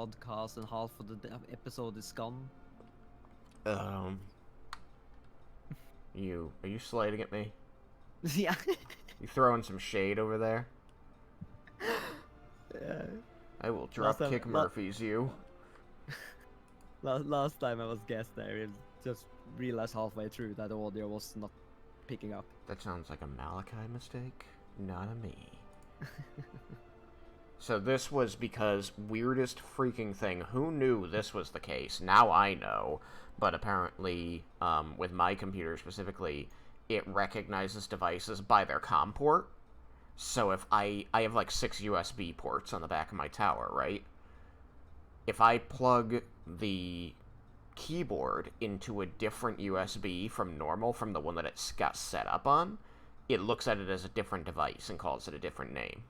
podcast and half of the episode is gone. Are you slating at me? Yeah. You throwing some shade over there? Yeah. I will drop kick Murphy's you. Last time I was guest there, I just realized halfway through that the audio was not picking up. That sounds like a Malachi mistake, not a me. So this was because weirdest freaking thing. Who knew this was the case? Now I know. But apparently, with my computer specifically, it recognizes devices by their COM port. So if I have like 6 USB ports on the back of my tower, right? If I plug the keyboard into a different USB from normal, from the one that it's got set up on, it looks at it as a different device and calls it a different name.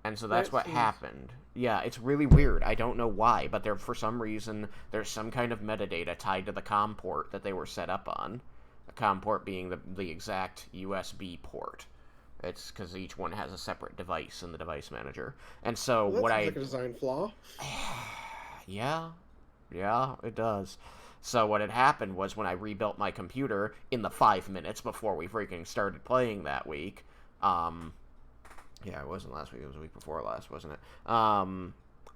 And so that's what happened. Yeah, it's really weird. I don't know why, but there, for some reason, there's some kind of metadata tied to the COM port that they were set up on. The COM port being the exact USB port. It's because each one has a separate device in the device manager. And so well, what sounds like a design flaw. Yeah, it does. So what had happened was when I rebuilt my computer in the 5 minutes before we freaking started playing that week, yeah, it wasn't last week, it was the week before last, wasn't it?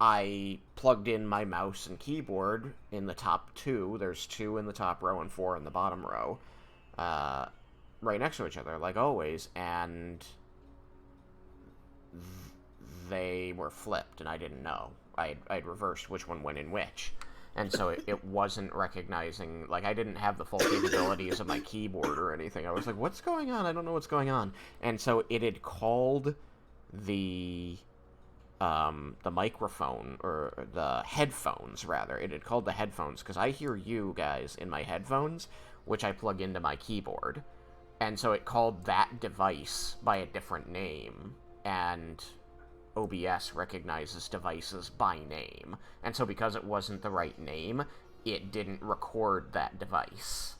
I plugged in my mouse and keyboard in the top 2. There's 2 in the top row and 4 in the bottom row. Right next to each other, like always, and they were flipped, and I didn't know. I'd reversed which one went in which. And so it wasn't recognizing, like, I didn't have the full capabilities of my keyboard or anything. I was like, what's going on? I don't know what's going on. And so it had called the microphone, or the headphones, rather. It had called the headphones, because I hear you guys in my headphones, which I plug into my keyboard. And so it called that device by a different name, and OBS recognizes devices by name. And so because it wasn't the right name, it didn't record that device.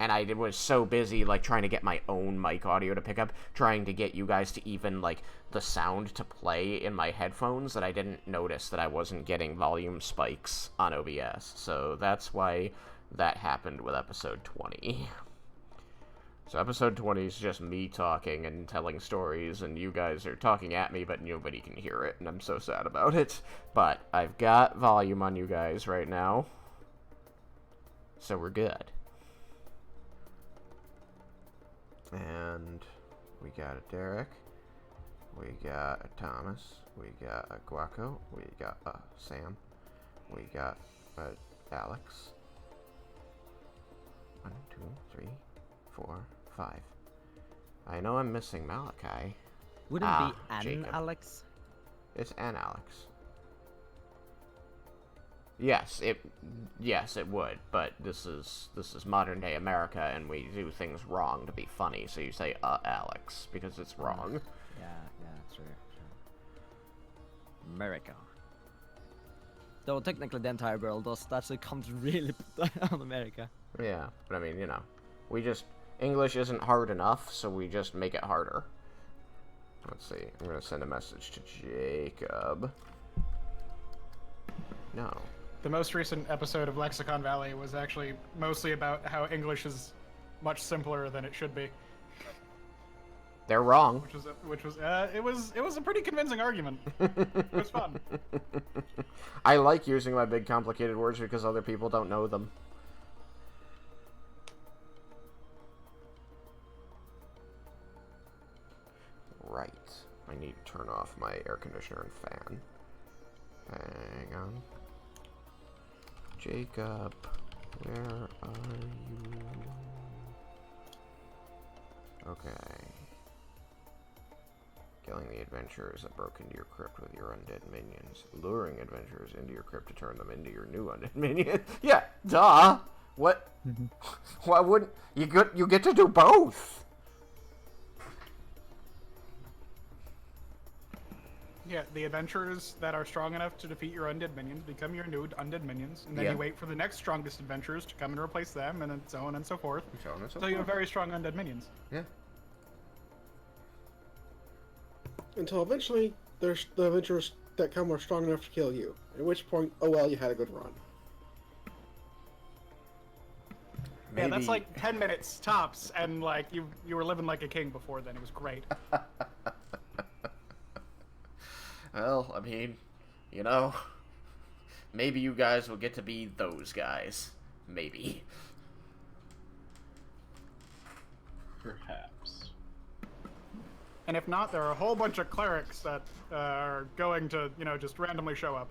And I was so busy, like, trying to get my own mic audio to pick up, trying to get you guys to even, like, the sound to play in my headphones, that I didn't notice that I wasn't getting volume spikes on OBS. So that's why that happened with episode 20. So episode 20 is just me talking and telling stories, and you guys are talking at me, but nobody can hear it, and I'm so sad about it. But I've got volume on you guys right now, so we're good. And we got a Derek, we got a Thomas, we got a Guaco, we got a Sam, we got a Alex. 1, 2, 3, 4, 5. I know I'm missing Malachi. Wouldn't it be an Jacob. Alex? It's an Alex. Yes, it would, but this is modern day America, and we do things wrong to be funny, so you say Alex because it's wrong. Yeah, true. America. Though technically the entire world does that, so it comes really on America. Yeah, but I mean, you know, English isn't hard enough, so we just make it harder. Let's see, I'm gonna send a message to Jacob. No. The most recent episode of Lexicon Valley was actually mostly about how English is much simpler than it should be. They're wrong. It was a pretty convincing argument. It was fun. I like using my big complicated words because other people don't know them. Right. I need to turn off my air conditioner and fan. Hang on. Jacob, where are you? Okay. Killing the adventurers that broke into your crypt with your undead minions. Luring adventurers into your crypt to turn them into your new undead minions. Yeah, duh! What? Why wouldn't... You get to do both! Yeah, the adventurers that are strong enough to defeat your undead minions become your new undead minions, and then Yeah. you wait for the next strongest adventurers to come and replace them, and then so on and so forth. So you have very strong undead minions. Yeah. Until eventually, the adventurers that come were strong enough to kill you. At which point, oh well, you had a good run. Yeah, that's like 10 minutes tops, and like you were living like a king before then. It was great. Well, I mean, you know, maybe you guys will get to be those guys. Maybe. Perhaps. And if not, there are a whole bunch of clerics that are going to, you know, just randomly show up.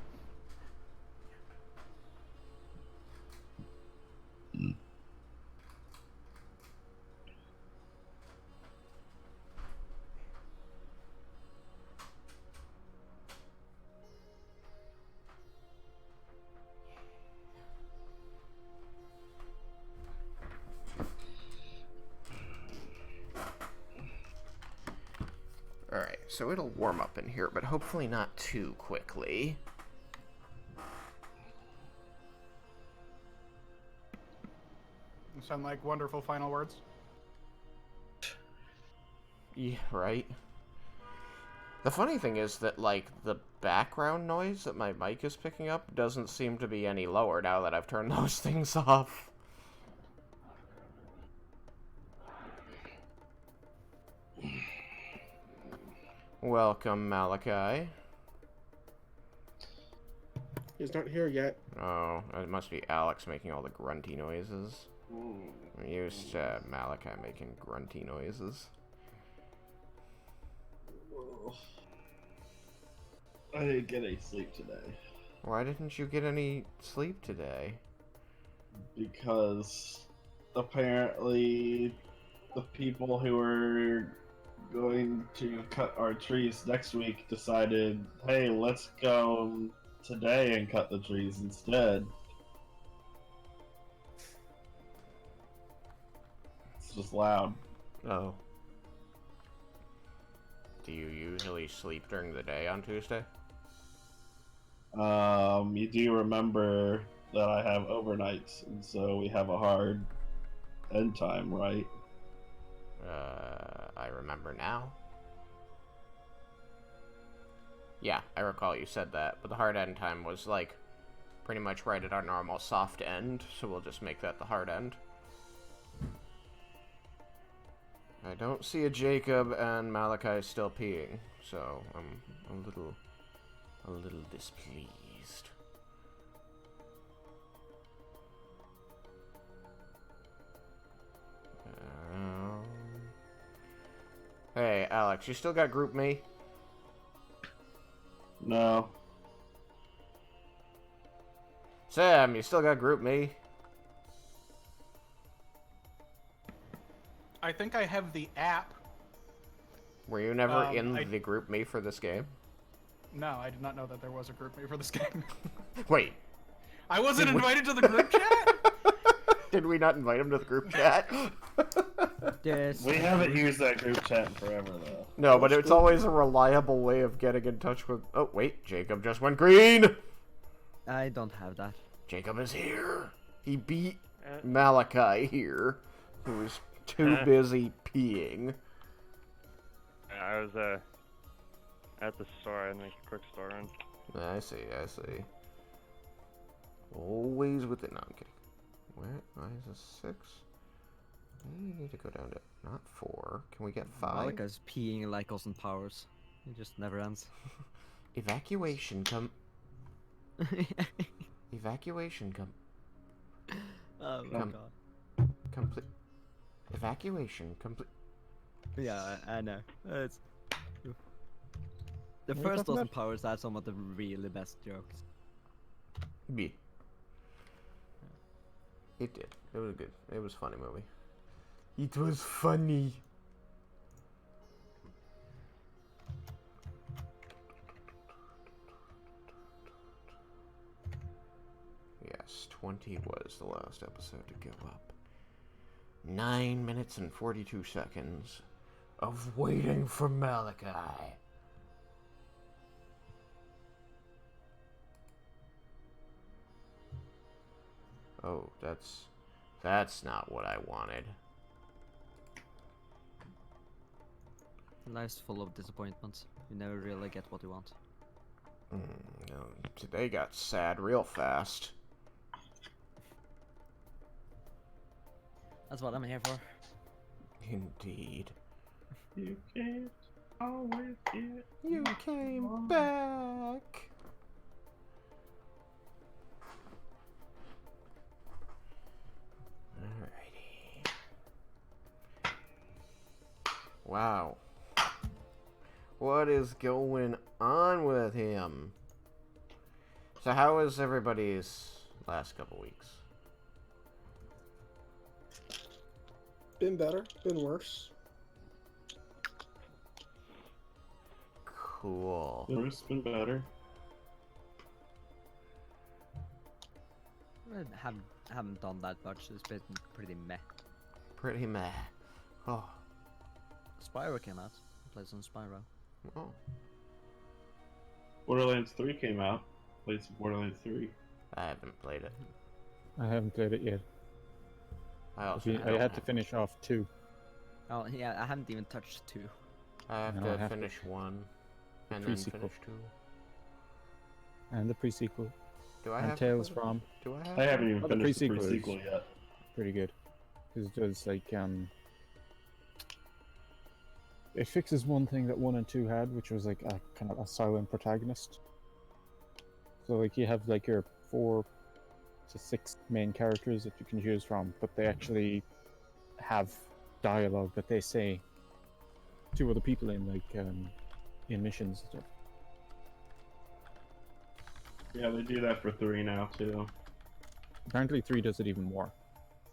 Alright, so it'll warm up in here, but hopefully not too quickly. Sound like wonderful final words. Yeah, right? The funny thing is that, like, the background noise that my mic is picking up doesn't seem to be any lower now that I've turned those things off. Welcome, Malachi. He's not here yet. Oh, it must be Alex making all the grunty noises. I'm used to Malachi making grunty noises. I didn't get any sleep today. Why didn't you get any sleep today? Because apparently the people who were going to cut our trees next week decided, hey, let's go today and cut the trees instead. It's just loud. Oh. Do you usually sleep during the day on Tuesday? You do remember that I have overnights, and so we have a hard end time, right? I remember now. Yeah, I recall you said that, but the hard end time was, like, pretty much right at our normal soft end, so we'll just make that the hard end. I don't see a Jacob, and Malachi is still peeing, so I'm a little displeased. Hey, Alex, you still got group me? No. Sam, you still got group me? I think I have the app. Were you never in I- the group me for this game? No, I did not know that there was a group me for this game. Wait, I wasn't invited to the group chat? did we not invite him to the group chat? Yes. We haven't used that group chat in forever, though. No, but it's always a reliable way of getting in touch with... Oh, wait, Jacob just went green! I don't have that. Jacob is here. He beat Malachi here, who was too busy peeing. I was at the store. I had to make a quick store run. I see. Always with it. No, I'm kidding. Why is this 6? We need to go down to not 4. Can we get 5? Malika's peeing like Austin Powers. It just never ends. Evacuation Evacuation Oh my Come. god. complete. Evacuation complete. Yeah, I know. It's... The What first the Austin fuck? Powers had some of the really best jokes. B. It did. It was good. It was a funny movie. It was funny. Yes, 20 was the last episode to go up. 9 minutes and 42 seconds of waiting for Malachi. Oh, that's not what I wanted. Life's full of disappointments. You never really get what you want. No, today got sad real fast. That's what I'm here for. Indeed. You can't always get. You came back. Alrighty. Wow. What is going on with him? So how was everybody's last couple weeks? Been better, been worse. Cool. It's been better. I haven't done that much. It's been pretty meh. Pretty meh. Oh. Spyro came out. I played some Spyro. Oh. Borderlands 3 came out. Played some Borderlands 3. I haven't played it. I haven't played it yet. I had to finish off 2. Oh yeah, I haven't even touched 2. I have No, I to have to. finish 1. The And then pre-sequel. finish 2. And the pre-sequel. Do I And have Tales from. Do I have I haven't even Oh, the finished the pre-sequel is- pre-sequel yet. Pretty good. Because it does, like, it fixes one thing that 1 and 2 had, which was, like, a kind of a silent protagonist. So, like, you have, like, your 4 to 6 main characters that you can choose from, but they actually have dialogue that they say to other people in, like, in missions and stuff. Yeah, they do that for 3 now, too. Apparently 3 does it even more.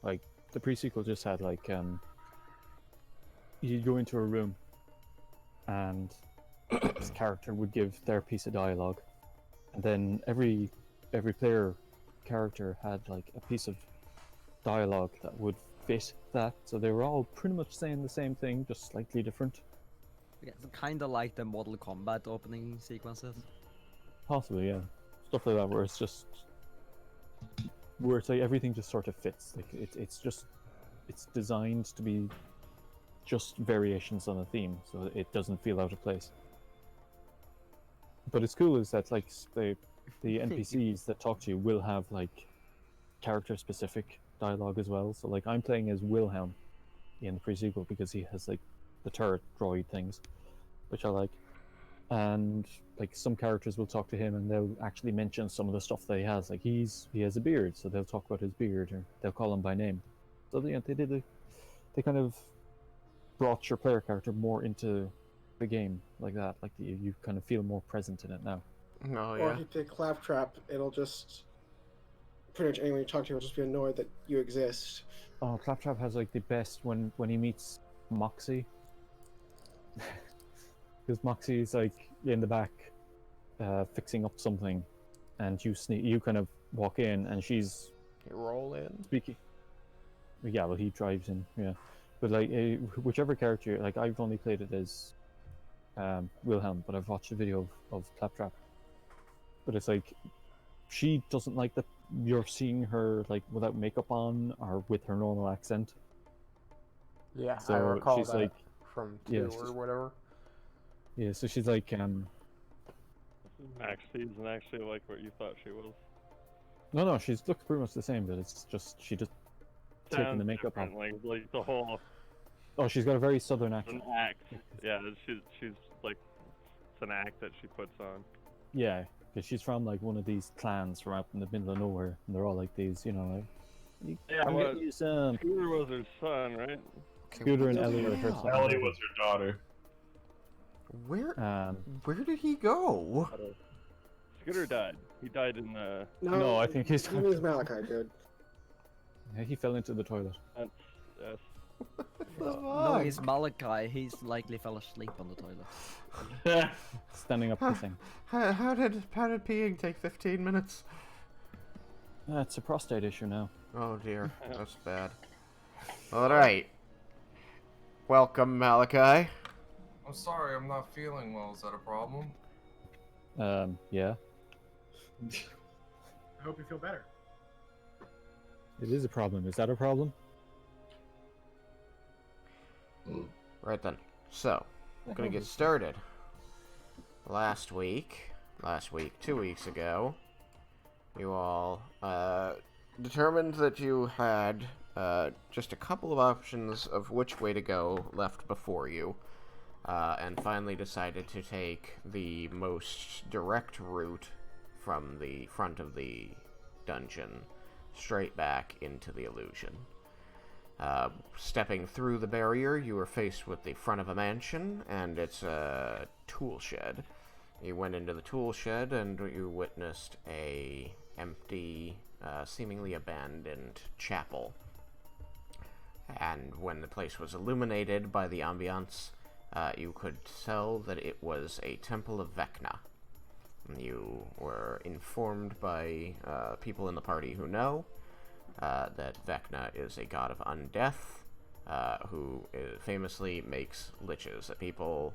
Like, the pre-sequel just had, like, you'd go into a room, and this character would give their piece of dialogue, and then every player character had, like, a piece of dialogue that would fit that, so they were all pretty much saying the same thing, just slightly different. Yeah, it's kind of like the Mortal Kombat opening sequences. Possibly, yeah. Stuff like that, where it's just... where it's like everything just sort of fits. Like, it's designed to be just variations on a theme, so it doesn't feel out of place. But it's cool is that, like, the NPCs that talk to you will have, like, character-specific dialogue as well. So, like, I'm playing as Wilhelm in the pre-sequel because he has, like, the turret droid things, which I like. And, like, some characters will talk to him and they'll actually mention some of the stuff that he has. Like, he has a beard, so they'll talk about his beard, or they'll call him by name. So, yeah, they kind of brought your player character more into the game like that. Like, you kind of feel more present in it now. No, Or yeah. if you pick Claptrap, it'll just... pretty much anyone you talk to will just be annoyed that you exist. Oh, Claptrap has, like, the best when he meets Moxie. Because Moxie's, like, in the back fixing up something, and you kind of walk in, and she's You roll in. speaking. Yeah, well, he drives in, yeah. But, like, whichever character, like, I've only played it as Wilhelm, but I've watched a video of Claptrap. But it's like, she doesn't like that you're seeing her, like, without makeup on, or with her normal accent. Yeah, I So recall she's that like, from 2 yeah, or she's- whatever. yeah, so she's like, Actually, isn't actually like what you thought she was. no, she looks pretty much the same, but it's just, she just taking the Sounds makeup off. different, like the whole Oh, she's got a very southern an accent. act. Yeah, she's like it's an act that she puts on. Yeah, because she's from, like, one of these clans from out in the middle of nowhere, and they're all like these, you know, like, Yeah, I'm well, getting you some. Scooter was her son, right? Okay, Scooter what and the Ellie are her hell? son. Ellie was her daughter. Where Um, did he go? Scooter died. He died in the. No, I think he's- He was Malachi, dude. yeah, he fell into the toilet. Yes. No, he's Malachi. He's likely fell asleep on the toilet. Standing up pissing. How did peeing take 15 minutes? It's a prostate issue now. Oh dear, that's bad. All right. Welcome, Malachi. I'm sorry, I'm not feeling well. Is that a problem? Yeah, I hope you feel better. it is a problem. Is that a problem? Right then. So, I'm gonna get started. Last week, last week, 2 weeks ago, you all determined that you had just a couple of options of which way to go left before you, and finally decided to take the most direct route from the front of the dungeon straight back into the illusion. Stepping through the barrier, you were faced with the front of a mansion and its tool shed. You went into the tool shed and you witnessed a empty, seemingly abandoned chapel. And when the place was illuminated by the ambiance, you could tell that it was a temple of Vecna. You were informed by people in the party who know that Vecna is a god of undeath, who famously makes liches that people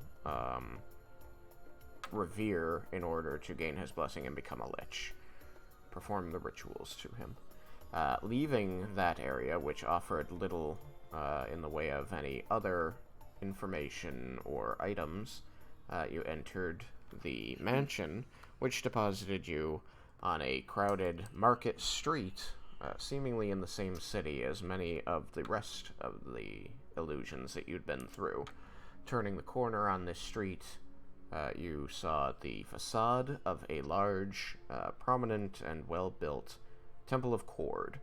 revere in order to gain his blessing and become a lich. Perform the rituals to him. Leaving that area, which offered little in the way of any other information or items, you entered the mansion, which deposited you on a crowded market street, seemingly in the same city as many of the rest of the illusions that you'd been through. Turning the corner on this street, you saw the facade of a large, prominent, and well-built Temple of Cord,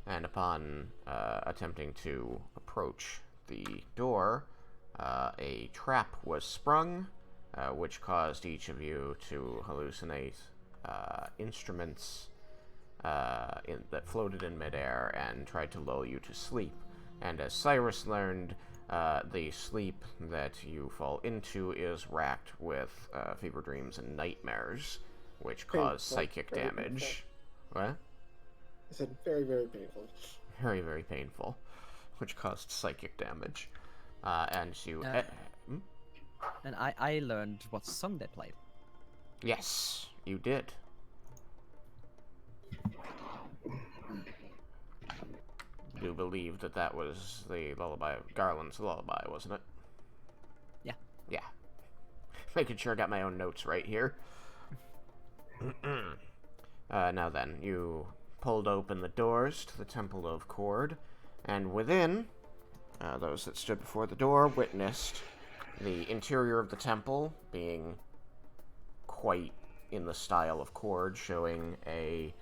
and upon attempting to approach the door, a trap was sprung, which caused each of you to hallucinate instruments that floated in midair and tried to lull you to sleep. And as Cyrus learned, the sleep that you fall into is racked with fever dreams and nightmares, which cause psychic damage. What? I said very, very painful. Very, very painful, which caused psychic damage. And you... And I learned what song they played. Yes, you did. You believe that that was the lullaby, Garland's lullaby, wasn't it? Yeah. Yeah. Making sure I got my own notes right here. Now then, you pulled open the doors to the Temple of Cord, and within, those that stood before the door witnessed the interior of the temple being quite in the style of Cord, showing a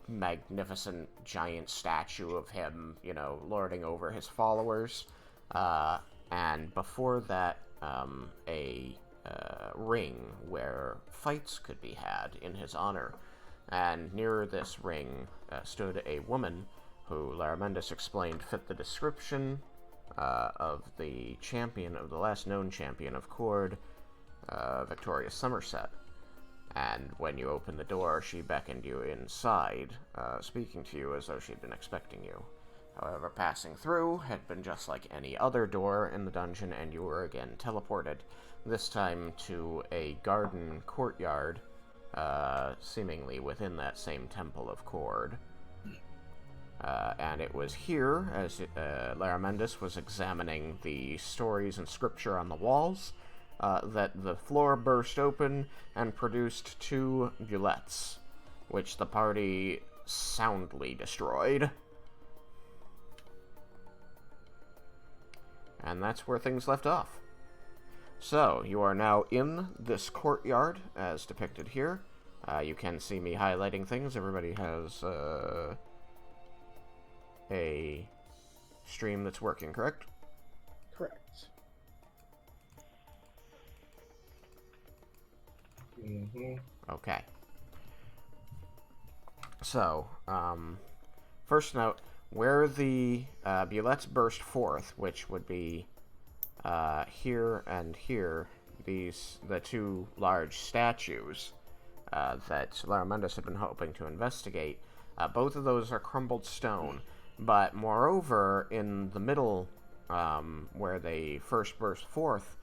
magnificent giant statue of him, you know, lording over his followers. And before that, a ring where fights could be had in his honor. And near this ring stood a woman who Laramendus explained fit the description of the champion, of the last known champion of Cord, Victoria Somerset. And when you opened the door, she beckoned you inside, speaking to you as though she'd been expecting you. However, passing through had been just like any other door in the dungeon, and you were again teleported, this time to a garden courtyard, seemingly within that same Temple of Cord. And it was here, as Laramendus was examining the stories and scripture on the walls, that the floor burst open and produced 2 bullets, which the party soundly destroyed. And that's where things left off. So, you are now in this courtyard, as depicted here. You can see me highlighting things. Everybody has a stream that's working, correct? Correct. Okay. So, first note, where the bullets burst forth, which would be here and here, the 2 large statues that Laramendus had been hoping to investigate, both of those are crumbled stone, but moreover, in the middle, where they first burst forth,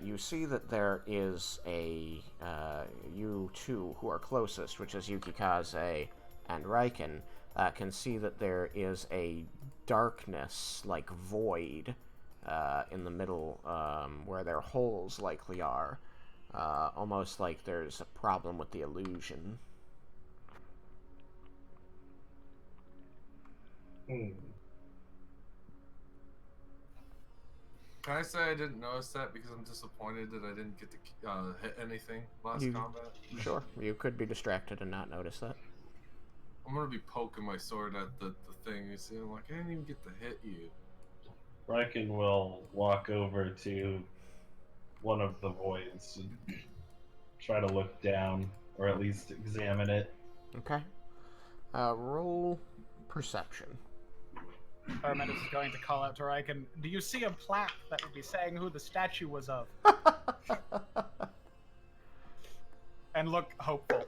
you see that there is a, you two who are closest, which is Yukikaze and Raiken, can see that there is a darkness, like void, in the middle, where their holes likely are. almost like there's a problem with the illusion. Hmm. Can I say I didn't notice that because I'm disappointed that I didn't get to hit anything last combat? Sure, you could be distracted and not notice that. I'm gonna be poking my sword at the thing. You see, I'm like, I didn't even get to hit you. Raiken will walk over to one of the voids and try to look down, or at least examine it. Okay. Roll perception. Herman is going to call out to Raiken, do you see a plaque that would be saying who the statue was of? And look hopeful.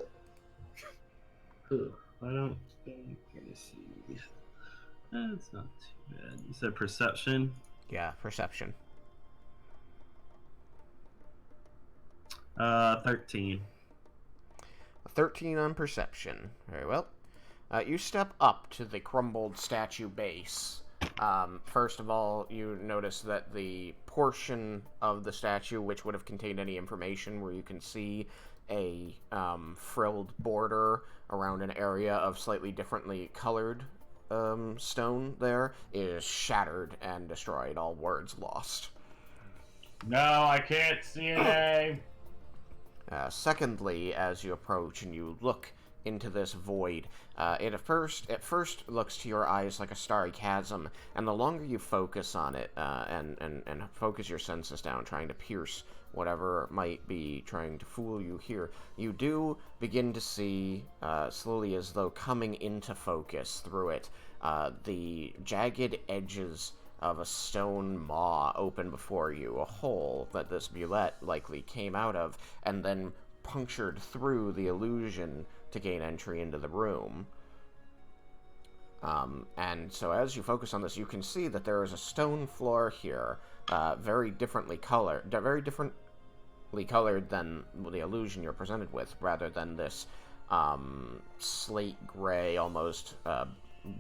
I don't think. Let me see. That's not too bad. You said perception? Yeah, perception. 13. 13 on perception. Very well. You step up to the crumbled statue base. First of all, you notice that the portion of the statue which would have contained any information, where you can see a frilled border around an area of slightly differently colored stone there, is shattered and destroyed. All words lost. No, I can't see a name. Secondly, as you approach and you look into this void, it at first looks to your eyes like a starry chasm, and the longer you focus on it and focus your senses down, trying to pierce whatever might be trying to fool you here, you do begin to see, slowly as though coming into focus through it, the jagged edges of a stone maw open before you, a hole that this bulette likely came out of, and then punctured through the illusion to gain entry into the room. And so as you focus on this, you can see that there is a stone floor here, very differently colored than the illusion you're presented with, rather than this slate gray, almost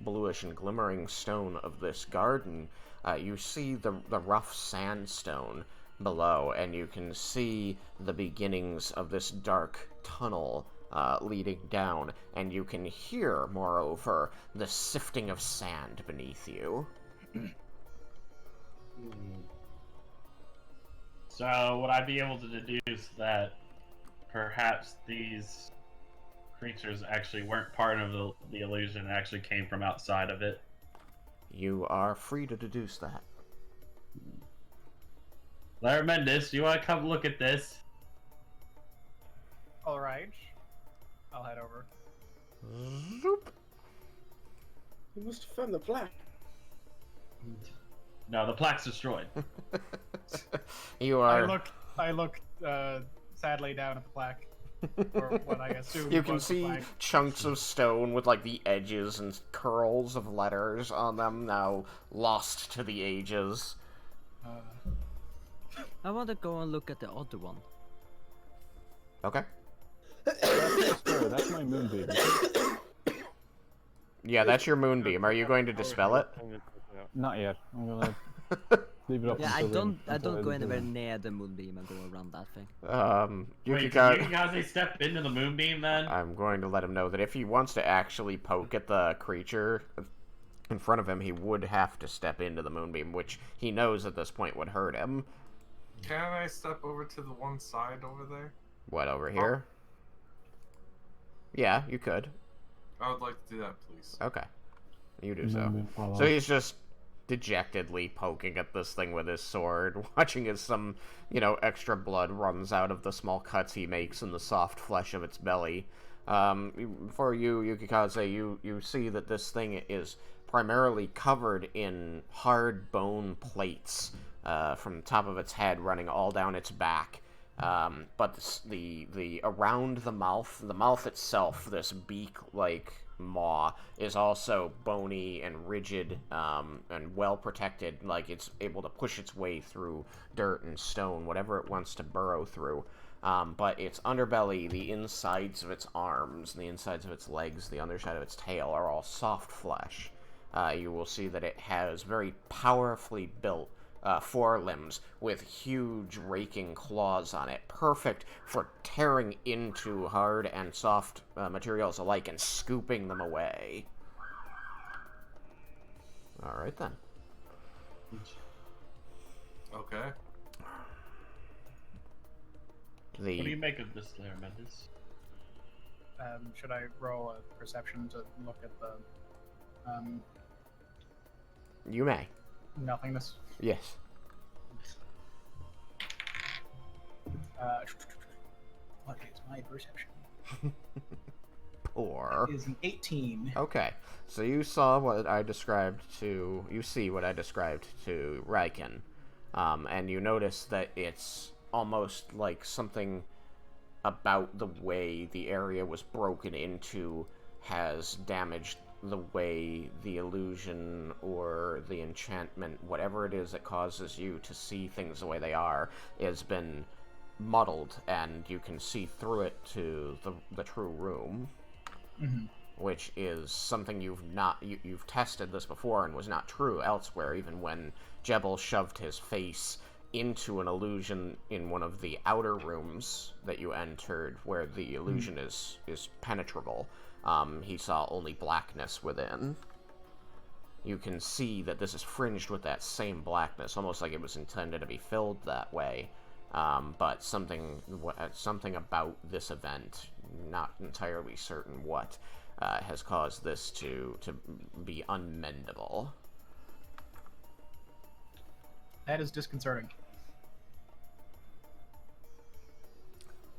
bluish and glimmering stone of this garden. You see the rough sandstone below, and you can see the beginnings of this dark tunnel leading down, and you can hear, moreover, the sifting of sand beneath you. So, would I be able to deduce that perhaps these creatures actually weren't part of the illusion and actually came from outside of it? You are free to deduce that. Larry Mendez, do you want to come look at this? Alright. I'll head over. Zoop. You must have found the plaque. No, the plaque's destroyed. You are... I look sadly down at the plaque. Or what I assume You can was the see plaque. chunks of stone with, like, the edges and curls of letters on them, now lost to the ages. I want to go and look at the other one. Okay. That's my moonbeam. Yeah, that's your moonbeam. Are you going to dispel it? Not yet. I'm gonna leave it up. Yeah, I until don't go the- anywhere near the moonbeam and go around that thing. Wait, Yukika, did you guys step into the moonbeam then? I'm going to let him know that if he wants to actually poke at the creature in front of him, he would have to step into the moonbeam, which he knows at this point would hurt him. Can I step over to the one side over there? What, over here? Yeah, you could. I would like to do that, please. Okay. You do so. Moonbeam fall So off. he's just dejectedly poking at this thing with his sword, watching as some, extra blood runs out of the small cuts he makes in the soft flesh of its belly. For you, Yukikaze, you see that this thing is primarily covered in hard bone plates, from the top of its head running all down its back. But the around the mouth itself, this beak-like maw, is also bony and rigid, and well protected, like it's able to push its way through dirt and stone, whatever it wants to burrow through. But its underbelly, the insides of its arms, the insides of its legs, the underside of its tail are all soft flesh. You will see that it has very powerfully built forelimbs with huge raking claws on it, perfect for tearing into hard and soft materials alike and scooping them away. Alright then. Okay. What do you make of this, Slayer Mendes? Should I roll a perception to look at the You may. nothingness? Yes. What is my perception? Poor. It is an 18. Okay, so you saw what I described to... You see what I described to Raiken. And you notice that it's almost like something about the way the area was broken into has damaged the way the illusion or the enchantment, whatever it is that causes you to see things the way they are, has been muddled, and you can see through it to the true room. Mm-hmm. Which is something you've tested this before and was not true elsewhere, even when Jebel shoved his face into an illusion in one of the outer rooms that you entered, where the illusion is penetrable. He saw only blackness within. You can see that this is fringed with that same blackness, almost like it was intended to be filled that way. But something about this event, not entirely certain what, has caused this to be unmendable. That is disconcerting.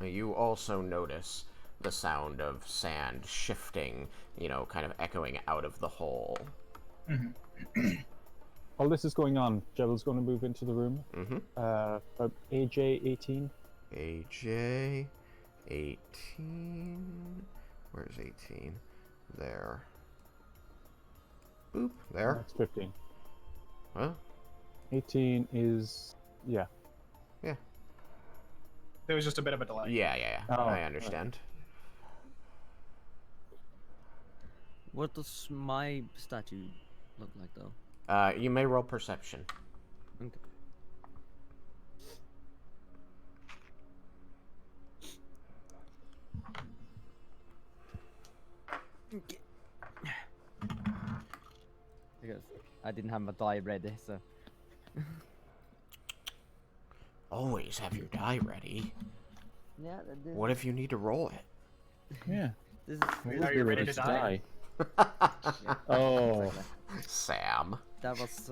You also notice the sound of sand shifting, kind of echoing out of the hole. Mm-hmm. While this is going on, Jebel's going to move into the room. Mm-hmm. AJ 18. AJ 18. Where's 18? There. Boop. There. That's 15. Huh? 18 is... yeah. Yeah. There was just a bit of a delay. Yeah. Oh, I understand. What does my statue look like, though? You may roll perception. Okay. Because I didn't have my die ready, so... Always have your die ready. Yeah, What if you need to roll it? Yeah. This Are you ready to die? Oh. Exactly. Sam. That was,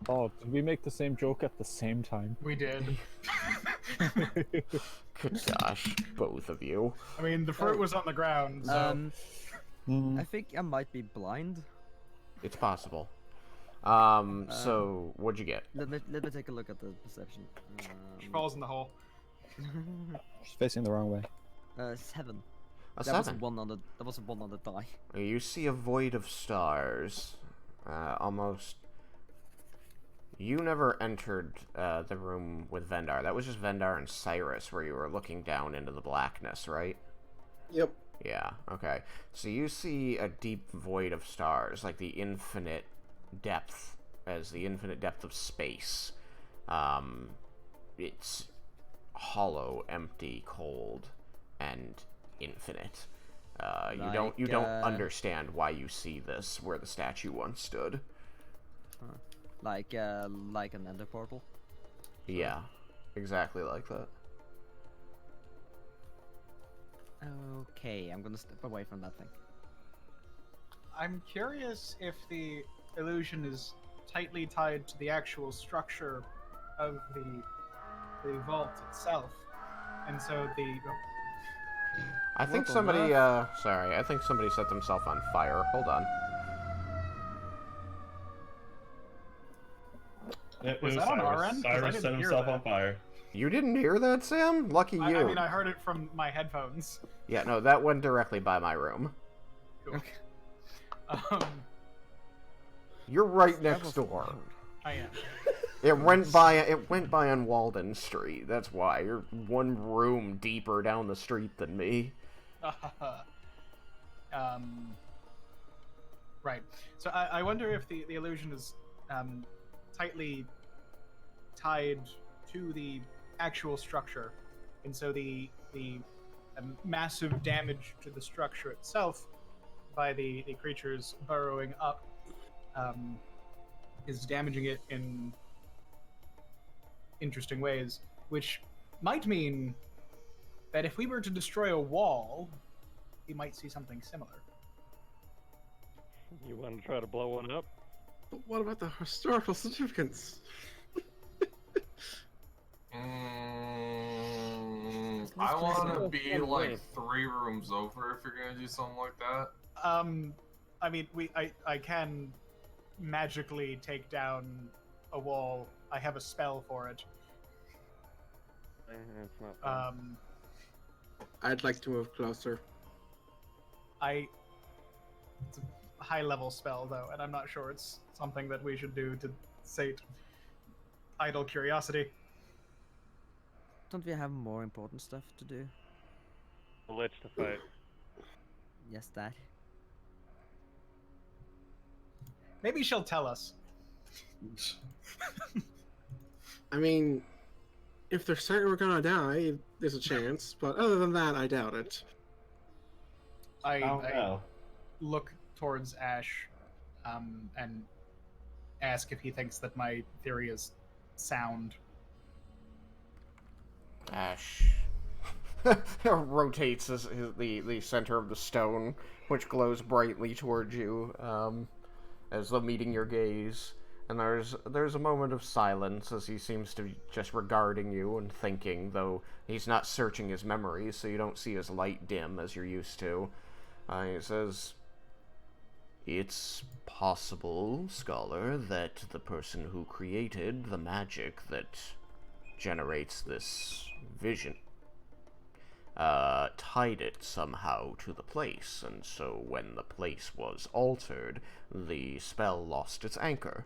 Oh, did we make the same joke at the same time? We did. Good gosh, both of you. I mean, the fruit was on the ground, so... I think I might be blind. It's possible. So, what'd you get? Let me take a look at the perception. She falls in the hole. She's facing the wrong way. 7. A That was 7. that was a 1 on the die. You see a void of stars. Almost... You never entered the room with Vendar. That was just Vendar and Cyrus where you were looking down into the blackness, right? Yep. Yeah, okay. So you see a deep void of stars, like the infinite depth, as the infinite depth of space. It's hollow, empty, cold, and infinite. You don't understand why you see this where the statue once stood. Like an ender portal. Yeah, exactly like that. Okay, I'm gonna step away from that thing. I'm curious if the illusion is tightly tied to the actual structure of the vault itself, and so I think What somebody, the sorry, I think somebody set themselves on fire. Hold on. It Was was that on our Cyrus. end? 'Cause I Cyrus didn't set hear himself that. on fire. You didn't hear that, Sam? Lucky you. I mean, I heard it from my headphones. Yeah, no, that went directly by my room. Cool. You're right That next was door. loud. I am. It went by on Walden Street. That's why. You're one room deeper down the street than me. Right. So I wonder if the illusion is tightly tied to the actual structure, and so the massive damage to the structure itself by the creatures burrowing up is damaging it in interesting ways, which might mean that if we were to destroy a wall, we might see something similar. You want to try to blow one up? But what about the historical significance? I want to be like 3 rooms over if you're gonna do something like that. I mean, I can magically take down a wall. I have a spell for it. It's not fun. I'd like to move closer. It's a high level spell though, and I'm not sure it's something that we should do to sate idle curiosity. Don't we have more important stuff to do? The Lich to fight. Yes, that. Maybe she'll tell us. I mean, if they're certain we're gonna die, there's a chance. But other than that, I doubt it. I look towards Ash and ask if he thinks that my theory is sound. Ash rotates the center of the stone, which glows brightly towards you, as though meeting your gaze. And there's a moment of silence as he seems to be just regarding you and thinking, though he's not searching his memories, so you don't see his light dim as you're used to. He says, "It's possible, scholar, that the person who created the magic that generates this vision tied it somehow to the place, and so when the place was altered, the spell lost its anchor."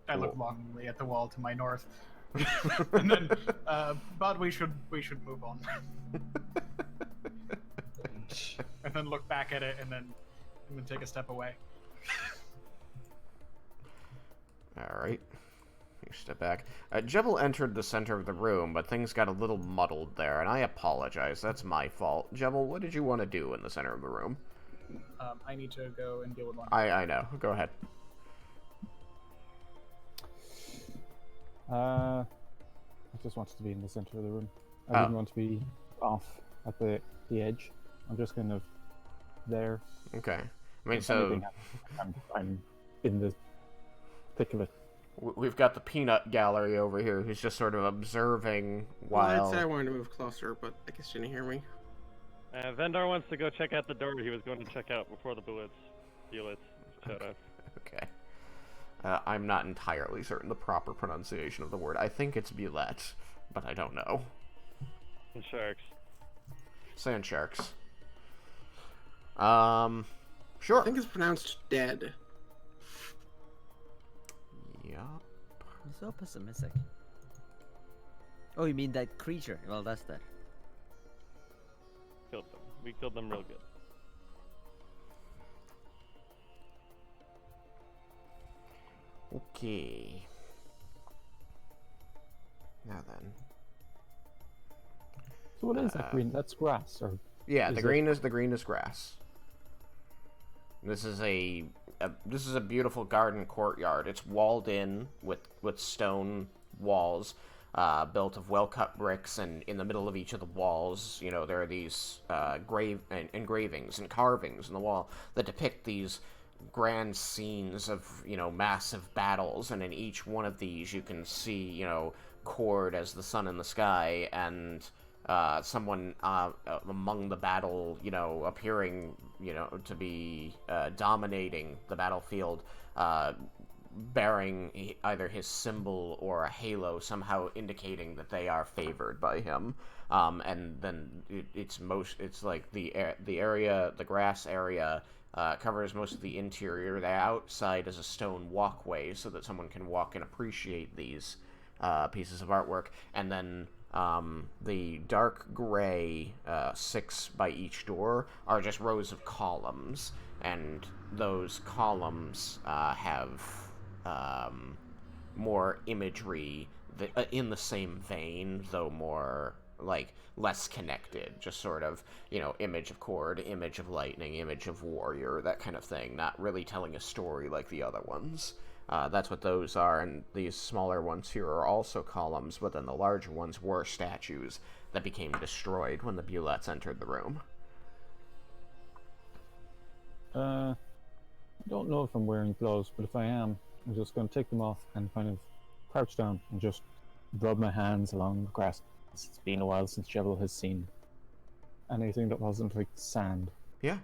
I look longingly at the wall to my north, and then, but we should move on. And then look back at it, and then take a step away. All right. You step back. Jebel entered the center of the room, but things got a little muddled there, and I apologize. That's my fault. Jebel, what did you want to do in the center of the room? I need to go and deal with one. I know. Go ahead. I just wanted to be in the center of the room. I didn't want to be off at the edge. I'm just kind of there. Okay. I mean, If so anything happens, I'm in the thick of it. we've got the peanut gallery over here, who's just sort of observing while. Well, I'd say I wanted to move closer, but I guess you didn't hear me. Vendar wants to go check out the door he was going to check out before the bullets showed up. Okay. I'm not entirely certain the proper pronunciation of the word. I think it's Bulette, but I don't know. And sharks. Sand sharks. I Sure. think it's pronounced dead. Yup. You're so pessimistic. Oh, you mean that creature? Well, that's that. Killed them. We killed them real good. Okay. Now then. So what is that green? That's grass, or Yeah, Is the it- green is grass. This is a beautiful garden courtyard. It's walled in with stone walls, built of well-cut bricks, and in the middle of each of the walls, you know, there are these engravings and carvings in the wall that depict these grand scenes of, you know, massive battles, and in each one of these you can see, you know, Cord as the sun in the sky, and someone among the battle, you know, appearing, you know, to be dominating the battlefield, bearing either his symbol or a halo, somehow indicating that they are favored by him. And then it's like the grass area covers most of the interior. The outside is a stone walkway so that someone can walk and appreciate these pieces of artwork, and then The dark gray 6 by each door are just rows of columns, and those columns have more imagery in the same vein, though more like less connected. Just sort of, image of cord, image of lightning, image of warrior, that kind of thing. Not really telling a story like the other ones. That's what those are, and these smaller ones here are also columns, but then the larger ones were statues that became destroyed when the Bullets entered the room. I don't know if I'm wearing gloves, but if I am, I'm just going to take them off and kind of crouch down and just rub my hands along the grass. It's been a while since Jebel has seen anything that wasn't like sand. Yeah,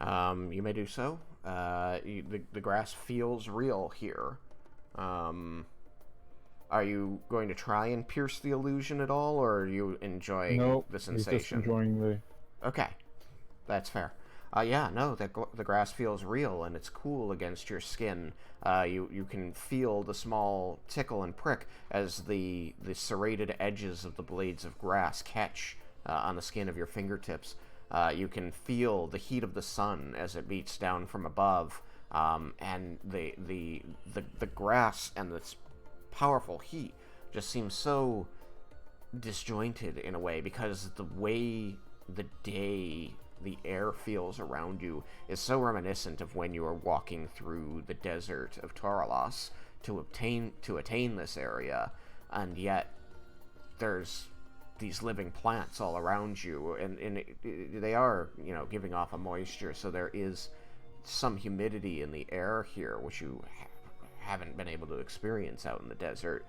you may do so. The grass feels real here. Are you going to try and pierce the illusion at all, or are you enjoying the sensation? Just enjoying the... Okay, that's fair. Yeah, no, the grass feels real, and it's cool against your skin. You can feel the small tickle and prick as the serrated edges of the blades of grass catch on the skin of your fingertips. You can feel the heat of the sun as it beats down from above, and the grass and this powerful heat just seems so disjointed in a way, because the way the air feels around you is so reminiscent of when you are walking through the desert of Taralos to attain this area, and yet there's these living plants all around you, and they are, giving off a moisture, so there is some humidity in the air here, which you haven't been able to experience out in the desert,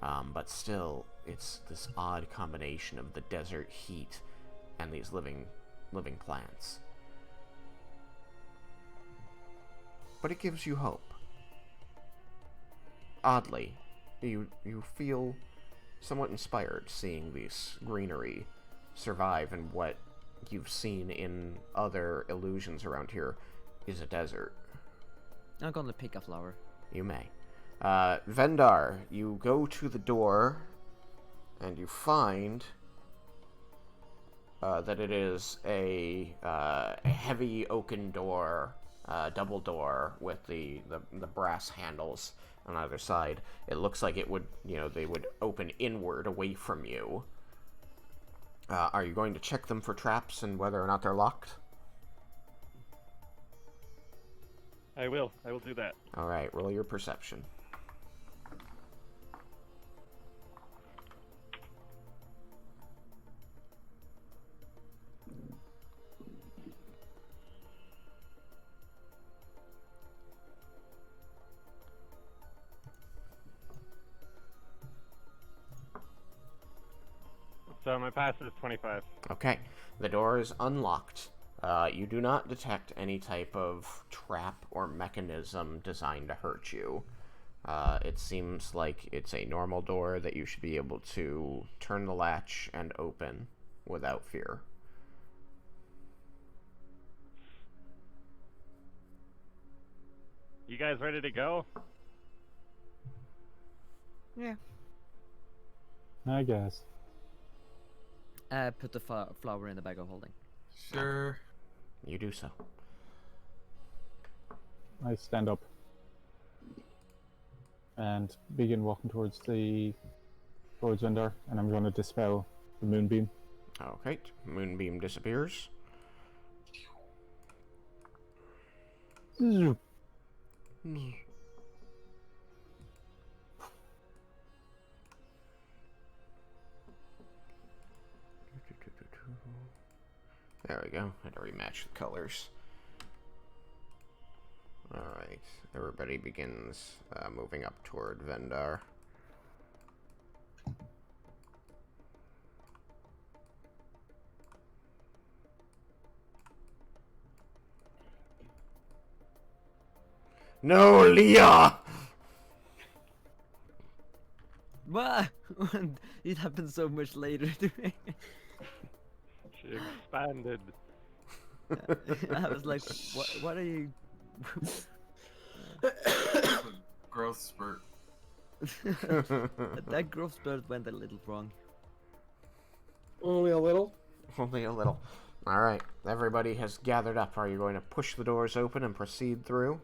but still, it's this odd combination of the desert heat and these living plants. But it gives you hope. Oddly, you feel somewhat inspired seeing this greenery survive, and what you've seen in other illusions around here is a desert. I'm gonna pick a flower. You may. Vendar, you go to the door, and you find that it is a heavy oaken door, double door with the brass handles on either side. It looks like it would, they would open inward away from you. Are you going to check them for traps and whether or not they're locked? I will do that. All right, roll your perception. So my pass is 25. Okay, the door is unlocked. You do not detect any type of trap or mechanism designed to hurt you. It seems like it's a normal door that you should be able to turn the latch and open without fear. You guys ready to go? Yeah. I guess. Put the flower in the bag of holding. Sure. You do so. I stand up and begin walking towards Vendar, and I'm going to dispel the moonbeam. Okay, moonbeam disappears. There we go. Had to rematch the colors. Alright, everybody begins moving up toward Vendar. No, Leah! What? It happened so much later to me. She expanded. I was like, what are you... Growth spurt. That growth spurt went a little wrong. Only a little. Only a little. Alright, everybody has gathered up. Are you going to push the doors open and proceed through?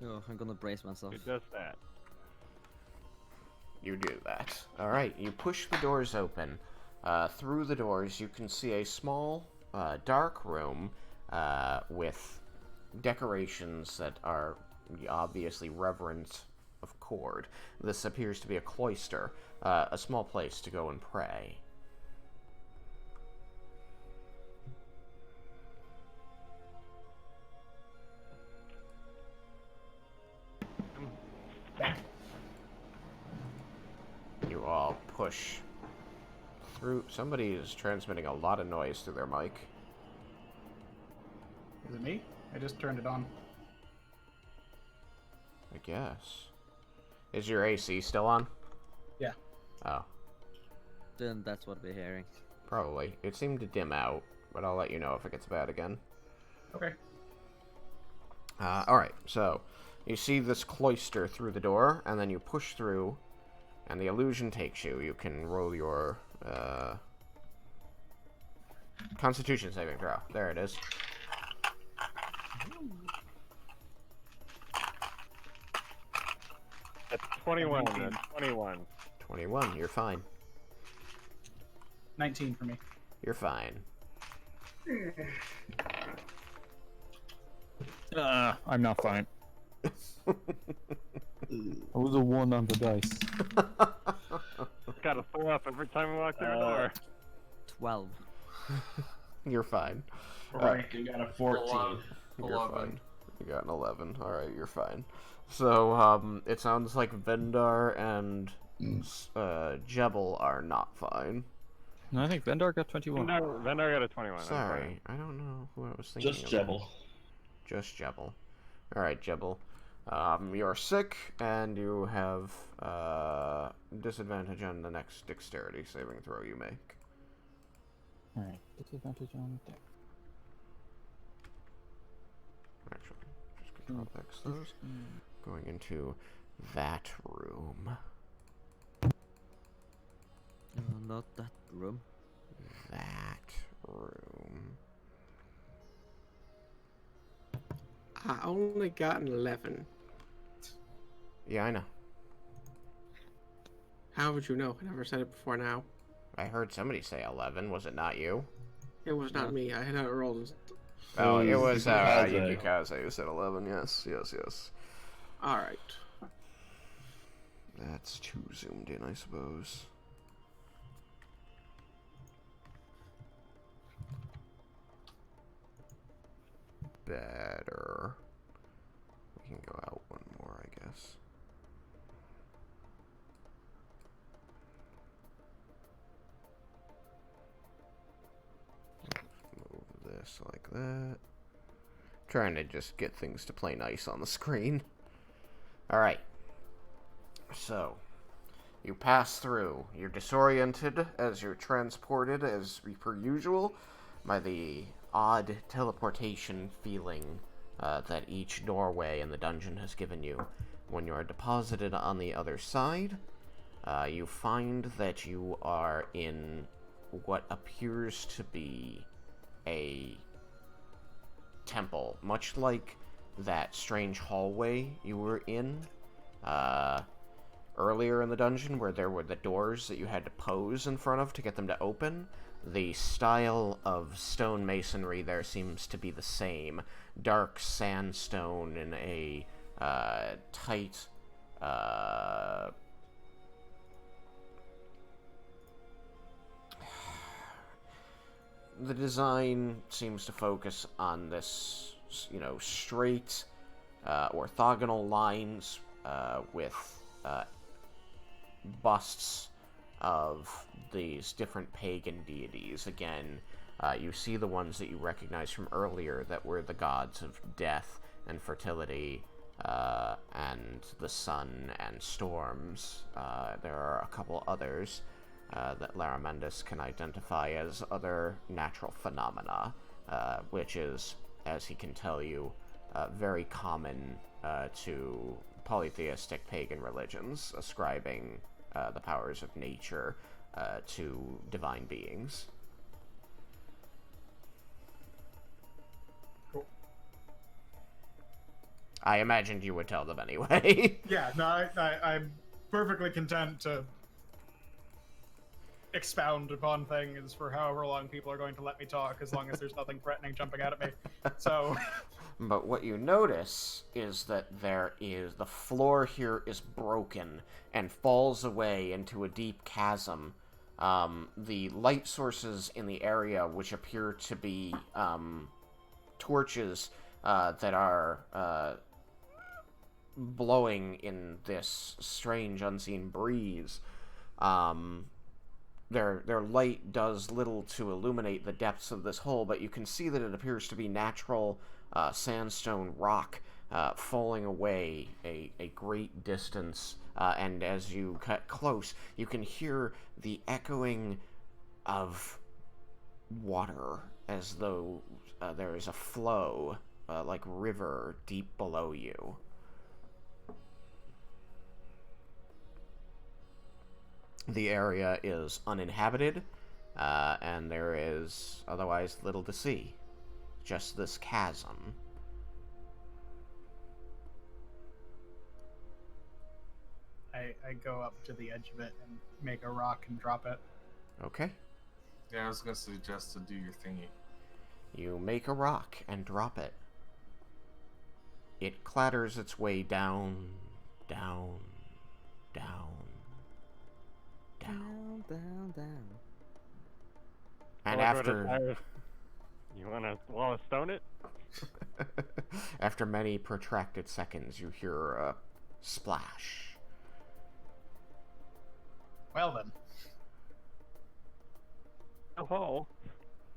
Oh, I'm gonna brace myself. Who does that? You do that. Alright, you push the doors open. Through the doors, you can see a small, dark room with decorations that are obviously reverent of Cord. This appears to be a cloister, a small place to go and pray. You all push through. Somebody is transmitting a lot of noise through their mic. Is it me? I just turned it on. I guess. Is your AC still on? Yeah. Oh, Then that's what we're hearing. probably. It seemed to dim out, but I'll let you know if it gets bad again. Okay. Alright, so you see this cloister through the door, and then you push through, and the illusion takes you. You can roll your Constitution saving throw. There it is. That's 21. That's 21. 21, you're fine. 19 for me. You're fine. I'm not fine. I was a 1 on the dice. Gotta throw up every time we walk through the door. 12. You're fine. Right, you got a 14. You're 11. fine. You got an 11. Alright, you're fine. So, it sounds like Vendar and Jebel are not fine. No, I think Vendar got 21. Vendar got a 21. I'm Sorry, I don't know who I was thinking Just of. Jebel. Just Jebel. Alright, Jebel. You're sick, and you have disadvantage on the next dexterity saving throw you make. Alright, disadvantage on deck. Actually, just control X those. Going into that room. Not that room. That room. I only got an 11. Yeah, I know. How would you know? I never said it before now. I heard somebody say 11. Was it not you? It was not me. I had not rolled. Oh, it was Yukikaze. Yukikaze who said 11. Yes, yes, yes. Alright. That's too zoomed in, I suppose. Better. We can go out one more, I guess. Move this like that. Trying to just get things to play nice on the screen. Alright. So, you pass through. You're disoriented as you're transported, as per usual, by the odd teleportation feeling that each doorway in the dungeon has given you. When you are deposited on the other side, you find that you are in what appears to be a temple, much like that strange hallway you were in earlier in the dungeon, where there were the doors that you had to pose in front of to get them to open. The style of stone masonry there seems to be the same. Dark sandstone in a tight the design seems to focus on this, straight, orthogonal lines with busts of these different pagan deities. Again, you see the ones that you recognize from earlier that were the gods of death and fertility, and the sun and storms. There are a couple others that Laramendus can identify as other natural phenomena, which is, as he can tell you, very common to polytheistic pagan religions, ascribing the powers of nature to divine beings. Cool. I imagined you would tell them anyway. Yeah, no, I'm perfectly content to expound upon things for however long people are going to let me talk, as long as there's nothing threatening jumping out at me. So, But what you notice is that the floor here is broken and falls away into a deep chasm. The light sources in the area, which appear to be torches that are blowing in this strange unseen breeze, their light does little to illuminate the depths of this hole, but you can see that it appears to be natural sandstone rock falling away a great distance, and as you cut close, you can hear the echoing of water, as though there is a flow, like river, deep below you. The area is uninhabited, and there is otherwise little to see. Just this chasm. I go up to the edge of it and make a rock and drop it. Okay. Yeah, I was gonna suggest to do your thingy. You make a rock and drop it. It clatters its way down, down, down, down. Down. And Oh, after... You wanna stone it? After many protracted seconds, you hear a splash. Well then. Oh.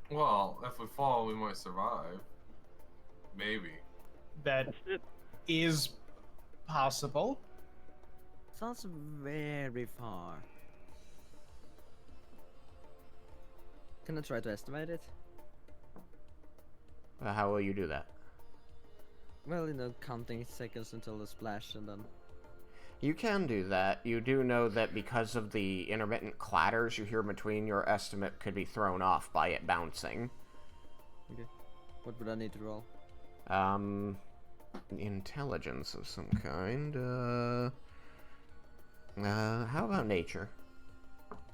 Well, if we fall, we might survive. Maybe. That That's it. is possible. Sounds very far. Can I try to estimate it? How will you do that? Well, counting seconds until the splash and then... You can do that. You do know that because of the intermittent clatters you hear between, your estimate could be thrown off by it bouncing. Okay. What would I need to roll? Intelligence of some kind. How about nature?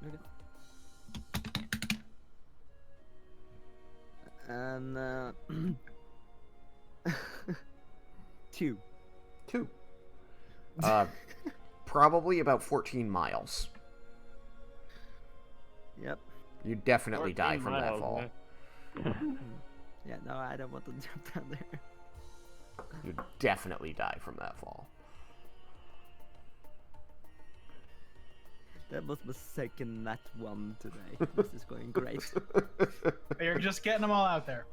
Okay. And, 2. 2. Probably about 14 miles. Yep. You definitely die 14 from that miles, fall. man. Yeah, no, I don't want to jump down there. You definitely die from that fall. That was my second nat 1 today. This is going great. You're just getting them all out there.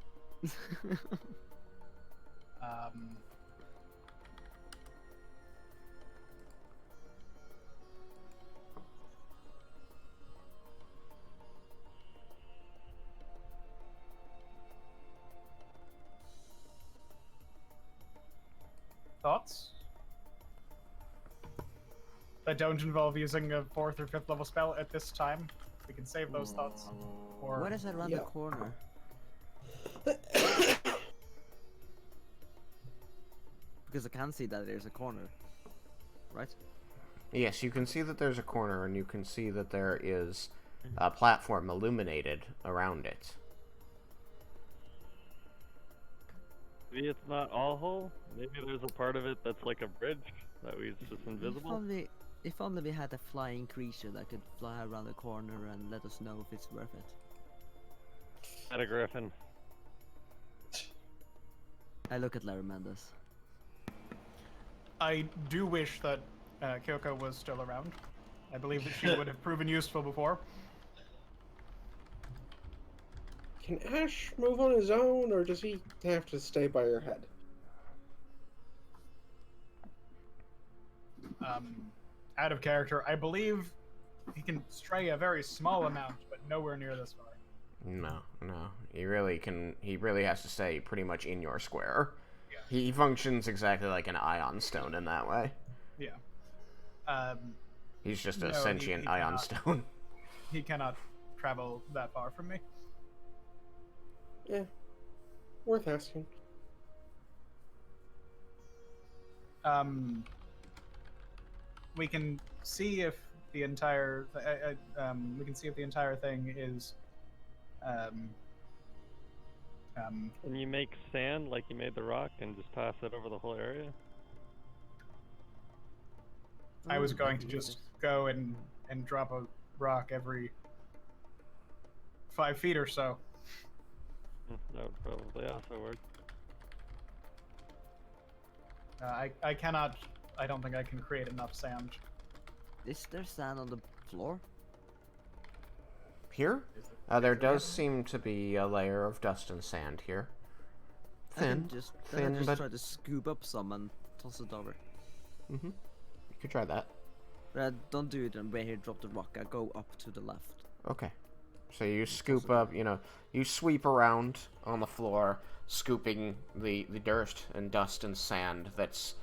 Thoughts? That don't involve using a 4th or 5th level spell at this time. We can save those thoughts. Or What is around the corner? Because I can see that there's a corner, right? Yes, you can see that there's a corner, and you can see that there is a platform illuminated around it. Maybe it's not all whole. Maybe there's a part of it that's like a bridge that is just invisible. If only we had a flying creature that could fly around the corner and let us know if it's worth it. At a griffin. I look at Larry Mendes. I do wish that Kyoko was still around. I believe that she would have proven useful before. Can Ash move on his own, or does he have to stay by your head? Out of character, I believe he can stray a very small amount, but nowhere near this far. No. He really has to stay pretty much in your square. Yeah. He functions exactly like an ion stone in that way. Yeah. He's just a No, sentient he ion cannot. stone. He cannot travel that far from me. Yeah, worth asking. We can see if the entire we can see if the entire thing is Can you make sand like you made the rock and just toss it over the whole area? I was Oh, going I to can do just this. go and drop a rock every 5 feet or so. That would probably also work. I cannot. I don't think I can create enough sand. Is there sand on the floor? Here? There does seem to be a layer of dust and sand here. I can Thin, just thin, but try to scoop up some and toss it over. you could try that. But don't do it and where he dropped the rock. I go up to the left. Okay. So you scoop up, you sweep around on the floor, scooping the dirt and dust and sand that's,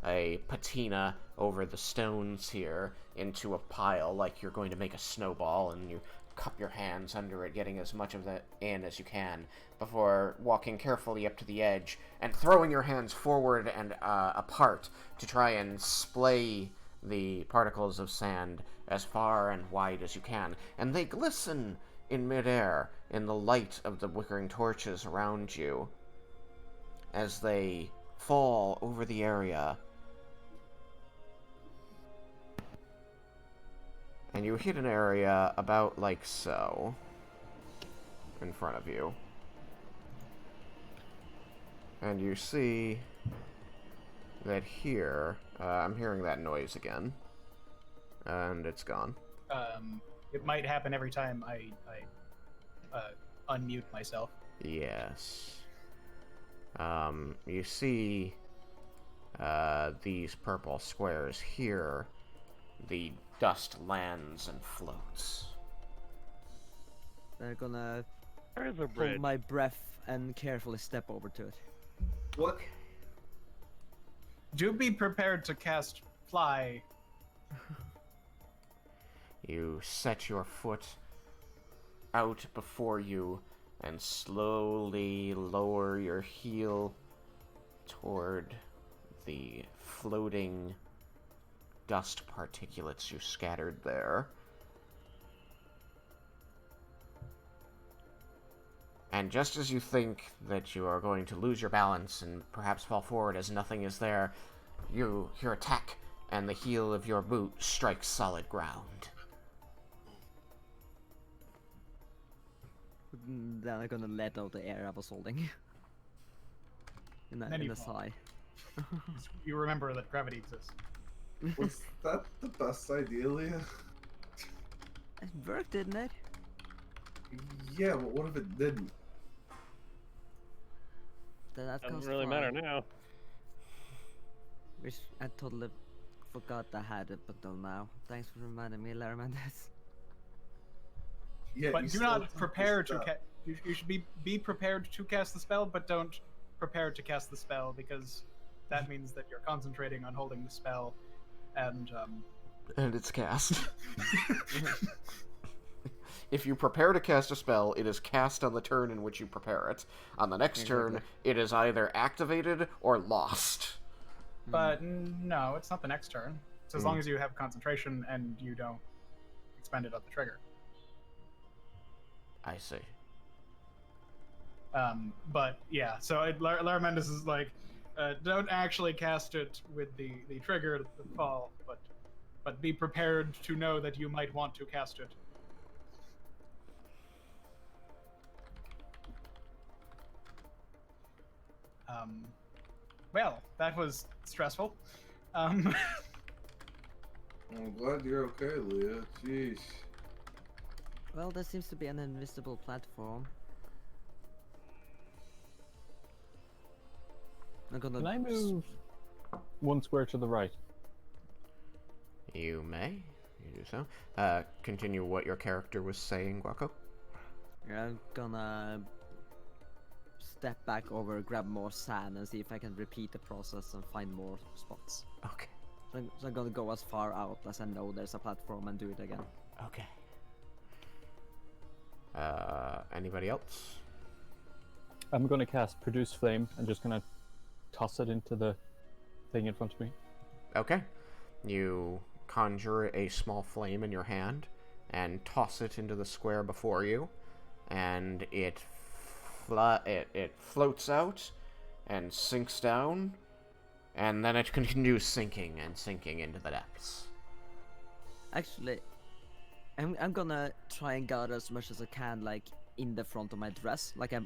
a patina over the stones here into a pile like you're going to make a snowball, and you cup your hands under it, getting as much of that in as you can before walking carefully up to the edge and throwing your hands forward and apart to try and splay the particles of sand as far and wide as you can, and they glisten in midair in the light of the wickering torches around you as they fall over the area. And you hit an area about like so in front of you. And you see that here, I'm hearing that noise again. And it's gone. It might happen every time I unmute myself. Yes. You see these purple squares here. The dust lands and floats. I'm gonna There is a hold bridge. my breath and carefully step over to it. What? Do be prepared to cast fly. You set your foot out before you and slowly lower your heel toward the floating dust particulates you scattered there. And just as you think that you are going to lose your balance and perhaps fall forward as nothing is there, you hear a tack, and the heel of your boot strikes solid ground. Then I'm gonna let out the air I was holding. in Then a you fall. sigh. You remember that gravity exists. Was that the best idea, Leah? It worked, didn't it? Yeah, but what if it didn't? Then that Doesn't cost really matter now. Which I totally forgot I had it, but don't now. Thanks for reminding me, Larry Mendes. Yeah, But you do still not took prepare this to step. you should be prepared to cast the spell, but don't prepare to cast the spell, because that means that you're concentrating on holding the spell, and And it's cast. If you prepare to cast a spell, it is cast on the turn in which you prepare it. On the next turn, it is either activated or lost. but no, it's not the next turn. It's as long as you have concentration and you don't expend it on the trigger. I see. But yeah, so Lara Mendes is like, don't actually cast it with the trigger, the fall, but be prepared to know that you might want to cast it. Well, that was stressful. I'm glad you're okay, Leah. Jeez. Well, there seems to be an invisible platform. I'm gonna. Can I move one square to the right? You may. You do so. Continue what your character was saying, Guaco. I'm gonna step back over, grab more sand, and see if I can repeat the process and find more spots. Okay. So I'm gonna go as far out as I know there's a platform and do it again. Okay. Anybody else? I'm gonna cast Produce Flame and just gonna toss it into the thing in front of me. Okay. You conjure a small flame in your hand and toss it into the square before you, and it floats out and sinks down, and then it continues sinking and sinking into the depths. Actually, I'm gonna try and gather as much as I can, like in the front of my dress, like I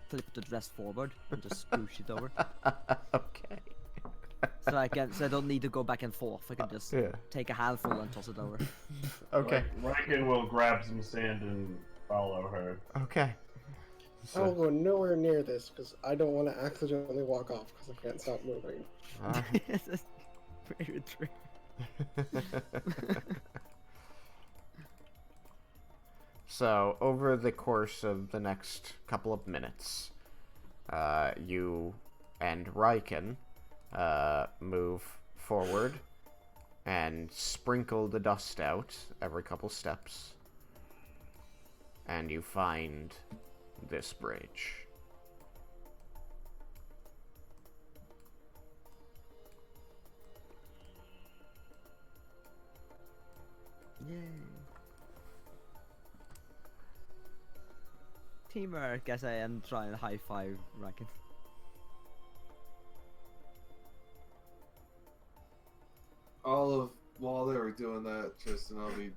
flip the dress forward and just scooch it over. Okay. So I don't need to go back and forth. I can just take a handful and toss it over. Okay. Raiken will grab some sand and follow her. Okay. I will go nowhere near this because I don't want to accidentally walk off because I can't stop moving. That's very true. So, over the course of the next couple of minutes, you and Raiken move forward and sprinkle the dust out every couple steps, and you find this bridge. Yay. Teamwork, as I am trying to high five Raiken. While they were doing that, Tristan, I'll be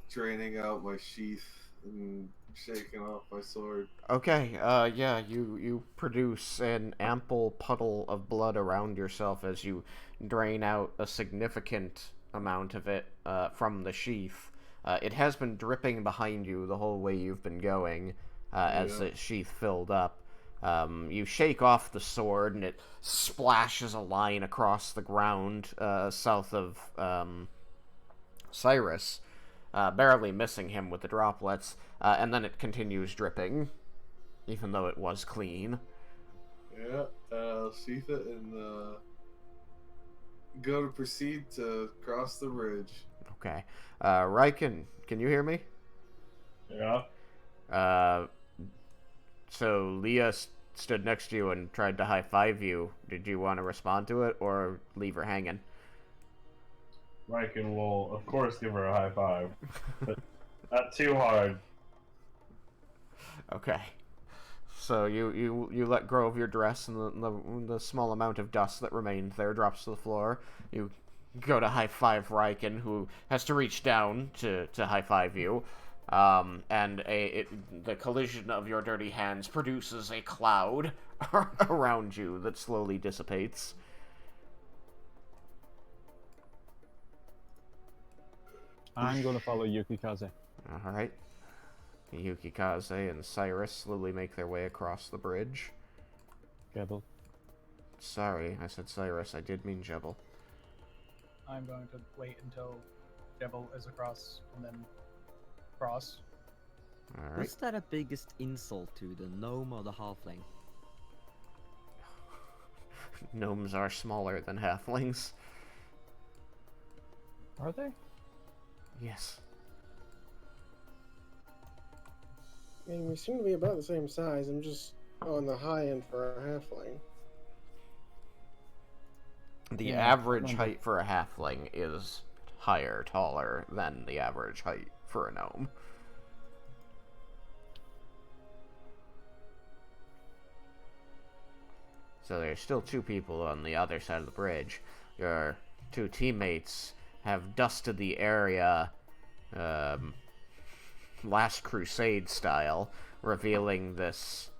draining out my sheath and shaking off my sword. Okay, yeah, you produce an ample puddle of blood around yourself as you drain out a significant amount of it from the sheath. It has been dripping behind you the whole way you've been going as the sheath filled up. You shake off the sword and it splashes a line across the ground south of Cyrus, barely missing him with the droplets, and then it continues dripping, even though it was clean. Yeah, I'll sheath it and go to proceed to cross the bridge. Okay. Raiken, can you hear me? Yeah. So Leah stood next to you and tried to high-five you. Did you want to respond to it or leave her hanging? Raiken will, of course, give her a high five, but not too hard. Okay. So you let go of your dress, and the small amount of dust that remained there drops to the floor. You go to high-five Raiken, who has to reach down to high-five you. And the collision of your dirty hands produces a cloud around you that slowly dissipates. I'm going to follow Yukikaze. Alright. Yukikaze and Cyrus slowly make their way across the bridge. Gebel. Sorry, I said Cyrus. I did mean Jebel. I'm going to wait until Devil is across and then cross. Alright. What's that a biggest insult to, the gnome or the halfling? Gnomes are smaller than halflings. Are they? Yes. I mean, we seem to be about the same size. I'm just on the high end for a halfling. The Yeah, average remember. height for a halfling is taller than the average height for a gnome. So there's still two people on the other side of the bridge. Your two teammates have dusted the area, Last Crusade style, revealing this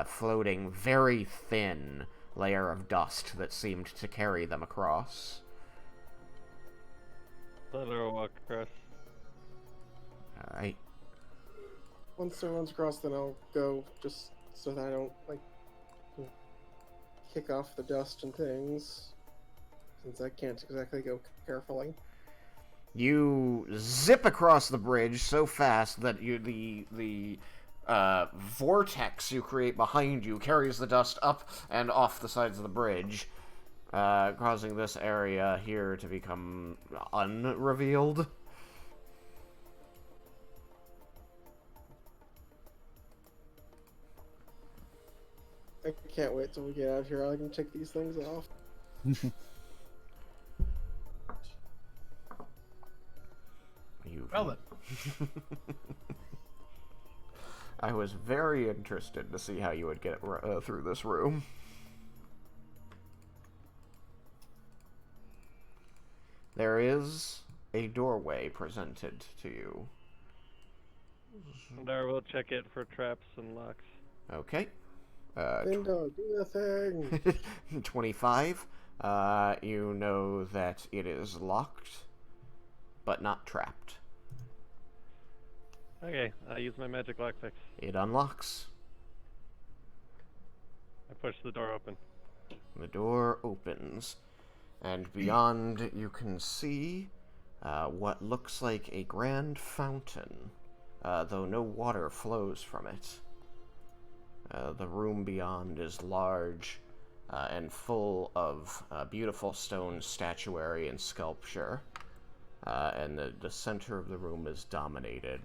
floating, very thin layer of dust that seemed to carry them across. Let her walk across. Alright. Once everyone's across, then I'll go just so that I don't, like, kick off the dust and things. Since I can't exactly go carefully. You zip across the bridge so fast that the vortex you create behind you carries the dust up and off the sides of the bridge. causing this area here to become unrevealed. I can't wait till we get out of here. I can take these things off. Well then. I was very interested to see how you would get through this room. There is a doorway presented to you. And I will check it for traps and locks. Okay. Lindo, do the thing. 25. You know that it is locked, but not trapped. Okay, I use my magic lockpick. It unlocks. I push the door open. The door opens, and beyond you can see what looks like a grand fountain, though no water flows from it. The room beyond is large and full of beautiful stone statuary and sculpture, and the center of the room is dominated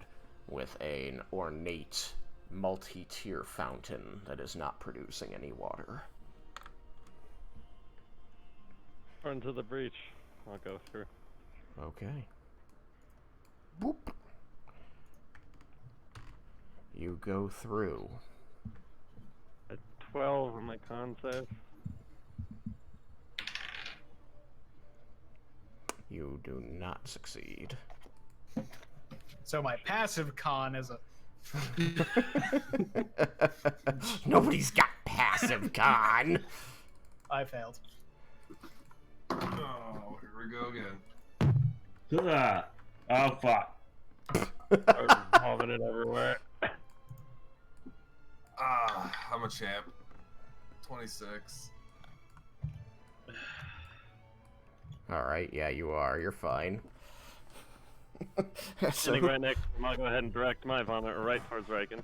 with an ornate multi-tier fountain that is not producing any water. Run to the breach. I'll go through. Okay. Boop. You go through. At 12 on my con save. You do not succeed. So my passive con is a. Nobody's got passive con. I failed. Oh, here we go again. Oh, fuck. I'm vomiting everywhere. I'm a champ. 26. Alright, yeah, you are. You're fine. Sitting right next to him, I'll go ahead and direct my vomit right towards Raiken.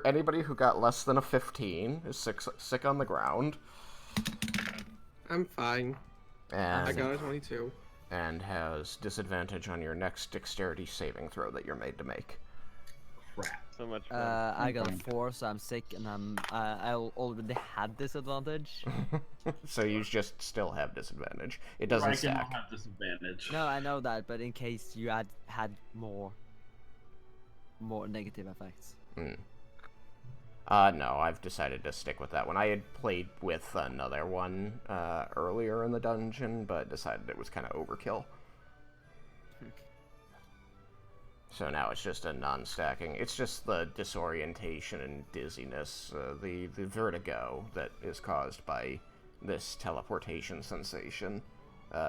Anybody who got less than a 15 is sick on the ground. I'm fine. I got a 22. And has disadvantage on your next dexterity saving throw that you're made to make. Crap. So much fun. I got a 4, so I'm sick, and I already had disadvantage. So you just still have disadvantage. It doesn't Raiken stack. will have disadvantage. No, I know that, but in case you had more negative effects. No, I've decided to stick with that one. I had played with another one earlier in the dungeon, but decided it was kind of overkill. So now it's just a non-stacking. It's just the disorientation and dizziness, the vertigo that is caused by this teleportation sensation,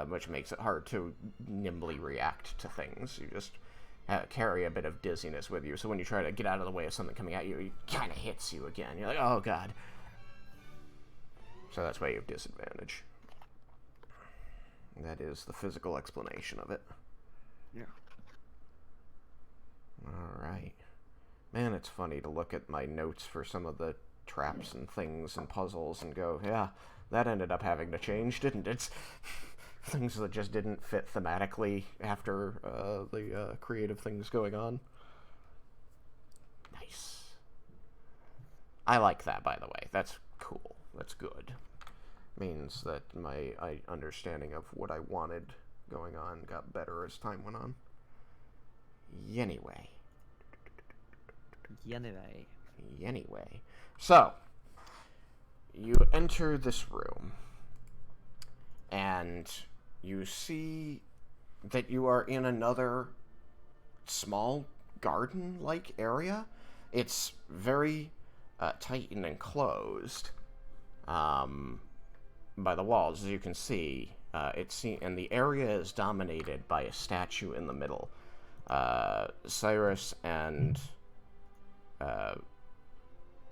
which makes it hard to nimbly react to things. You just carry a bit of dizziness with you, so when you try to get out of the way of something coming at you, it kind of hits you again. You're like, oh god. So that's why you have disadvantage. That is the physical explanation of it. Yeah. Alright. Man, it's funny to look at my notes for some of the traps and things and puzzles and go, yeah, that ended up having to change, didn't it? Things that just didn't fit thematically after the creative things going on. Nice. I like that, by the way. That's cool. That's good. Means that my understanding of what I wanted going on got better as time went on. Anyway. So, you enter this room, and you see that you are in another small garden-like area. It's very tight and enclosed by the walls, as you can see. And the area is dominated by a statue in the middle. Cyrus and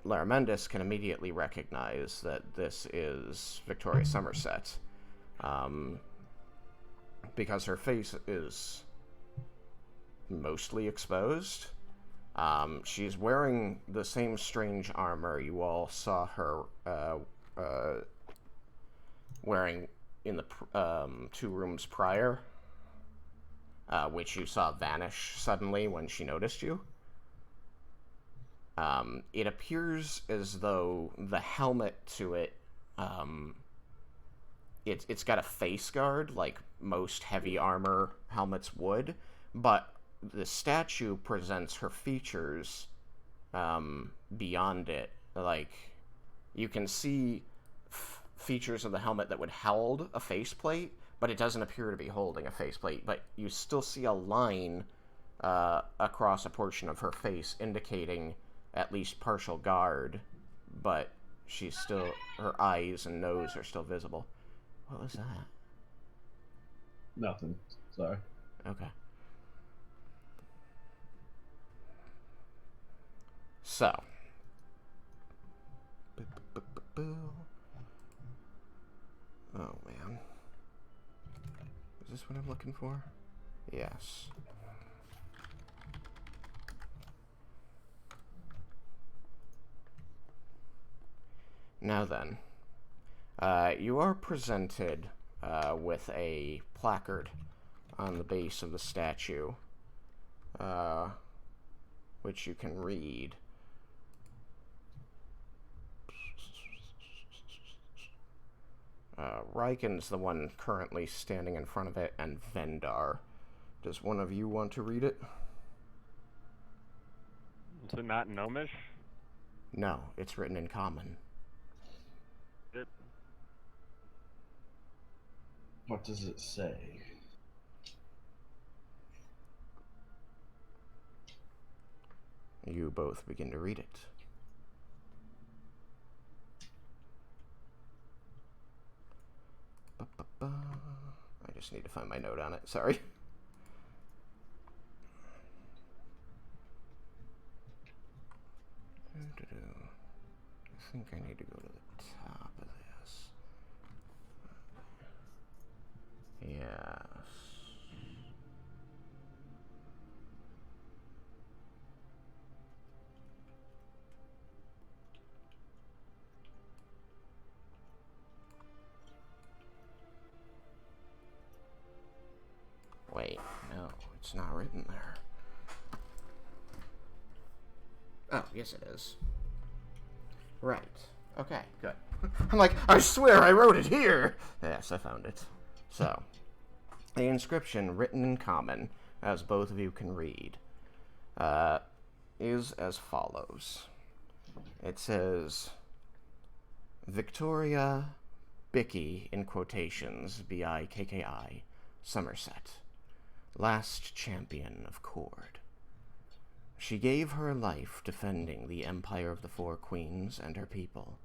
Laramendis can immediately recognize that this is Victoria Somerset, because her face is mostly exposed. She's wearing the same strange armor you all saw her wearing in the 2 rooms prior, which you saw vanish suddenly when she noticed you. It appears as though the helmet to it, it's got a face guard like most heavy armor helmets would, but the statue presents her features beyond it. Like, you can see features of the helmet that would hold a faceplate, but it doesn't appear to be holding a faceplate. But you still see a line across a portion of her face indicating at least partial guard, but she's still, her eyes and nose are still visible. What was that? Nothing. Sorry. Okay. So. Oh, man. Is this what I'm looking for? Yes. Now then, you are presented with a placard on the base of the statue, which you can read. Raiken's the one currently standing in front of it, and Vendar. Does one of you want to read it? Is it not Gnomish? No, it's written in common. What does it say? You both begin to read it. I just need to find my note on it, sorry. I think I need to go to the top of this. Yes. Wait, no, it's not written there. Oh, yes it is. Right. Okay, good. I'm like, I swear I wrote it here! Yes, I found it. So, the inscription written in common, as both of you can read, is as follows. It says, Victoria Bicky, in quotations, B-I-K-K-I, Somerset, last champion of Cord. She gave her life defending the Empire of the Four Queens and her people.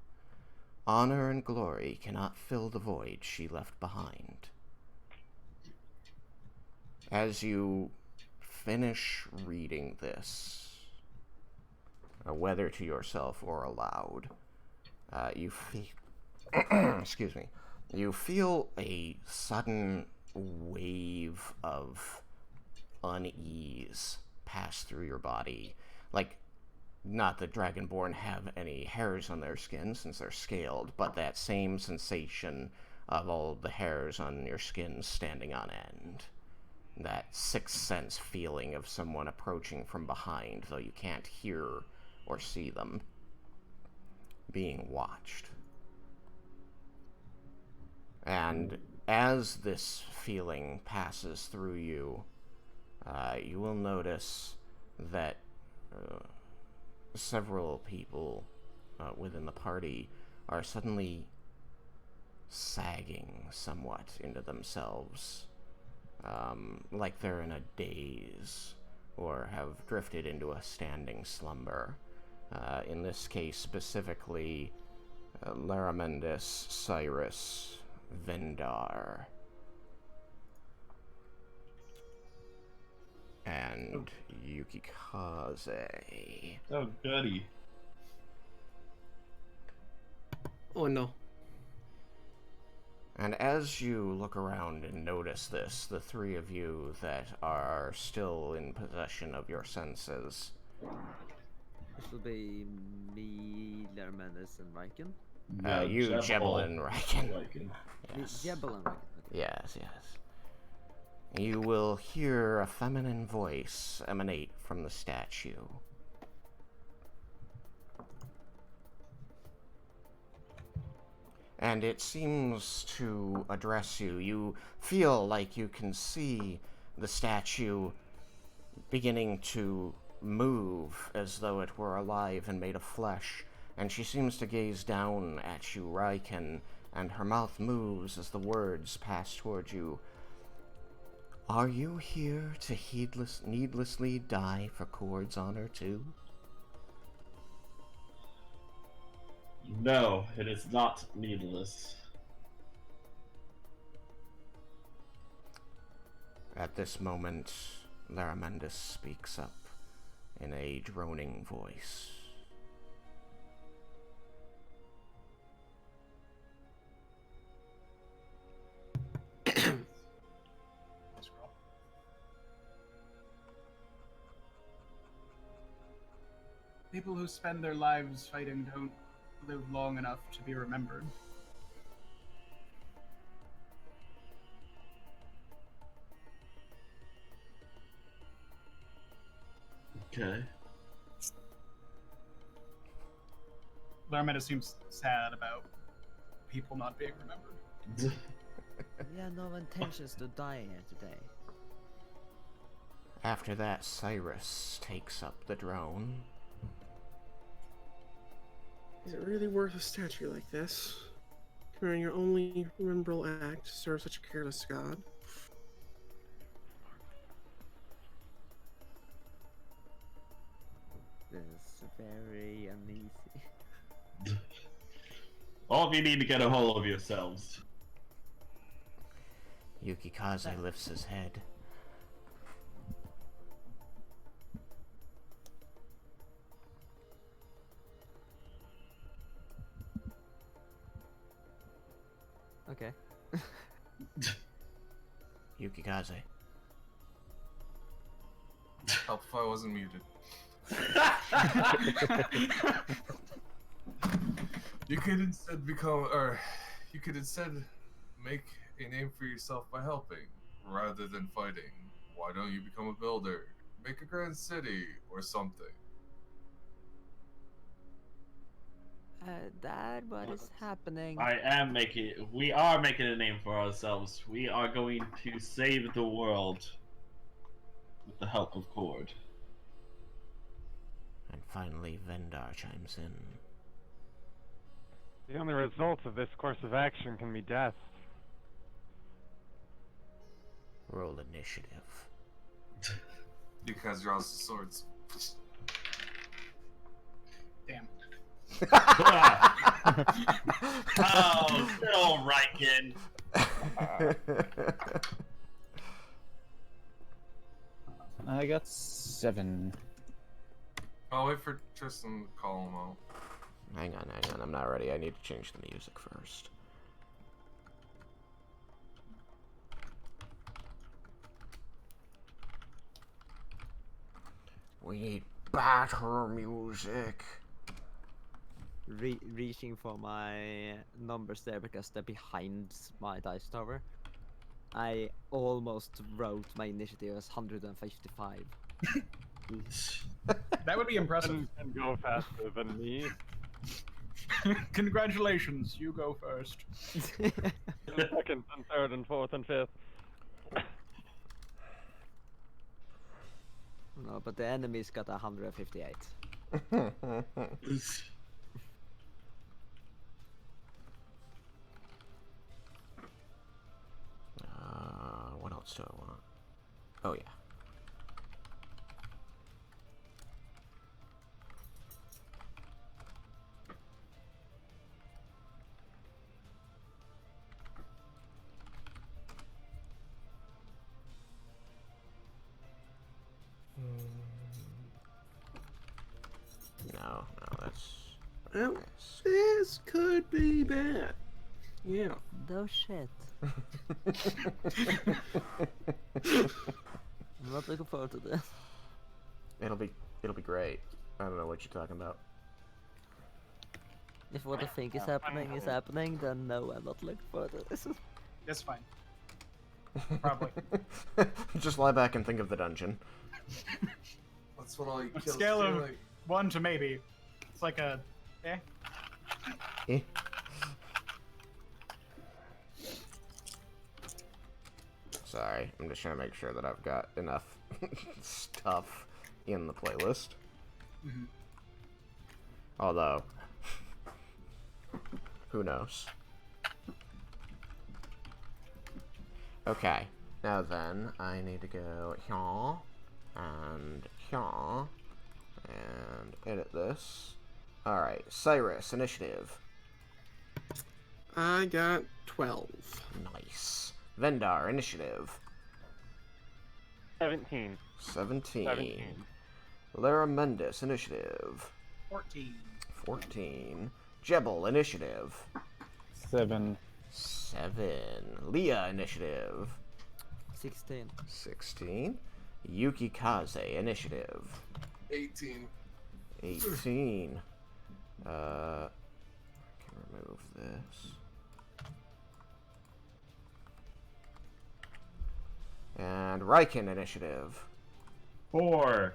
Honor and glory cannot fill the void she left behind. As you finish reading this, whether to yourself or aloud, you feel, excuse me, you feel a sudden wave of unease pass through your body. Like, not that Dragonborn have any hairs on their skin since they're scaled, but that same sensation of all the hairs on your skin standing on end. That sixth sense feeling of someone approaching from behind, though you can't hear or see them. Being watched. And as this feeling passes through you, you will notice that several people within the party are suddenly sagging somewhat into themselves, like they're in a daze or have drifted into a standing slumber. In this case, specifically, Laramendis, Cyrus, Vendar, and Yukikaze. Oh, goody. Oh no. And as you look around and notice this, the three of you that are still in possession of your senses. This will be me, Lermanis, and Raiken. You, Javelin Raiken. Yes. Javelin. Yes, yes. You will hear a feminine voice emanate from the statue. And it seems to address you. You feel like you can see the statue beginning to move as though it were alive and made of flesh. And she seems to gaze down at you, Raiken, and her mouth moves as the words pass toward you. Are you here to needlessly die for Kord's honor too? No, it is not needless. At this moment, Laramendus speaks up in a droning voice. People who spend their lives fighting don't live long enough to be remembered. Okay. Larmetta seems sad about people not being remembered. Yeah, no intentions to die here today. After that, Cyrus takes up the drone. Is it really worth a statue like this? Committing your only rememberable act to serve such a careless god? This is very uneasy. All of you need to get a hold of yourselves. Yukikaze lifts his head. Okay. Yukikaze. Help if I wasn't muted. You could instead you could instead make a name for yourself by helping, rather than fighting. Why don't you become a builder? Make a grand city, or something. Dad, what is happening? We are making a name for ourselves. We are going to save the world with the help of Kord. And finally, Vendar chimes in. The only result of this course of action can be death. Roll initiative. You guys draws the swords. Damn. Oh, good old Raiken. I got 7. I'll wait for Tristan to call him out. Hang on, I'm not ready. I need to change the music first. We need better music. Reaching for my numbers there because they're behind my dice tower. I almost wrote my initiative as 155. That would be impressive. And go faster than me. Congratulations, you go first. Second and third and fourth and fifth. No, but the enemy's got 158. What else do I want? Oh yeah. No, that's... Well, this could be bad. Yeah. No shit. I'm not looking forward to this. It'll be great. I don't know what you're talking about. If what I think is happening, then no, I'm not looking for this. That's fine. Probably. Just lie back and think of the dungeon. That's what all you On a kills scale feel of like. 1 to maybe, it's like a eh. Eh. Sorry, I'm just trying to make sure that I've got enough stuff in the playlist. Mhm. Although, who knows? Okay, now then, I need to go here, and here, and edit this. Alright, Cyrus, initiative. I got 12. Nice. Vendar, initiative. 17. 17. Lara Mendis, initiative. 14. 14. Jebel, initiative. 7. 7. Leah, initiative. 16. 16. Yuki Kaze, initiative. 18. 18. I can remove this. And Raiken, initiative. 4.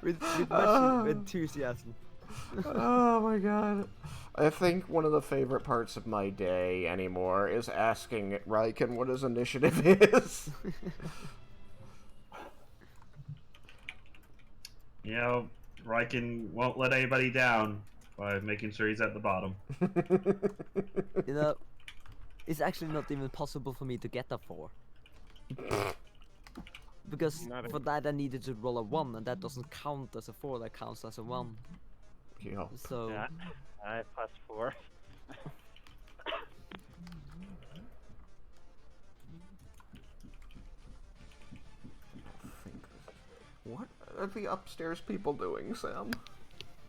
with much enthusiasm. Oh my god. I think one of the favorite parts of my day anymore is asking Raiken what his initiative is. You know, Raiken won't let anybody down by making sure he's at the bottom. You know, it's actually not even possible for me to get a 4. Because for that I needed to roll a 1, and that doesn't count as a 4, that counts as a 1. Yo. So... Yeah, I plus 4. What are the upstairs people doing, Sam?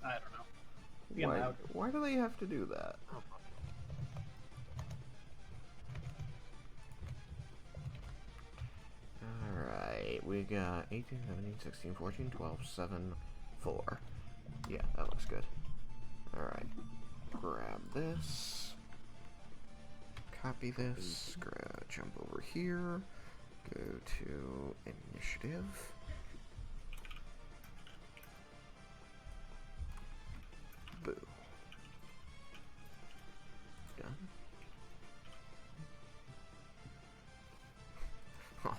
I don't know. Being loud. Why do they have to do that? Alright, we got 18, 17, 16, 14, 12, 7, 4. Yeah, that looks good. Alright. Grab this. Copy this. Jump over here. Go to initiative. Boo. Done.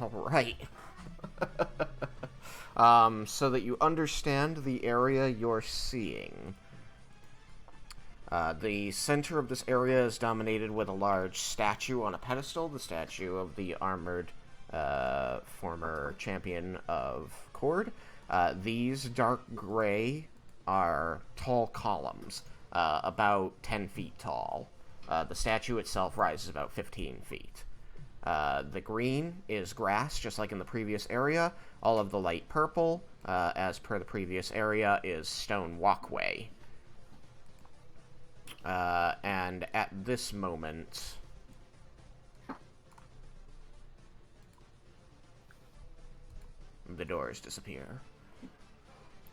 Alright. So that you understand the area you're seeing. The center of this area is dominated with a large statue on a pedestal, the statue of the armored former champion of Cord. These dark gray are tall columns, about 10 feet tall. The statue itself rises about 15 feet. The green is grass, just like in the previous area. All of the light purple, as per the previous area, is stone walkway. And at this moment... the doors disappear.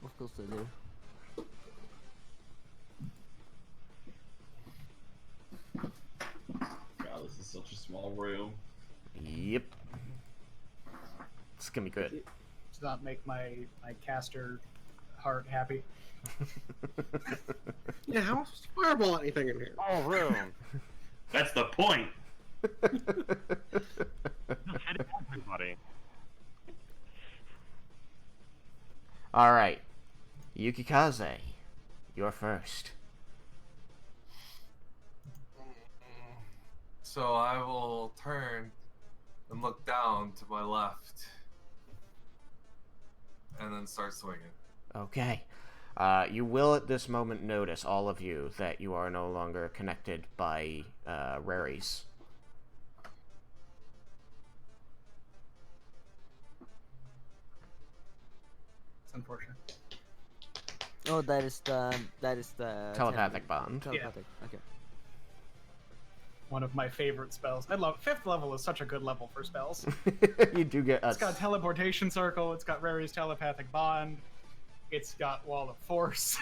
Of course they do. God, this is such a small room. Yep. It's gonna be good. Does not make my caster heart happy. Yeah, how else to fireball anything in here? All room. That's the point. Everybody. Alright. Yukikaze, you're first. So I will turn and look down to my left. And then start swinging. Okay. You will at this moment notice, all of you, that you are no longer connected by raries. It's unfortunate. Oh, that is the Telepathic bond. Telepathic. Okay. One of my favorite spells. I love 5th level is such a good level for spells. You do get It's got teleportation circle. It's got Rary's telepathic bond. it's got Wall of Force.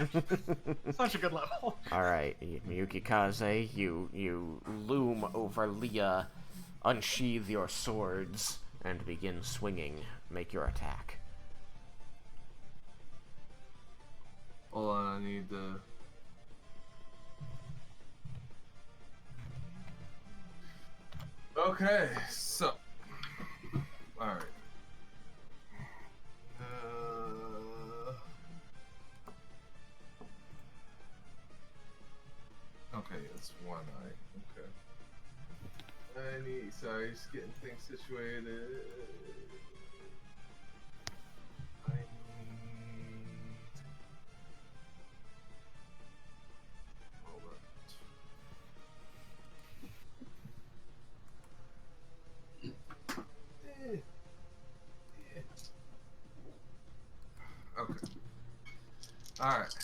Such a good level. Alright, Miyuki-kaze, you loom over Leah, unsheathe your swords, and begin swinging. Make your attack. Hold on, I need to... Okay, so... Alright. Okay, it's one eye. Okay. I need... Sorry, just getting things situated. I need... Hold on. Okay. Alright.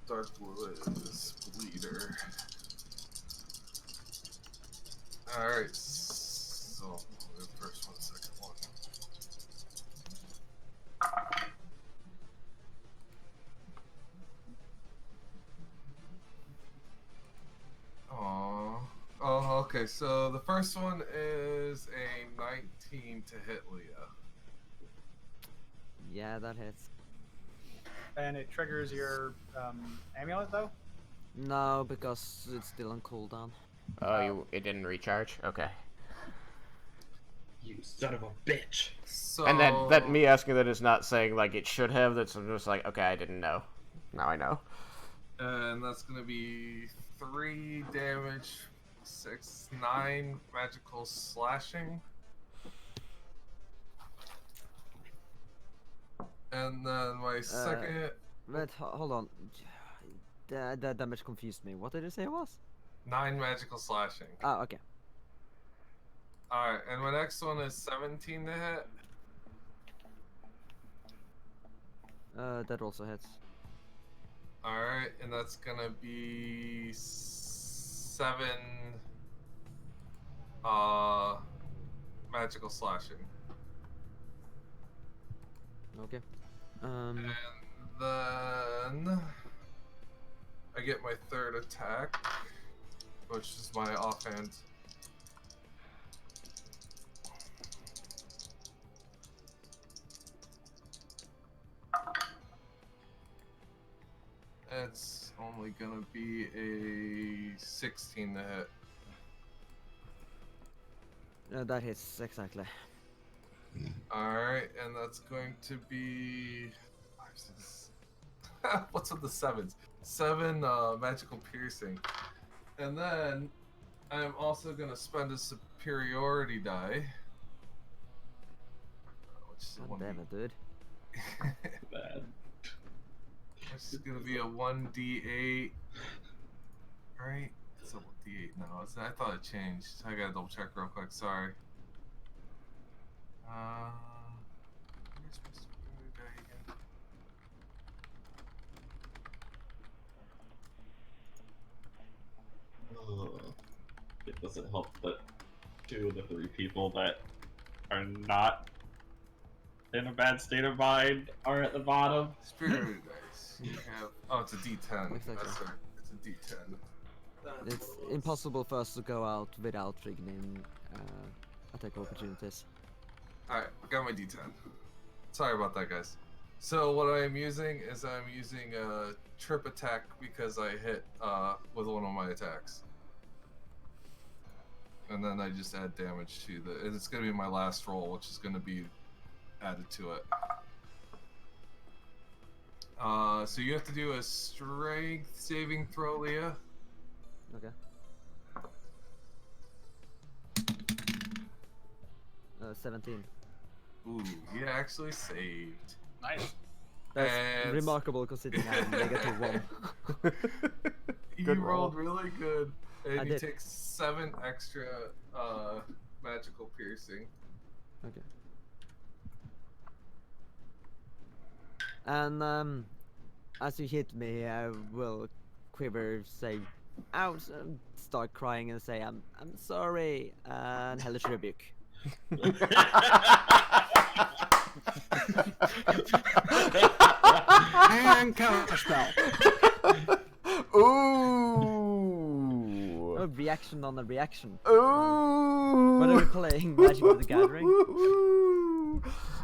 Dark Blizz Bleeder. Alright. So, the first one, second one. Aww. Oh, okay. So the first one is a 19 to hit Leah. Yeah, that hits. And it triggers your amulet, though? No, because it's still on cooldown. Oh, it didn't recharge? Okay. You son of a bitch. So, And that me asking that is not saying, like, it should have. That's just like, okay, I didn't know. Now I know. And that's gonna be 3 damage, 6, 9 magical slashing. And then my second... Wait, hold on. That damage confused me. What did you say it was? 9 magical slashing. Oh, okay. Alright, and my next one is 17 to hit. That also hits. Alright, and that's gonna be 7 magical slashing. Okay. And then I get my third attack, which is my offhand. It's only gonna be a 16 to hit. That hits, exactly. Alright, and that's going to be... What's with the 7s? 7 magical piercing. And then I'm also going to spend a superiority die. Which is God damn it, dude. Bad. Which is going to be a 1d8. Right? It's a d8 now. I thought it changed. I gotta double check real quick. Sorry. Where's my superiority die again? It doesn't help that 2 of the 3 people that are not in a bad state of mind are at the bottom. Superiority dice. You have... Oh, it's a d10. Exactly. That's right. It's a d10. It's impossible for us to go out without triggering attack opportunities. Alright, got my d10. Sorry about that, guys. So what I'm using is I'm using a trip attack because I hit with one of my attacks. And then I just add damage to the... And it's going to be my last roll, which is going to be added to it. So you have to do a strength saving throw, Leah. Okay. 17. Ooh, he actually saved. Nice. That's And- remarkable considering I'm -1. You Good roll. rolled really good. And I you did. take 7 extra magical piercing. Okay. And as you hit me, I will quiver, say, ouch, start crying and say, I'm sorry, and hellish rebuke. And counterspell. Ooh. Oh, reaction on a reaction. Ooh. What are we playing? Magic of the Gathering?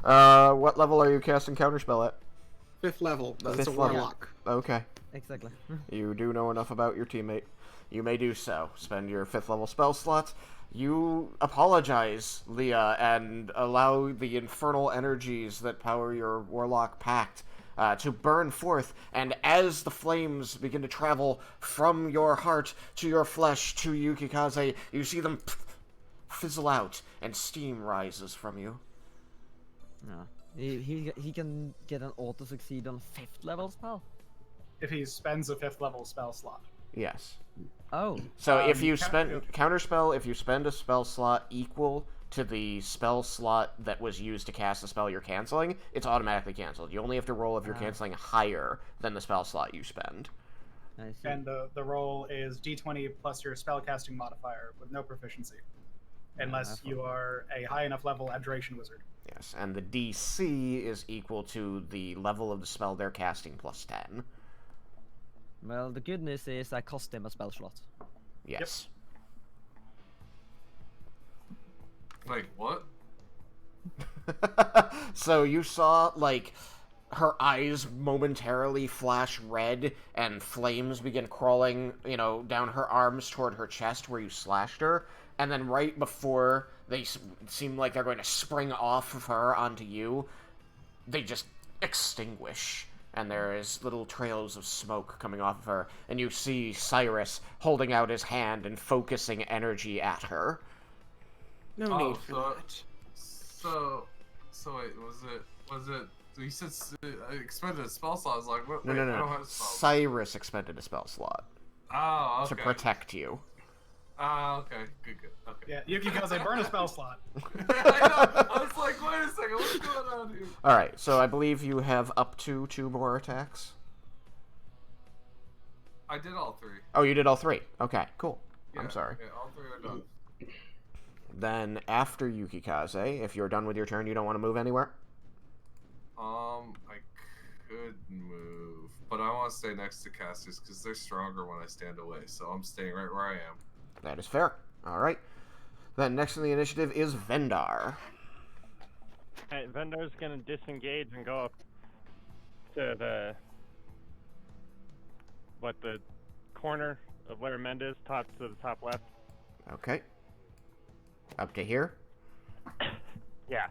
What level are you casting Counterspell at? 5th level. That's Fifth a level. warlock. Okay. Exactly. You do know enough about your teammate. You may do so. Spend your 5th level spell slots. You apologize, Leah, and allow the infernal energies that power your warlock pact to burn forth. And as the flames begin to travel from your heart to your flesh to Yukikaze, you see them fizzle out, and steam rises from you. No. He can get an auto succeed on 5th level spell. If he spends a 5th level spell slot. Yes. Oh. So if you counter- spend counterspell, if you spend a spell slot equal to the spell slot that was used to cast the spell you're canceling, it's automatically canceled. You only have to roll if you're canceling higher than the spell slot you spend. I see. And the roll is d20 plus your spellcasting modifier with no proficiency. Unless you are a high enough level abjuration wizard. Yes, and the DC is equal to the level of the spell they're casting plus 10. Well, the good news is I cost him a spell slot. Yes. Like, what? So you saw, like, her eyes momentarily flash red and flames begin crawling, down her arms toward her chest where you slashed her. And then right before they seem like they're going to spring off of her onto you, they just extinguish. And there is little trails of smoke coming off of her. And you see Cyrus holding out his hand and focusing energy at her. No need for that. So wait, was it? You said I expended a spell slot. I was like, what? No, wait, no, I don't no. have a spell. Cyrus expended a spell slot Oh, okay. to protect you. Okay. Good. Okay. Yeah, Yukikaze, burn a spell slot. I know. I was like, wait a second, what's going on here? Alright, so I believe you have up to 2 more attacks. I did all 3. Oh, you did all 3. Okay, cool. Yeah, I'm sorry. Yeah, all 3 are done. Then, after Yukikaze, if you're done with your turn, you don't want to move anywhere? I could move, but I want to stay next to casters because they're stronger when I stand away. So I'm staying right where I am. That is fair. Alright. Then, next in the initiative is Vendar. Alright, Vendar's gonna disengage and go up to the corner of where Mendez, to the top left. Okay. Up to here? Yeah.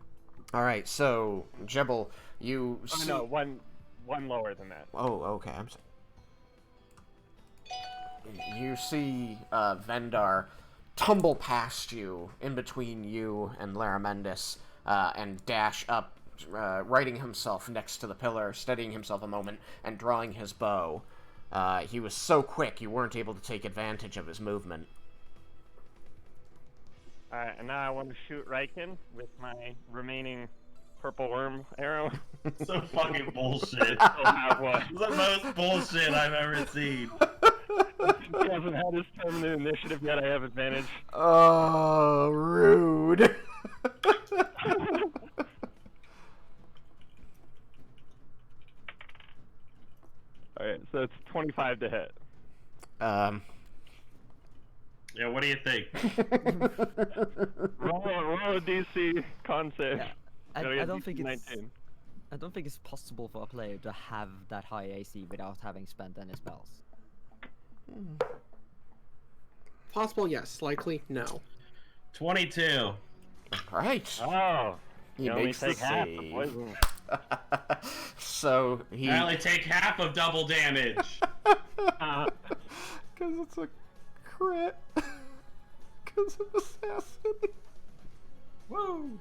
Alright, so, Jebel, you Oh, see... no, one lower than that. Oh, okay, I'm sorry. You see Vendar tumble past you, in between you and Laramendis, and dash up, righting himself next to the pillar, steadying himself a moment, and drawing his bow. He was so quick you weren't able to take advantage of his movement. Alright, and now I want to shoot Raiken with my remaining purple worm arrow. So fucking bullshit. Still have one. It's the most bullshit I've ever seen. He hasn't had his turn in the initiative yet, I have advantage. Oh, rude. Alright, so it's 25 to hit. Yeah, what do you think? Roll a DC con save. Yeah, Gotta I get don't think DC it's 19. I don't think it's possible for a player to have that high AC without having spent any spells. Possible, yes. Likely, no. 22. Alright. Oh, He you only makes the take half the save. poison. So, he... I only take half of double damage. Because it's a crit. Because of assassin. Woo!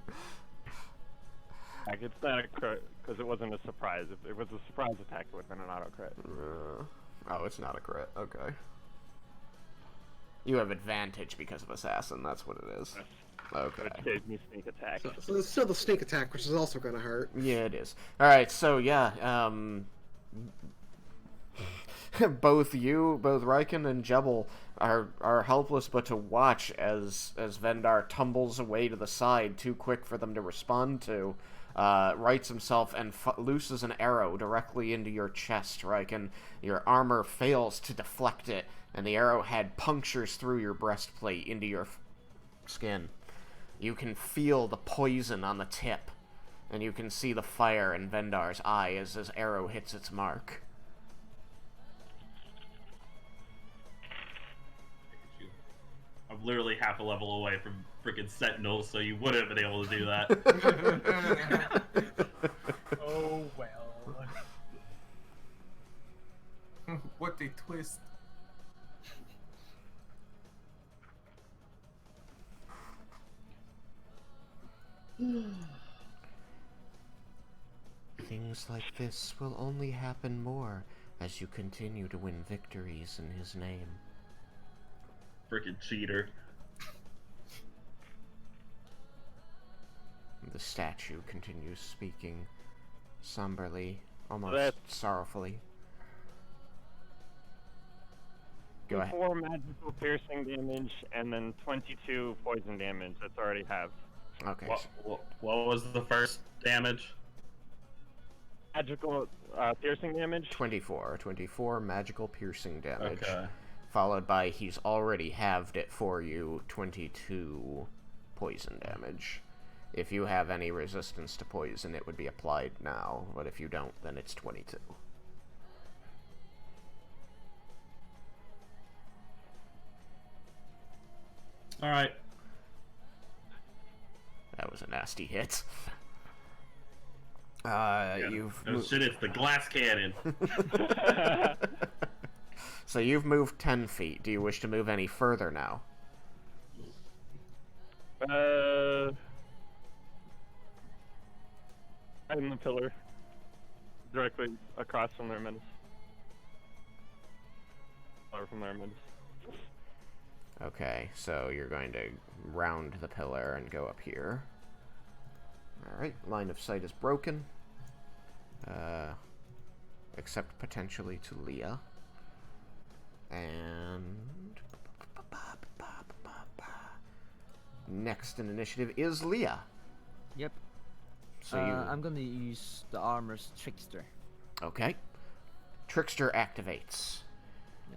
Like, it's not a crit, because it wasn't a surprise. If it was a surprise attack, it would have been an auto crit. Oh, it's not a crit. Okay. You have advantage because of assassin. That's what it is. Okay. Which gave me sneak attack. So there's still the sneak attack, which is also going to hurt. Yeah, it is. Alright, so yeah, both Raiken and Jebel are helpless but to watch as Vendar tumbles away to the side, too quick for them to respond to. rights himself and looses an arrow directly into your chest, Raiken. Your armor fails to deflect it, and the arrowhead punctures through your breastplate into your skin. You can feel the poison on the tip, and you can see the fire in Vendar's eye as his arrow hits its mark. I'm literally half a level away from freaking Sentinels, so you would have been able to do that. Oh well. What a twist. Things like this will only happen more as you continue to win victories in his name. Freaking cheater. The statue continues speaking somberly, almost That's- sorrowfully. Go ahead. 4 magical piercing damage and then 22 poison damage. That's already halved. Okay. What was the first damage? Magical piercing damage. 24 magical piercing damage. Okay. Followed by, he's already halved it for you, 22 poison damage. If you have any resistance to poison, it would be applied now, but if you don't, then it's 22. Alright. That was a nasty hit. You've Oh shit, it's the glass cannon. So you've moved 10 feet. Do you wish to move any further now? I'm the pillar. Directly across from their menace. Or from their menace. Okay, so you're going to round the pillar and go up here. Alright, line of sight is broken. Except potentially to Leah. And... next in initiative is Leah. Yep. So I'm gonna use the armor's trickster. Okay. Trickster activates.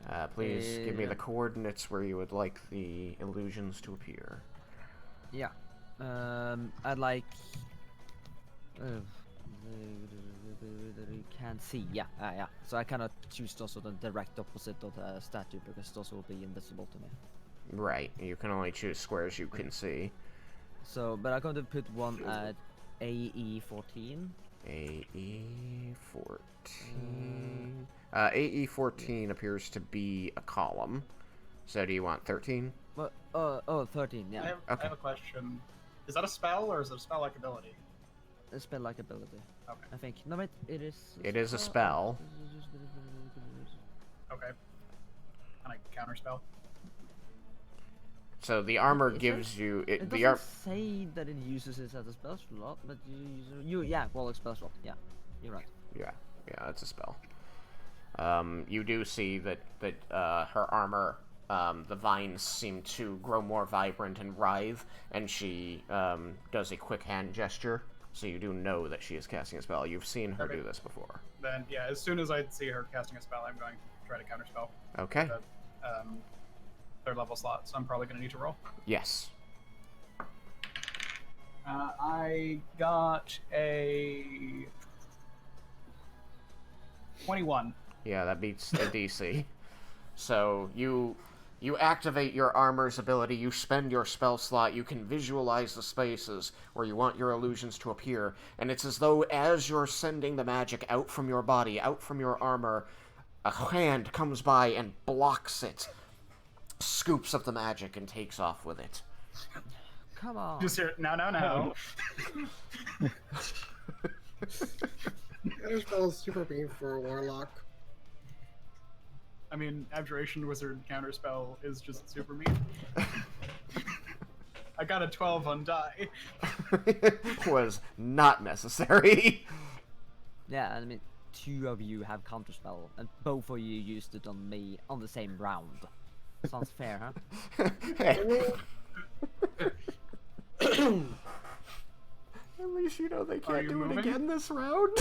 Yeah. Please give me the coordinates where you would like the illusions to appear. Yeah. I'd like. Can't see. Yeah. Yeah. So I cannot choose also the direct opposite of the statue because those will be invisible to me. Right. You can only choose squares you can see. So, but I'm going to put one at AE 14. AE 14. AE 14 appears to be a column. So do you want 13? Well, 13. Yeah. I have a question. Is that a spell or is it a spell-like ability? A spell-like ability. Okay. I think. No, wait. It is. It is a spell. Okay. Can I counterspell? So the armor Is gives you It the doesn't say that it uses it as a spell slot, but yeah, well, a spell slot. Yeah, you're right. Yeah, it's a spell. You do see that her armor, the vines seem to grow more vibrant and writhe, and she does a quick hand gesture, so you do know that she is casting a spell. You've seen her do this before. Then, yeah, as soon as I see her casting a spell, I'm going to try to counterspell. Okay. The, third level slot, so I'm probably going to need to roll. Yes. I got a 21. Yeah, that beats the DC. So you activate your armor's ability, you spend your spell slot, you can visualize the spaces where you want your illusions to appear, and it's as though as you're sending the magic out from your body, out from your armor, a hand comes by and blocks it, scoops up the magic, and takes off with it. Come on. Just here, now. Counterspell is super beam for a warlock. I mean, Abjuration Wizard counterspell is just super mean. I got a 12 on die. Was not necessary. Yeah, I mean, 2 of you have counterspell, and both of you used it on me on the same round. Sounds fair, huh? Hey. At least you know they Are can't you do moving? it again this round.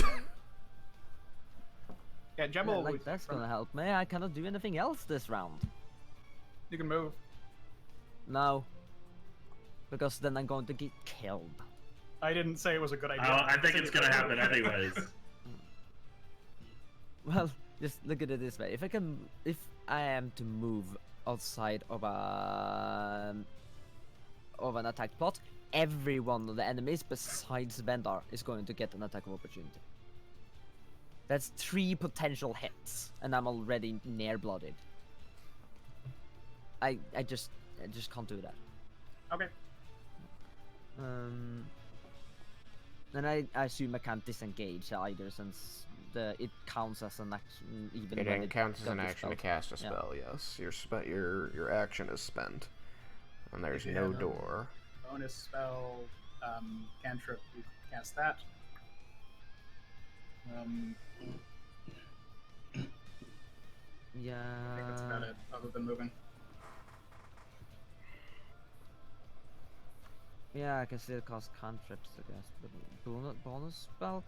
Yeah, Gemma Yeah, will like move that's from- gonna help me. I cannot do anything else this round. You can move. No. Because then I'm going to get killed. I didn't say it was a good idea. I think it's gonna happen anyways. Well, just look at it this way. If I am to move outside of an attack plot, every one of the enemies besides Vendar is going to get an attack of opportunity. That's 3 potential hits, and I'm already near blooded. I just can't do that. Okay. And I assume I can't disengage either, since it counts as an action even when It counts as got an the action to spell. cast a Yeah. spell. Yes, your action is spent, and there's If you no have a door. Bonus spell, cantrip, you can cast that. Yeah. I think that's about it, other than moving. Yeah, I can still cast cantrips, I guess, but bonus spell.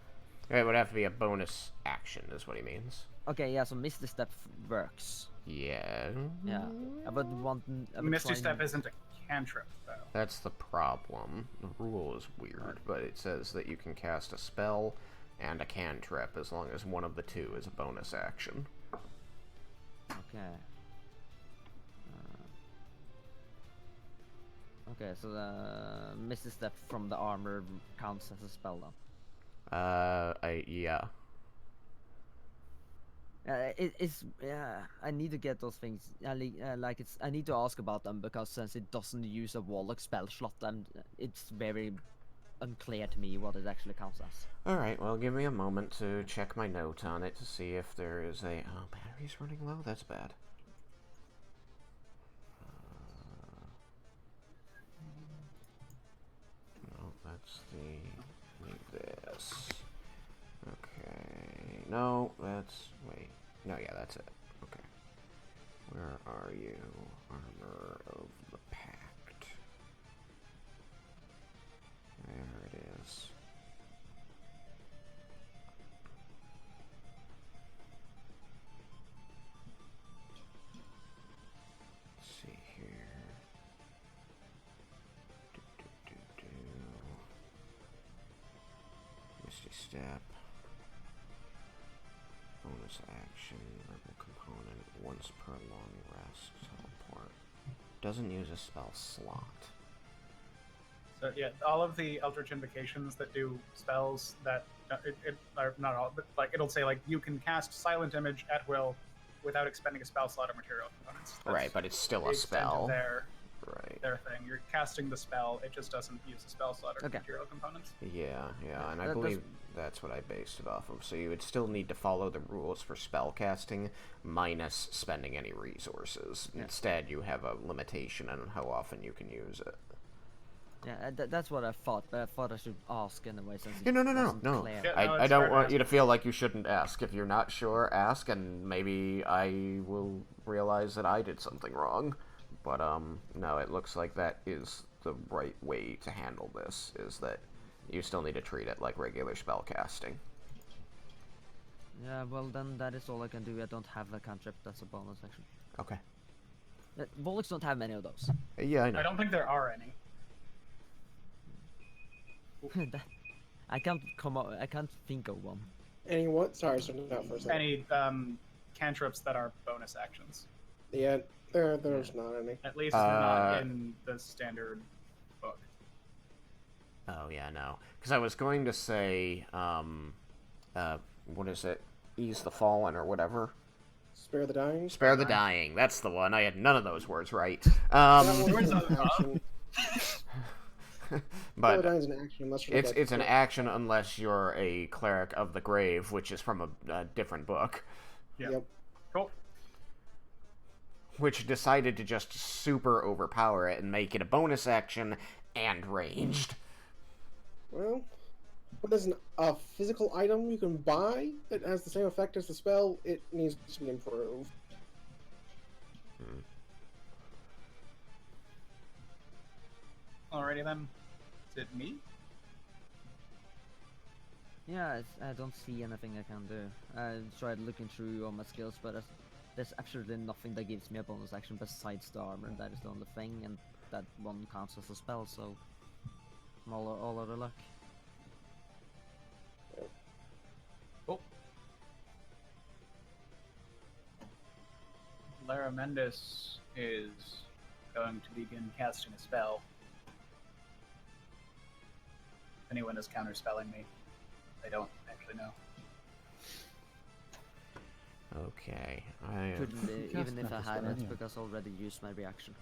It would have to be a bonus action, is what he means. Okay, yeah, so Misty Step works. Yeah. Yeah, I would want. I would Misty try Step and- isn't a cantrip, though. That's the problem. The rule is weird, but it says that you can cast a spell and a cantrip as long as one of the two is a bonus action. Okay. Okay, so the Misty Step from the armor counts as a spell, though. Yeah. I need to get those things. I need to ask about them, because since it doesn't use a Warlock spell slot, it's very unclear to me what it actually counts as. Alright, well, give me a moment to check my note on it to see if there is a... Oh, battery's running low? That's bad. No, that's the... Need this. Okay... No, that's... Wait. No, yeah, that's it. Okay. Where are you? Armor of the Pact. There it is. Let's see here. Misty Step. Bonus action, verbal component, once per long rest, teleport. Doesn't use a spell slot. So yeah, all of the Eldritch invocations that do spells that are not all, but like it'll say like you can cast Silent Image at will without expending a spell slot or material components. That's Right, but it's still the a extent of spell. Their Right. thing. You're casting the spell. It just doesn't use a spell slot or Okay. material components. Yeah, and I That- believe that's what I based it off of. So you would still need to follow the rules for spell casting, minus spending any resources. Yeah. Instead, you have a limitation on how often you can use it. Yeah, that's what I thought, but I thought I should ask anyway, since Yeah, it no, wasn't clear. Yeah, no, I it's don't fair to want ask. you to feel like you shouldn't ask. If you're not sure, ask, and maybe I will realize that I did something wrong. But, no, it looks like that is the right way to handle this, is that you still need to treat it like regular spell casting. Yeah, well then that is all I can do. I don't have a cantrip that's a bonus action. Okay. Volix don't have many of those. Yeah, I know. I don't think there are any. I can't I can't think of one. Any what? Sorry, started out for a second. Any cantrips that are bonus actions. Yeah, there's not any. At least not in the standard book. Oh, yeah, no. Because I was going to say, what is it? Ease the Fallen or whatever. Spare the dying. Spare the Dying. That's the one. I had none of those words right. That one's an action. Spare the But dying's an action unless you're it's an action unless you're a cleric of the grave, which is from a different book, Yeah. Yep. Cool. which decided to just super overpower it and make it a bonus action and ranged. Well, but there's a physical item you can buy that has the same effect as the spell. It needs to be improved. Alrighty then. Is it me? Yeah, I don't see anything I can do. I tried looking through all my skills, but there's absolutely nothing that gives me a bonus action besides the armor. That is the only thing, and that one counts as a spell, so I'm all out of luck. Oh. Lara Mendes is going to begin casting a spell. If anyone is counterspelling me, I don't actually know. Okay. Even if I had it, because I already used my reaction.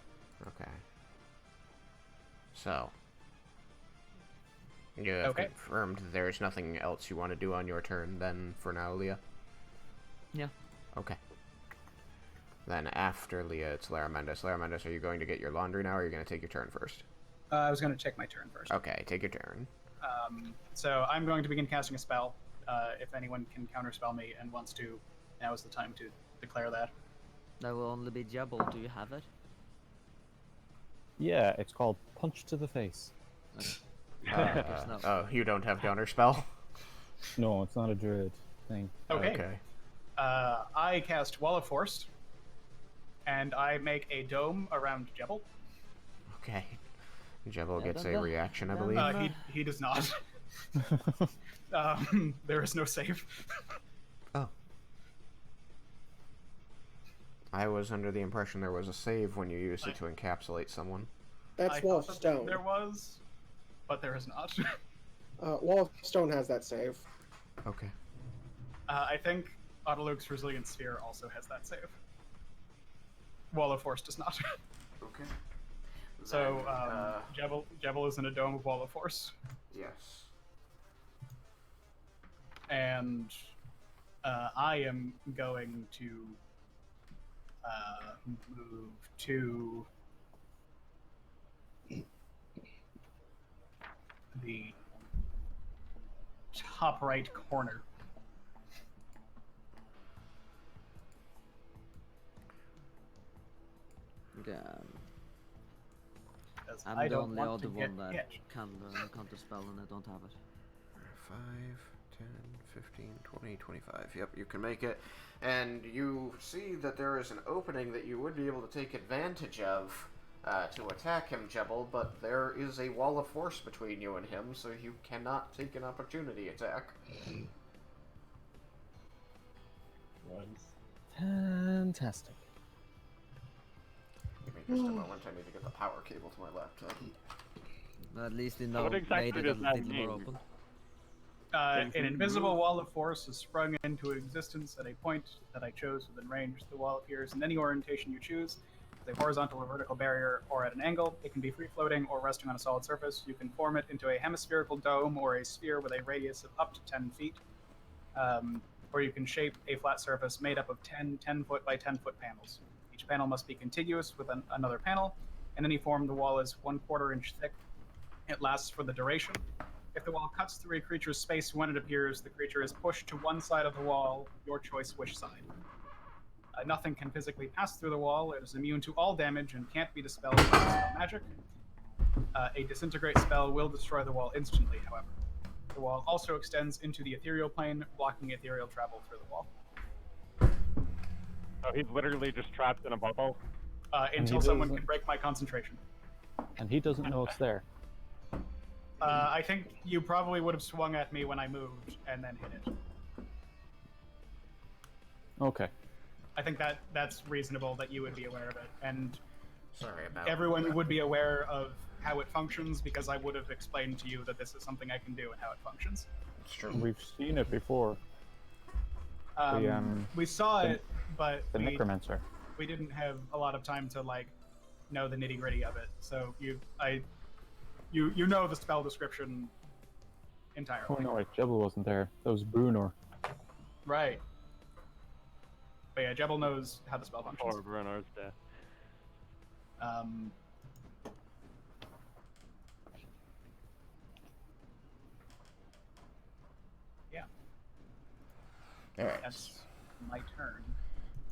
Okay. So. You have confirmed there's nothing else you want to do on your turn then for now, Leah? Yeah. Okay. Then after Leah, it's Lara Mendes. Lara Mendes, are you going to get your laundry now, or are you going to take your turn first? I was going to take my turn first. Okay, take your turn. So I'm going to begin casting a spell. If anyone can counterspell me and wants to, now is the time to declare that. That will only be Jebel. Do you have it? Yeah, it's called Punch to the Face. No. Oh, you don't have counterspell? No, it's not a druid thing. Okay. I cast Wall of Force, and I make a dome around Jebel. Okay. Jebel gets a reaction, I believe. He does not. There is no save. Oh. I was under the impression there was a save when you used it to encapsulate someone. That's Wall of Stone. There was, but there is not. Wall of Stone has that save. Okay. I think Autoluke's Resilient Sphere also has that save. Wall of Force does not. Okay. So, Jebel is in a dome of Wall of Force. Yes. And I am going to move to the top right corner. I'm the only other one that can counterspell, and I don't have it. 5, 10, 15, 20, 25. Yep, you can make it. And you see that there is an opening that you would be able to take advantage of to attack him, Jebel, but there is a wall of force between you and him, so you cannot take an opportunity attack. Fantastic. Give me just a moment, I need to get the power cable to my laptop. At least you know What exactly does that mean? open. An invisible wall of force is sprung into existence at a point that I chose within range. The wall appears in any orientation you choose, as a horizontal or vertical barrier, or at an angle. It can be free-floating or resting on a solid surface. You can form it into a hemispherical dome or a sphere with a radius of up to 10 feet. Or you can shape a flat surface made up of 10 10-foot by 10-foot panels. Each panel must be contiguous with another panel. In any form, the wall is 1/4 inch thick. It lasts for the duration. If the wall cuts through a creature's space when it appears, the creature is pushed to one side of the wall, your choice which side. Nothing can physically pass through the wall. It is immune to all damage and can't be dispelled by dispel magic. A disintegrate spell will destroy the wall instantly, however. The wall also extends into the ethereal plane, blocking ethereal travel through the wall. So he's literally just trapped in a bubble? Until someone can break my concentration. And he doesn't know it's there. I think you probably would have swung at me when I moved and then hit it. Okay. I think that's reasonable that you would be aware of it, and Sorry about everyone would be aware of how it functions because I would have explained to you that this is something I can do and how it functions. It's true. We've seen it before. We saw it, but The Necromancer. we didn't have a lot of time to know the nitty gritty of it. So you know the spell description entirely. Oh no, Jebel wasn't there. That was Brunor. Right. But yeah, Jebel knows how the spell functions. Or Brunor's death. Yeah. Alright. That's my turn.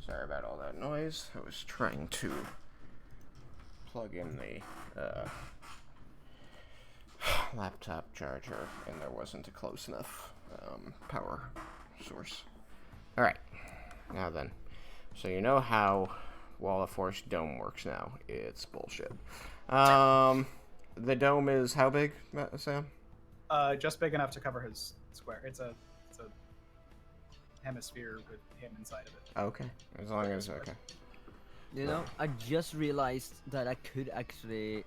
Sorry about all that noise. I was trying to plug in the laptop charger, and there wasn't a close enough power source. Alright, now then. So you know how Wall of Force Dome works now. It's bullshit. The dome is how big, Sam? Just big enough to cover his square. It's a hemisphere with him inside of it. Okay, as long as, okay. You know, I just realized that I could actually...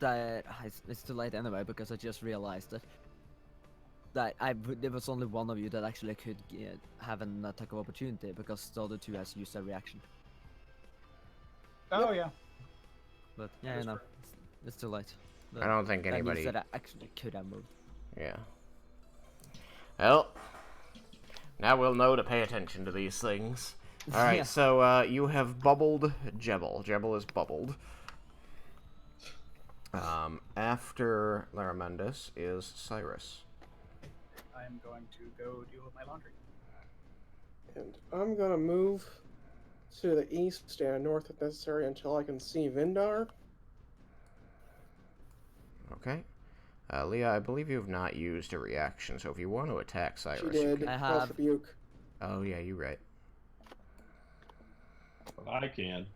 It's too late anyway, because I just realized that there was only one of you that actually could have an attack of opportunity, because the other two has used their reaction. Oh, yeah. But, yeah, no, it's too late. But I don't think that means anybody... that I actually could have moved. Yeah. Well, now we'll know to pay attention to these things. Alright, Yeah. so you have bubbled Jebel. Jebel is bubbled. After Laramendus is Cyrus. I'm going to go deal with my laundry. And I'm gonna move to the east and north if necessary until I can see Vindar. Okay. Leah, I believe you have not used a reaction, so if you want to attack Cyrus, She you did. can... I False have. rebuke. Oh, yeah, you're right. I can.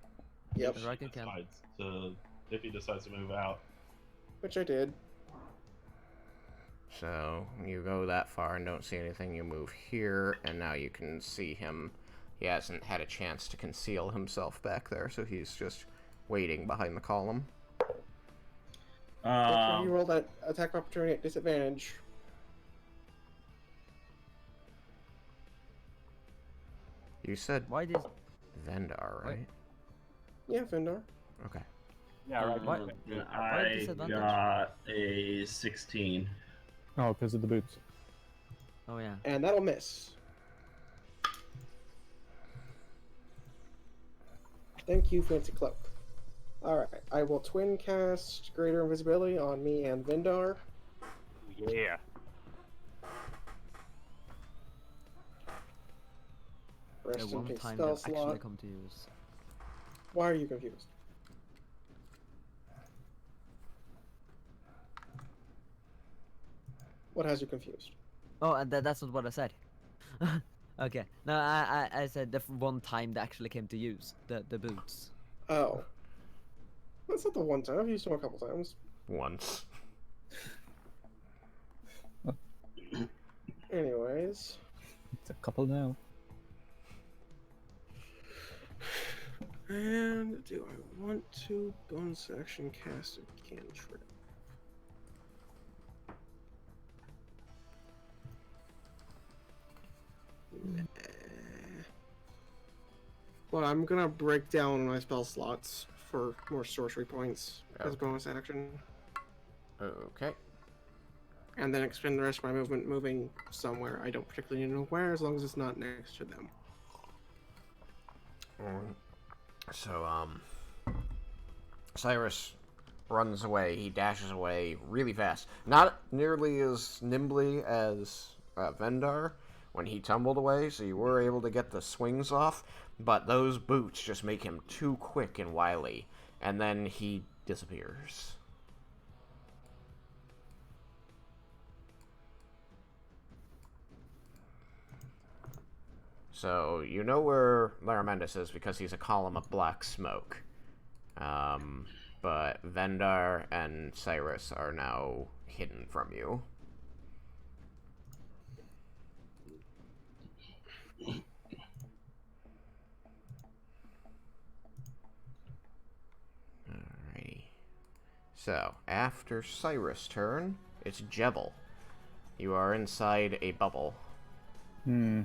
Yep. Raiken can. If he decides to move out. Which I did. So, you go that far and don't see anything, you move here, and now you can see him. He hasn't had a chance to conceal himself back there, so he's just waiting behind the column. Make sure you roll that attack opportunity at disadvantage. You said Why did... Vendar, right? Yeah, Vindar. Okay. Yeah, right. Why I disadvantage? got a 16. Oh, because of the boots. Oh, yeah. And that'll miss. Thank you, Fancy Cloak. Alright, I will twin cast Greater Invisibility on me and Vindar. Yeah. The Rest in one peace, time spell they've actually slot. come to use. Why are you confused? What has you confused? Oh, and that's not what I said. Okay. No, I said the one time they actually came to use the boots. Oh. That's not the one time. I've used them a couple times. Once. Anyways. It's a couple now. And do I want to bonus action cast a cantrip? Nah. Well, I'm gonna break down my spell slots for more sorcery points as bonus action. Okay. And then expend the rest of my movement moving somewhere. I don't particularly know where, as long as it's not next to them. So, Cyrus runs away. He dashes away really fast. Not nearly as nimbly as Vendar when he tumbled away, so you were able to get the swings off, but those boots just make him too quick and wily, and then he disappears. So, you know where Laramendus is because he's a column of black smoke. But Vendar and Cyrus are now hidden from you. Alrighty. So, after Cyrus' turn, it's Jebel. You are inside a bubble. Hmm.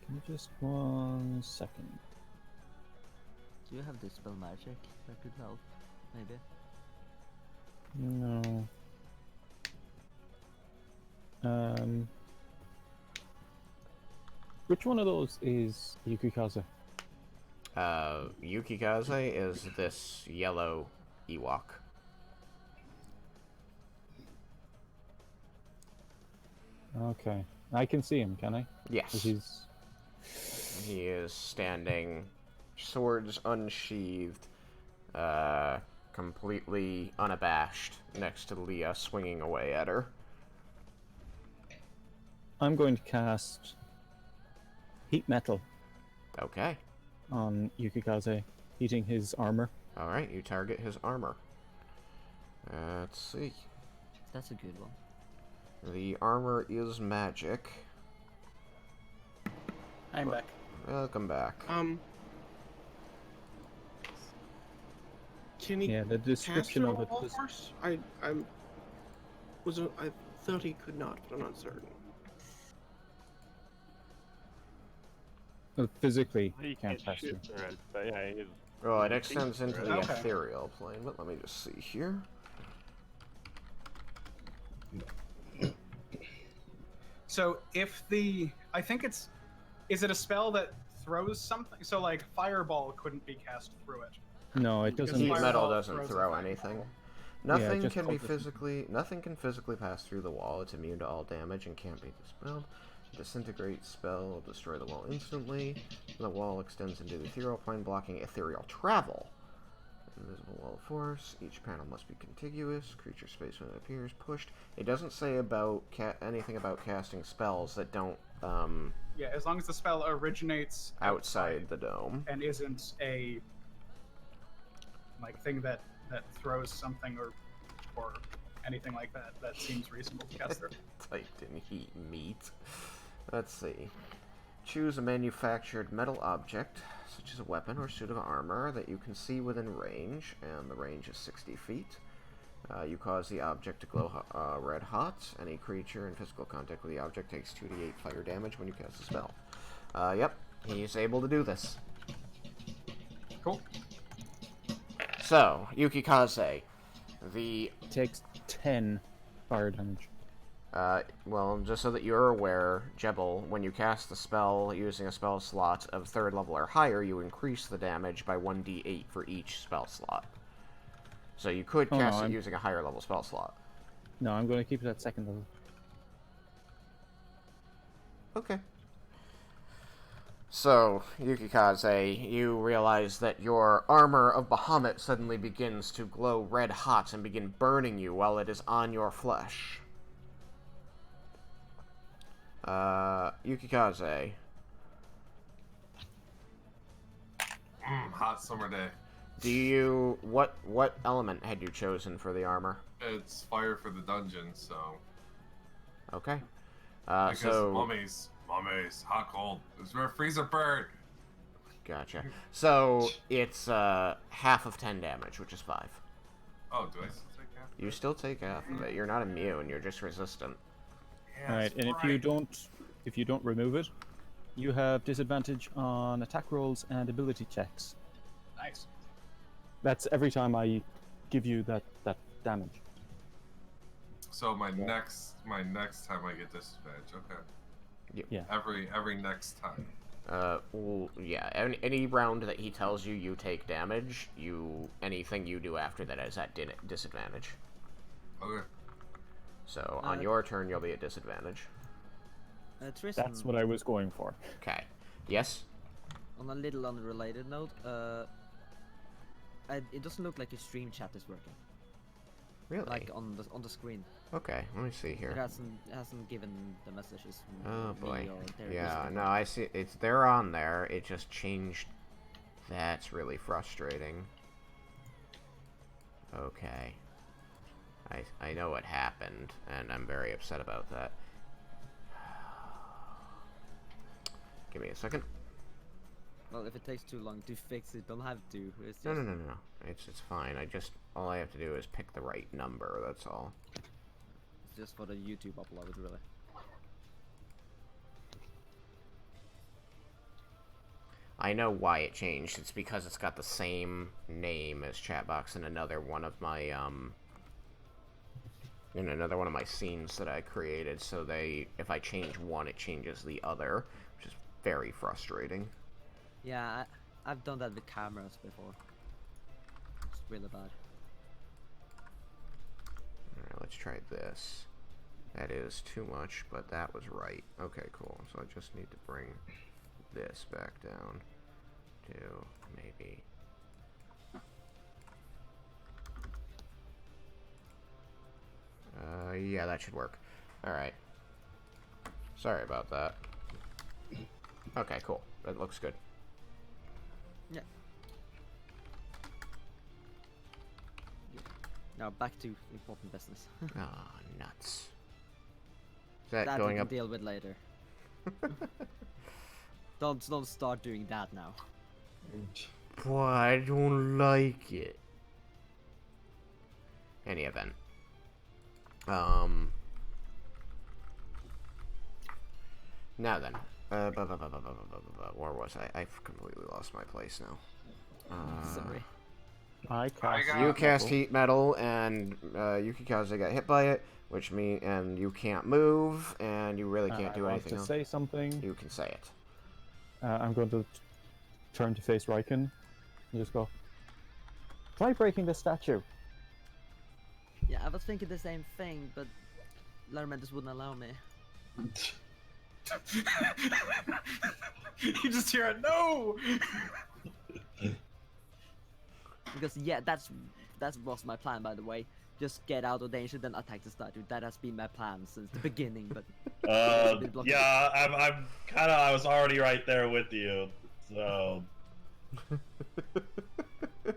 Give me just 1 second. Do you have dispel magic that could help? Maybe. No. Which one of those is Yukikaze? Yukikaze is this yellow Ewok. Okay. I can see him, can I? Yes. 'Cause he's... He is standing, swords unsheathed, completely unabashed next to Leah, swinging away at her. I'm going to cast Heat Metal Okay. on Yukikaze, heating his armor. Alright, you target his armor. Let's see. That's a good one. The armor is magic. I'm back. Welcome back. Can he Yeah, the description cast of it all was... force? I thought he could not, but I'm not certain. Well, physically, He can't can't pass shoot through. through it, but yeah, he's... Well, it extends into the Okay. ethereal plane, but let me just see here. So if I think it's, is it a spell that throws something? So like fireball couldn't be cast through it. No, it Because doesn't. Heat metal fireball doesn't throws a throw fireball. anything. Yeah, Nothing just can be hold it. nothing can physically pass through the wall. It's immune to all damage and can't be dispelled. Disintegrate spell will destroy the wall instantly. The wall extends into the ethereal plane, blocking ethereal travel. Invisible wall of force. Each panel must be contiguous. Creature space when it appears. Pushed. It doesn't say about anything about casting spells that don't Yeah, as long as the spell originates outside the dome. and isn't a like thing that throws something or anything like that, that seems reasonable to cast through. Typed in heat meat. Let's see. Choose a manufactured metal object, such as a weapon or suit of armor, that you can see within range, and the range is 60 feet. You cause the object to glow red hot. Any creature in physical contact with the object takes 2d8 fire damage when you cast the spell. Yep, he's able to do this. Cool. So, Yukikaze, the... Takes 10 fire damage. well, just so that you're aware, Jebel, when you cast the spell using a spell slot of 3rd level or higher, you increase the damage by 1d8 for each spell slot. So you could cast it using a higher level spell slot. No, I'm going to keep it at 2nd level. Okay. So, Yukikaze, you realize that your armor of Bahamut suddenly begins to glow red hot and begin burning you while it is on your flesh. Yukikaze. Hot summer day. Do you... What element had you chosen for the armor? It's fire for the dungeon, so... Okay. Because So... mummies, hot, cold. It's where freezer bird. Gotcha. So, it's, half of 10 damage, which is 5. Oh, do I still take half? You still take half of it. You're not immune, you're just resistant. Yeah, Alright, and if you don't remove it, you have disadvantage on attack rolls and ability checks. Nice. That's every time I give you that damage. So my next time I get disadvantage. Okay. Yeah. Every next time. Well, yeah. Any round that he tells you you take damage, anything you do after that is at disadvantage. Okay. So on your turn, you'll be at disadvantage. Tristan, That's what I was going for. Okay. Yes. on a little unrelated note, it doesn't look like your stream chat is working. Really? Like on the screen. Okay, let me see here. It hasn't given the messages. Oh boy. Me or their Yeah, Discord. no, I see. They're on there. It just changed. That's really frustrating. Okay. I know what happened, and I'm very upset about that. Give me a second. Well, if it takes too long to fix it, don't have to. It's just, No. It's fine. All I have to do is pick the right number. That's all. It's just for the YouTube upload, really. I know why it changed. It's because it's got the same name as Chatbox in another one of my scenes that I created. So if I change one, it changes the other, which is very frustrating. Yeah, I've done that with cameras before. It's really bad. Alright, let's try this. That is too much, but that was right. Okay, cool. So I just need to bring this back down to maybe Yeah, that should work. Alright. Sorry about that. Okay, cool. That looks good. Yeah. Now back to important business. Ah, nuts. Is that That going we can up? deal with later. Don't start doing that now. Boy, I don't like it. Any event. Now then. Where was I? I've completely lost my place now. Sorry. You cast heat metal, and Yukikaze got hit by it, which means, and you can't move, and you really can't do anything else. Say something. You can say it. I'm going to turn to face Raiken and just go, try breaking the statue. Yeah, I was thinking the same thing, but Laramentus wouldn't allow me. You just hear it, no! Because yeah, that was my plan, by the way. Just get out of danger, then attack the statue. That has been my plan since the beginning, but... Yeah, I was already right there with you, so... I'm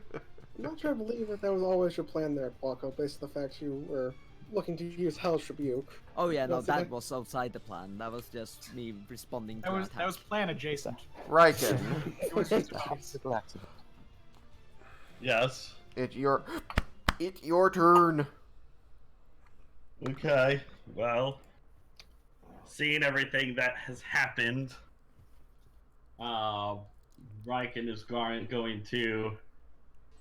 not sure I believe that was always your plan there, Quaco, based on the fact you were looking to use Hellish Rebuke. Oh yeah, no, that was outside the plan. That was just me responding to That was plan adjacent. Raiken. It was just accident. Yes. It's your turn. Okay, well, seeing everything that has happened, Raiken is going to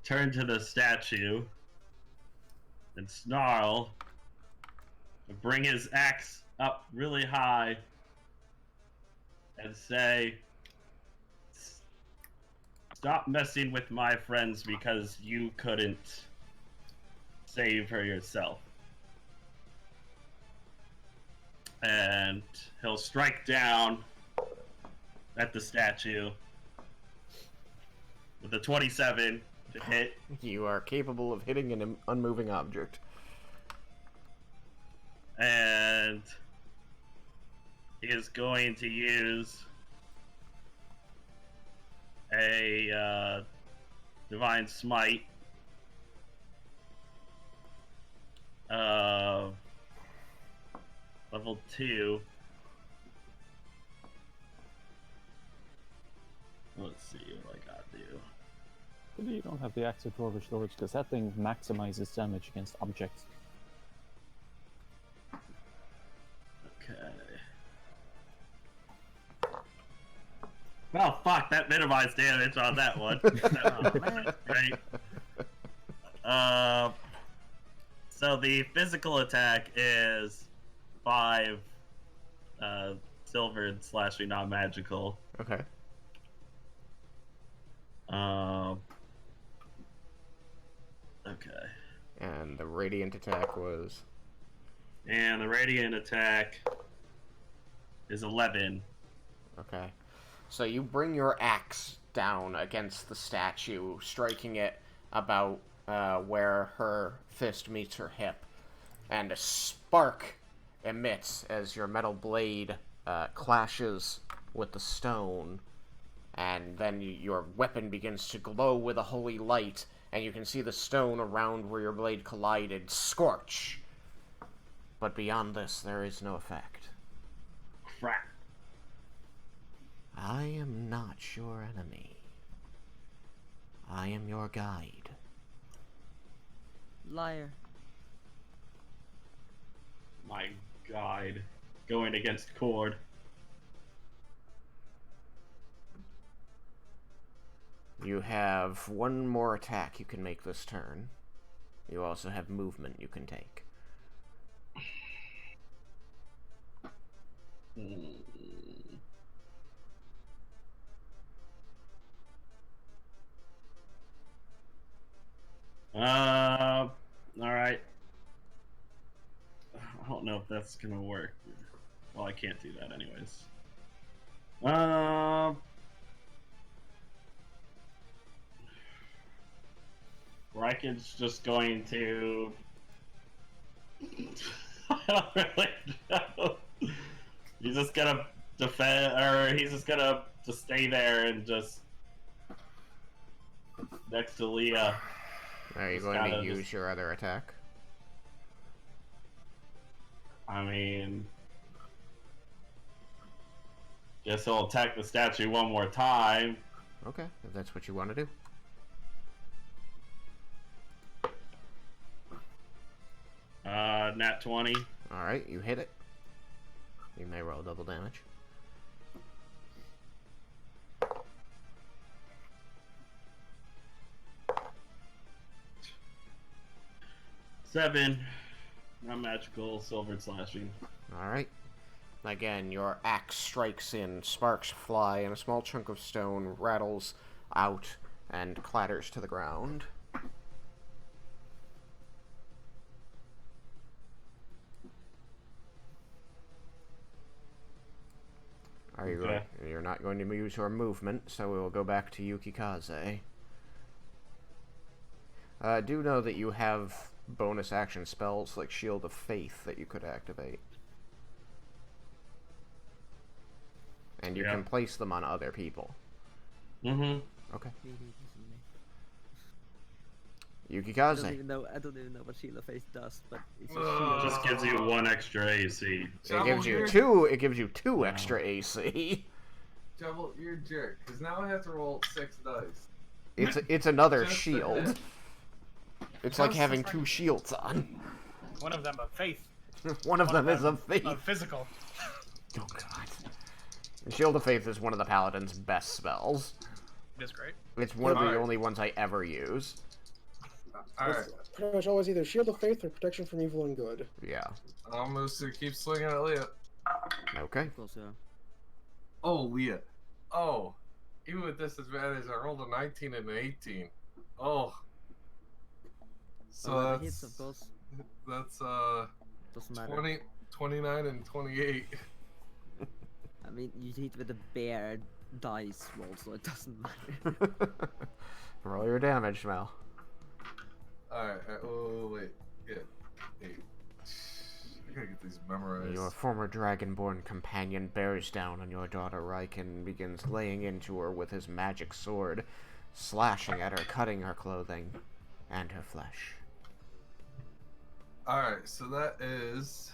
turn to the statue and snarl and bring his axe up really high and say, "Stop messing with my friends because you couldn't save her yourself." And he'll strike down at the statue with a 27 to hit. You are capable of hitting an unmoving object. And he is going to use a Divine Smite. Level 2. Let's see what I gotta do. Maybe you don't have the axe of Dwarvish Lords, because that thing maximizes damage against objects. Okay. Well, fuck, that minimized damage on that one. That's great. So the physical attack is 5 silver slashing, not magical. Okay. Okay. And the radiant attack was... And the radiant attack is 11. Okay. So you bring your axe down against the statue, striking it about where her fist meets her hip. And a spark emits as your metal blade clashes with the stone. And then your weapon begins to glow with a holy light, and you can see the stone around where your blade collided scorch. But beyond this, there is no effect. Crap. I am not your enemy. I am your guide. Liar. My guide. Going against Cord. You have one more attack you can make this turn. You also have movement you can take. Alright. I don't know if that's gonna work. Well, I can't do that anyways. Raiken's just going to I don't really know. He's just gonna defend, or he's just gonna just stay there and just next to Leah. Are you Just going to kinda use just- your other attack? I mean, guess he'll attack the statue one more time. Okay, if that's what you want to do. Nat 20. Alright, you hit it. You may roll double damage. Seven. Not magical, silvered slashing. Alright. Again, your axe strikes in, sparks fly, and a small chunk of stone rattles out and clatters to the ground. Are you Okay. You're not going to use your movement, so we will go back to Yukikaze. Do know that you have bonus action spells like Shield of Faith that you could activate. And you Yeah. can place them on other people. Mm-hmm. Okay. I don't Yukikaze. even know. I don't even know what Shield of Faith does, but it's a Just gives you 1 extra AC. It gives you two extra AC. Jebel, you're a jerk. Because now I have to roll 6 dice. It's another Just a shield. hit. It's like Just having like- 2 shields on. One of them of faith. One of them is a faith. Of physical. Oh god. Shield of Faith is one of the paladin's best spells. It is great. It's one of the Alright. only ones I ever use. Alright, It's pretty much always either Shield of Faith or Protection from Evil and Good. Yeah. I'm going to keep swinging at Leah. Okay. Close, yeah. Oh, Leah. Oh, even with disadvantage, I rolled a 19 and an 18. Oh. So Well, that that's, hits, of course. that's Doesn't matter. 20, 29 and 28. I mean, you hit with a bare dice roll, so it doesn't matter. Roll your damage, Mel. Alright, oh, wait. Yeah. 8. I gotta get these memorized. Your former dragonborn companion bears down on your daughter Raiken and begins laying into her with his magic sword, slashing at her, cutting her clothing and her flesh. Alright, so that is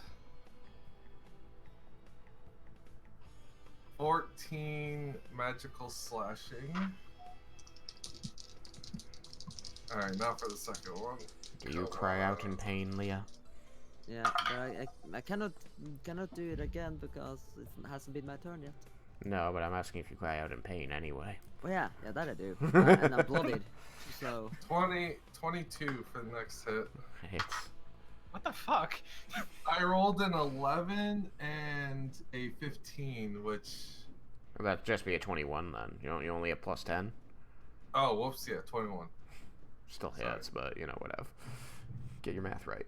14 magical slashing. Alright, now for the second one. Do you cry out in pain, Leah? Yeah, but I cannot do it again because it hasn't been my turn yet. No, but I'm asking if you cry out in pain anyway. Well, yeah, that I do. And I'm bloodied, so 22 for the next hit. Hits. What the fuck? I rolled an 11 and a 15, which... That'd just be a 21 then. You only have plus 10? Oh, whoops, yeah, 21. Still Sorry. hits, but you know, whatever. Get your math right.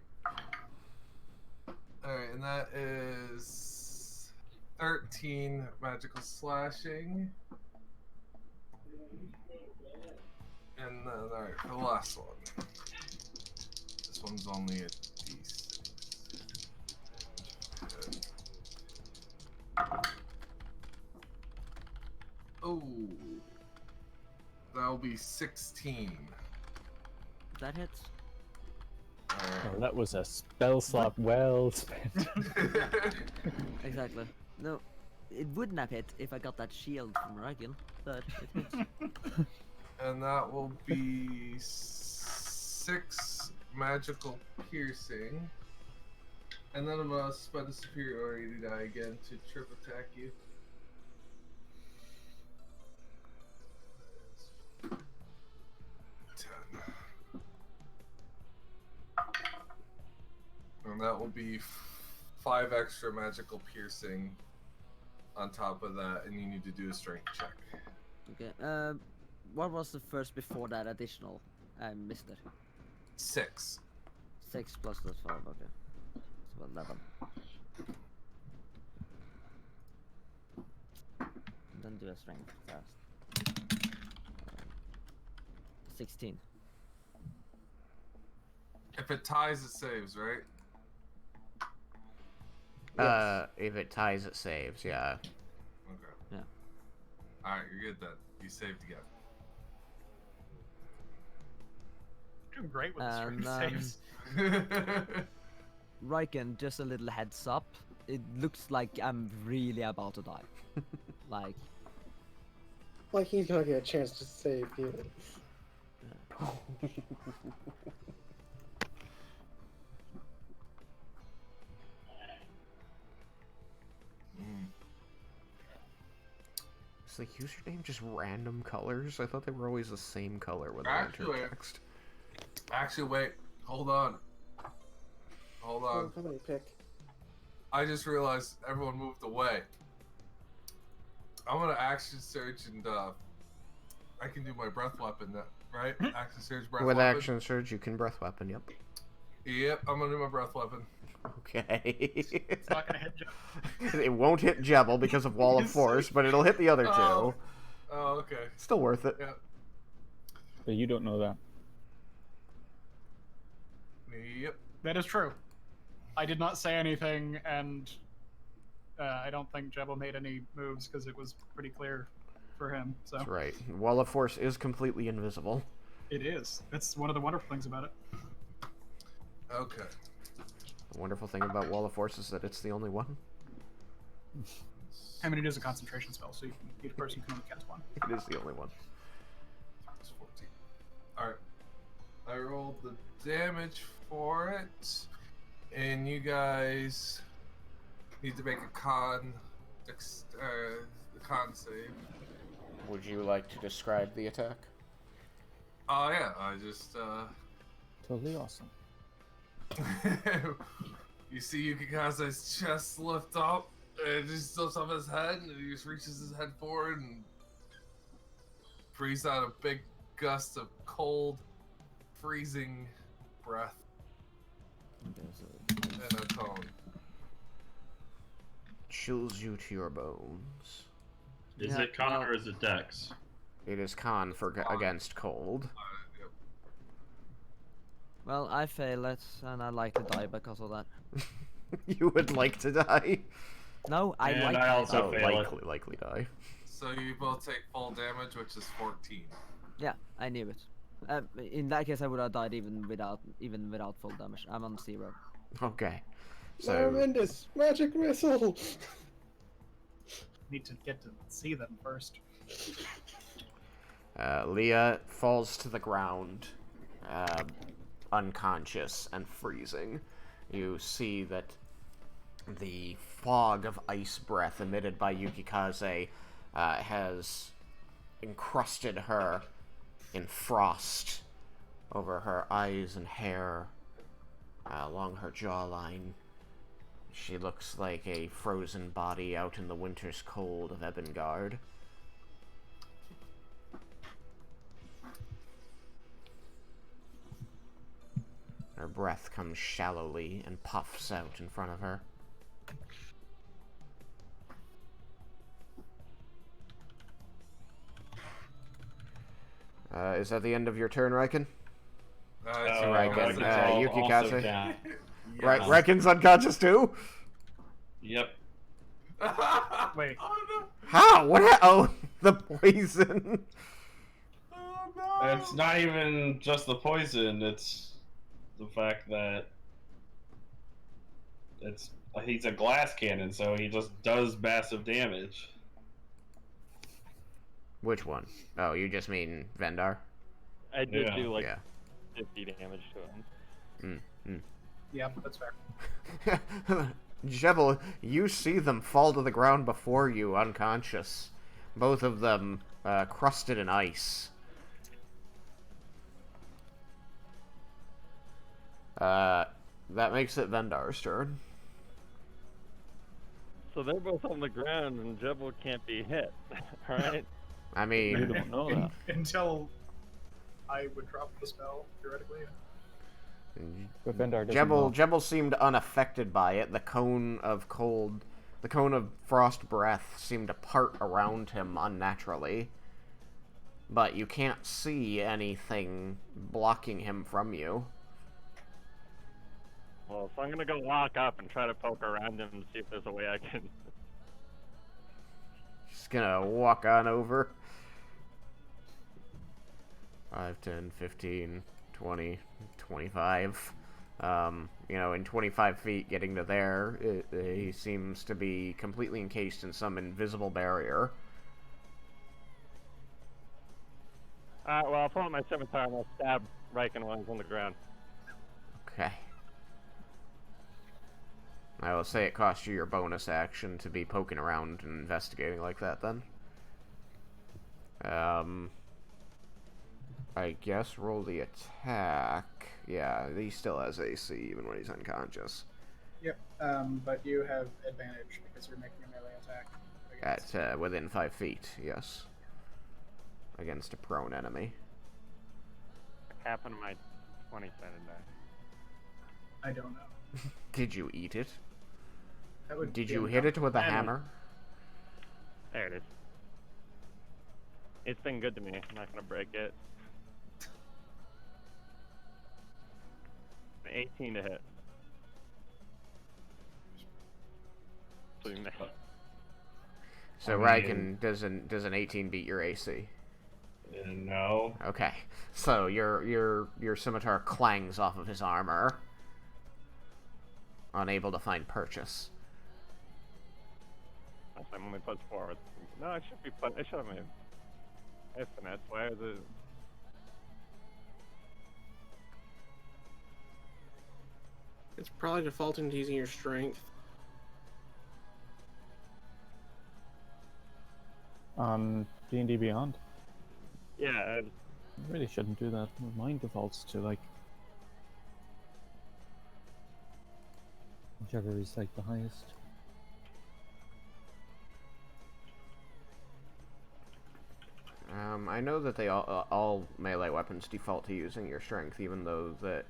Alright, and that is 13 magical slashing. And then, alright, for the last one. This one's only a d6. Oh, that'll be 16. that hits. Oh, that was a spell slot well spent. Exactly. No, it wouldn't have hit if I got that shield from Raiken, but it hits. And that will be 6 magical piercing. And then I'm gonna spend a superiority die again to trip attack you. And that will be 5 extra magical piercing on top of that, and you need to do a strength check. Okay. What was the first before that additional? I missed it. 6. 6 plus the 5. Okay. So 11. And then do a strength fast. 16. If it ties, it saves, right? If it ties, it saves. Yeah. Okay. Yeah. All right, you're good then. You saved again. Doing great with the And, strength saves. Raiken, just a little heads up. It looks like I'm really about to die. Like, Like he's gonna get a chance to save you. It's like username just random colors. I thought they were always the same color when they Actually- entered text. Actually, wait. Hold on. Hold on. Company pick. I just realized everyone moved away. I'm gonna action search and I can do my breath weapon, right? Action search, breath With weapon. action surge, you can breath weapon. Yep. Yep, I'm gonna do my breath weapon. Okay. It's not gonna hit Jeff. It won't hit Jebel because of Wall of Force, but it'll hit the other two. Oh. Oh, okay. Still worth it. Yeah. But you don't know that. Yep. That is true. I did not say anything, and I don't think Jebel made any moves because it was pretty clear for him. So That's right. Wall of Force is completely invisible. it is. That's one of the wonderful things about it. Okay. The wonderful thing about Wall of Force is that it's the only one. I mean, it is a concentration spell, so each person can only cast one. It is the only one. It's 14. Alright. I rolled the damage for it. And you guys need to make a con save. Would you like to describe the attack? Oh yeah, I just Totally awesome. you see Yukikaze's chest lift up, and it just lifts up his head, and he just reaches his head forward and breathes out a big gust of cold, freezing breath and a tone. Chills you to your bones. Is Yeah, it con well- or is it dex? It is con for against cold. Yep. well, I fail it, and I like to die because of that. You would like to die. No, I And like I to also die. fail it. likely die. So you both take full damage, which is 14. Yeah, I knew it. In that case, I would have died even without full damage. I'm on 0. Okay. So Tremendous magic missile. Need to get to see them first. Leah falls to the ground, unconscious and freezing. You see that the fog of ice breath emitted by Yukikaze has encrusted her in frost over her eyes and hair, along her jawline. She looks like a frozen body out in the winter's cold of Ebengard. Her breath comes shallowly and puffs out in front of her. Is that the end of your turn, Raiken? It's Raiken, Raiken. Yukikaze. Down. Right, Yes. Raiken's unconscious too? Yep. Wait. Oh no! How? Oh, the poison. Oh no! It's not even just the poison, it's the fact that he's a glass cannon, so he just does massive damage. Which one? Oh, you just mean Vendar? I did Yeah. do like Yeah. 50 damage to him. Yeah, that's fair. Jebel, you see them fall to the ground before you, unconscious. Both of them crusted in ice. That makes it Vendar's turn. So they're both on the ground and Jebel can't be hit, right? I You mean, don't know that. Until I would drop the spell, theoretically. But Vendar doesn't know. Jebel seemed unaffected by it. The cone of frost breath seemed to part around him unnaturally. But you can't see anything blocking him from you. Well, so I'm gonna go walk up and try to poke around him and see if there's a way I can. Just gonna walk on over. 5, 10, 15, 20, 25. You know, in 25 feet getting to there, he seems to be completely encased in some invisible barrier. Well, I'll pull out my scimitar and I'll stab Raiken while he's on the ground. Okay. I will say it cost you your bonus action to be poking around and investigating like that, then. I guess roll the attack. Yeah, he still has AC even when he's unconscious. Yep, but you have advantage because you're making a melee attack. At within 5 feet, yes. Against a prone enemy. What happened to my 20-sided die? I don't know. Did you eat it? That would Did be you a hit it with a hammer. hammer? There it is. It's been good to me. I'm not gonna break it. 18 to hit. So you missed. So I Raiken, does an 18 beat your AC? No. Okay. So your scimitar clangs off of his armor. Unable to find purchase. I'm only plus 4. No, I should be. I should have made. I finesse. Why is it? It's probably defaulting to using your strength. On D&D Beyond, Yeah. you really shouldn't do that. Mine defaults to like whichever is like the highest. I know that they all melee weapons default to using your strength, even though that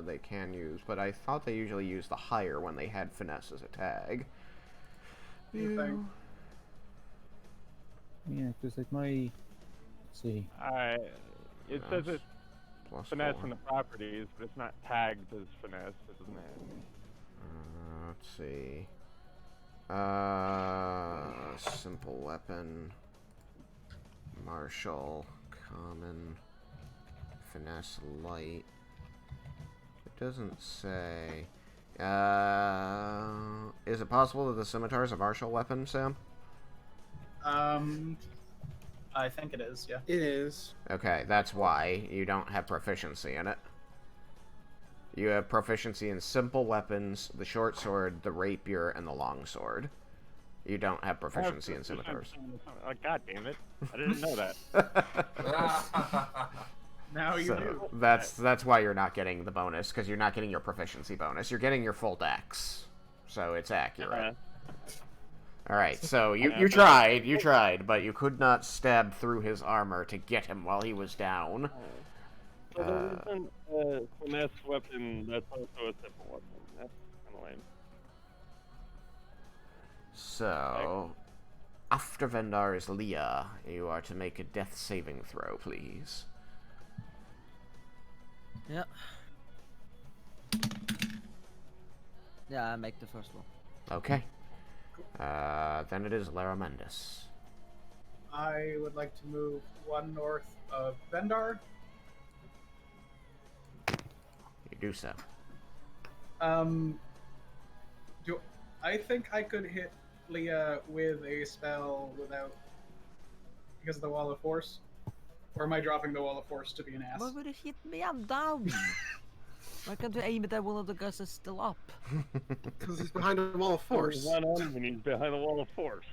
they can use. But I thought they usually used the higher when they had finesse as a tag. You think? Yeah, because like my, let's see, It says it's Plus finesse 4. in the properties, but it's not tagged as finesse, isn't it? Let's see. Simple weapon. Martial. Common. Finesse light. It doesn't say. Is it possible that the scimitar is a martial weapon, Sam? I think it is, yeah. It is. Okay, that's why you don't have proficiency in it. You have proficiency in simple weapons, the short sword, the rapier, and the long sword. You don't have proficiency in scimitars. Oh, God damn it. I didn't know that. Now you So do. that's why you're not getting the bonus, because you're not getting your proficiency bonus. You're getting your full dex. So it's accurate. Alright, so you tried, but you could not stab through his armor to get him while he was down. So there isn't a finesse weapon that's also a simple weapon. That's kind of lame. So, after Vendar's Leah, you are to make a death saving throw, please. Yeah. Yeah, I make the first one. Okay. Then it is Lara Mendes. I would like to move 1 north of Vendar. You do so. Do I think I could hit Leah with a spell without because of the Wall of Force? Or am I dropping the Wall of Force to be an ass? Why would it hit me? I'm down. Why can't you aim it at one of the guys that's still up? Because he's behind a wall of force. One on when he's behind the wall of force.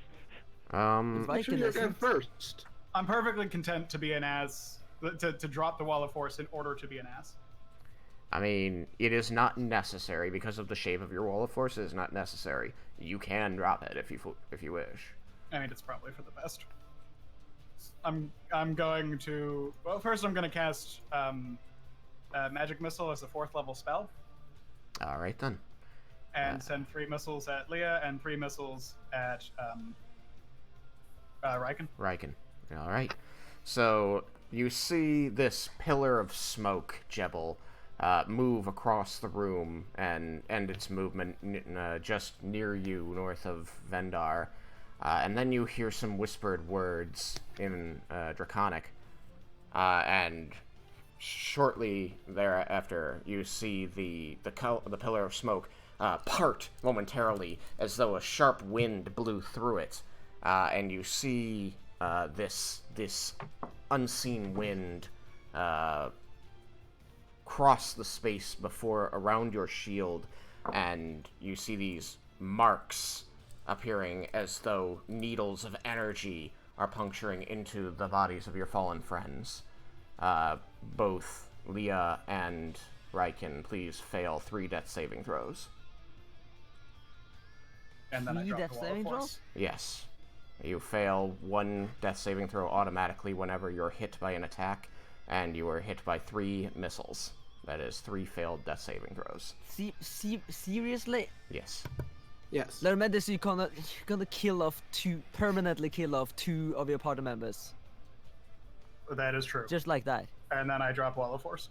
Make sure you're dead first. I'm perfectly content to be an ass, to drop the Wall of Force in order to be an ass. I mean, it is not necessary because of the shape of your wall of force. It is not necessary. You can drop it if you wish. I mean, it's probably for the best. I'm going to first I'm going to cast Magic Missile as a 4th level spell. All right then. And send 3 missiles at Leah and 3 missiles at Raiken. Raiken. All right. So you see this pillar of smoke, Jebel, move across the room and end its movement just near you, north of Vendar. And then you hear some whispered words in Draconic, and shortly thereafter, you see the pillar of smoke part momentarily, as though a sharp wind blew through it, and you see this unseen wind cross the space around your shield, and you see these marks appearing as though needles of energy are puncturing into the bodies of your fallen friends. Both Leah and Raiken, please fail 3 death saving throws. And then I 3 drop death the wall of saving force. throws? Yes. You fail 1 death saving throw automatically whenever you're hit by an attack, and you are hit by 3 missiles. That is 3 failed death saving throws. Seriously? Yes. Yes. Remember, so you're gonna permanently kill off 2 of your party members. That is true. Just like that. And then I drop wall of force.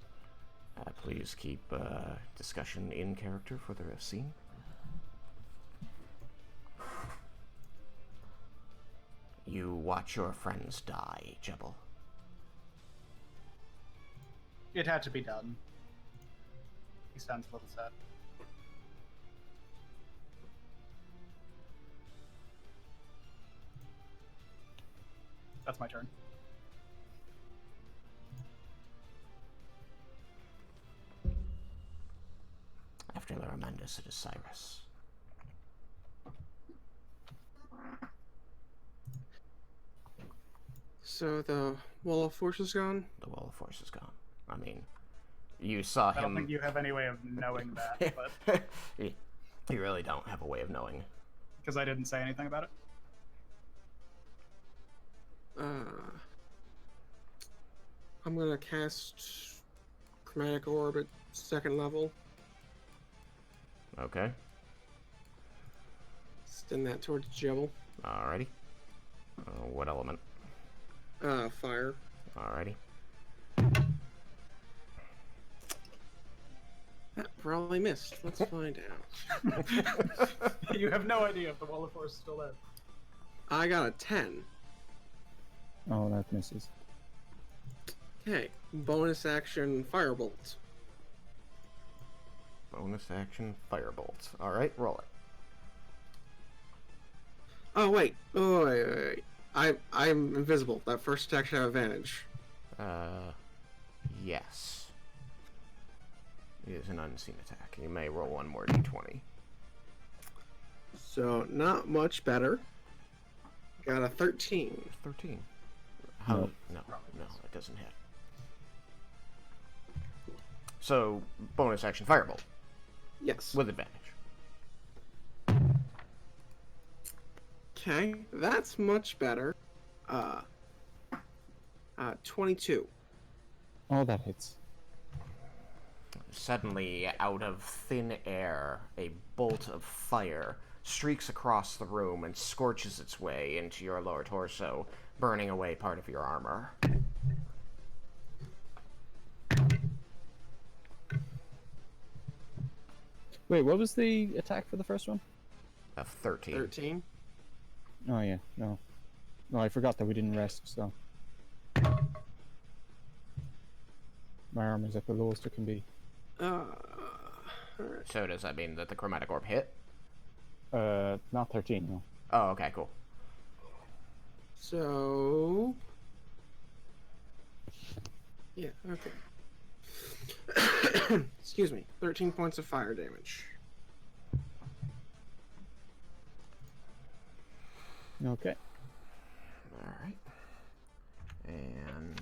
Please keep discussion in character for the scene. You watch your friends die, Jebel. It had to be done. He sounds a little sad. That's my turn. After Laramandus, it is Cyrus. So the wall of force is gone? The wall of force is gone. I mean, you saw him... I don't think you have any way of knowing that, but... You really don't have a way of knowing. Because I didn't say anything about it? I'm gonna cast Chromatic Orb at 2nd level. Okay. Extend that towards Jebel. Alrighty. What element? Fire. Alrighty. That probably missed. Let's find out. You have no idea if the wall of force is still there. I got a 10. Oh, that misses. Okay. Bonus action Firebolt. Bonus action Firebolt. Alright, roll it. Oh wait. Oh wait. I'm invisible. That first attack should have advantage. Yes. It is an unseen attack. You may roll 1 more d20. So not much better. Got a 13. 13. How? Nope. No, it doesn't hit. So, bonus action Firebolt. Yes. With advantage. Okay, that's much better. 22. Oh, that hits. Suddenly, out of thin air, a bolt of fire streaks across the room and scorches its way into your lower torso, burning away part of your armor. Wait, what was the attack for the first one? Of 13. 13. Oh yeah, no. No, I forgot that we didn't rest, so. My armor's at the lowest it can be. Alright. So does that mean that the chromatic orb hit? Not 13, no. Oh, okay, cool. So... Yeah, okay. Excuse me. 13 points of fire damage. Okay. Alright. And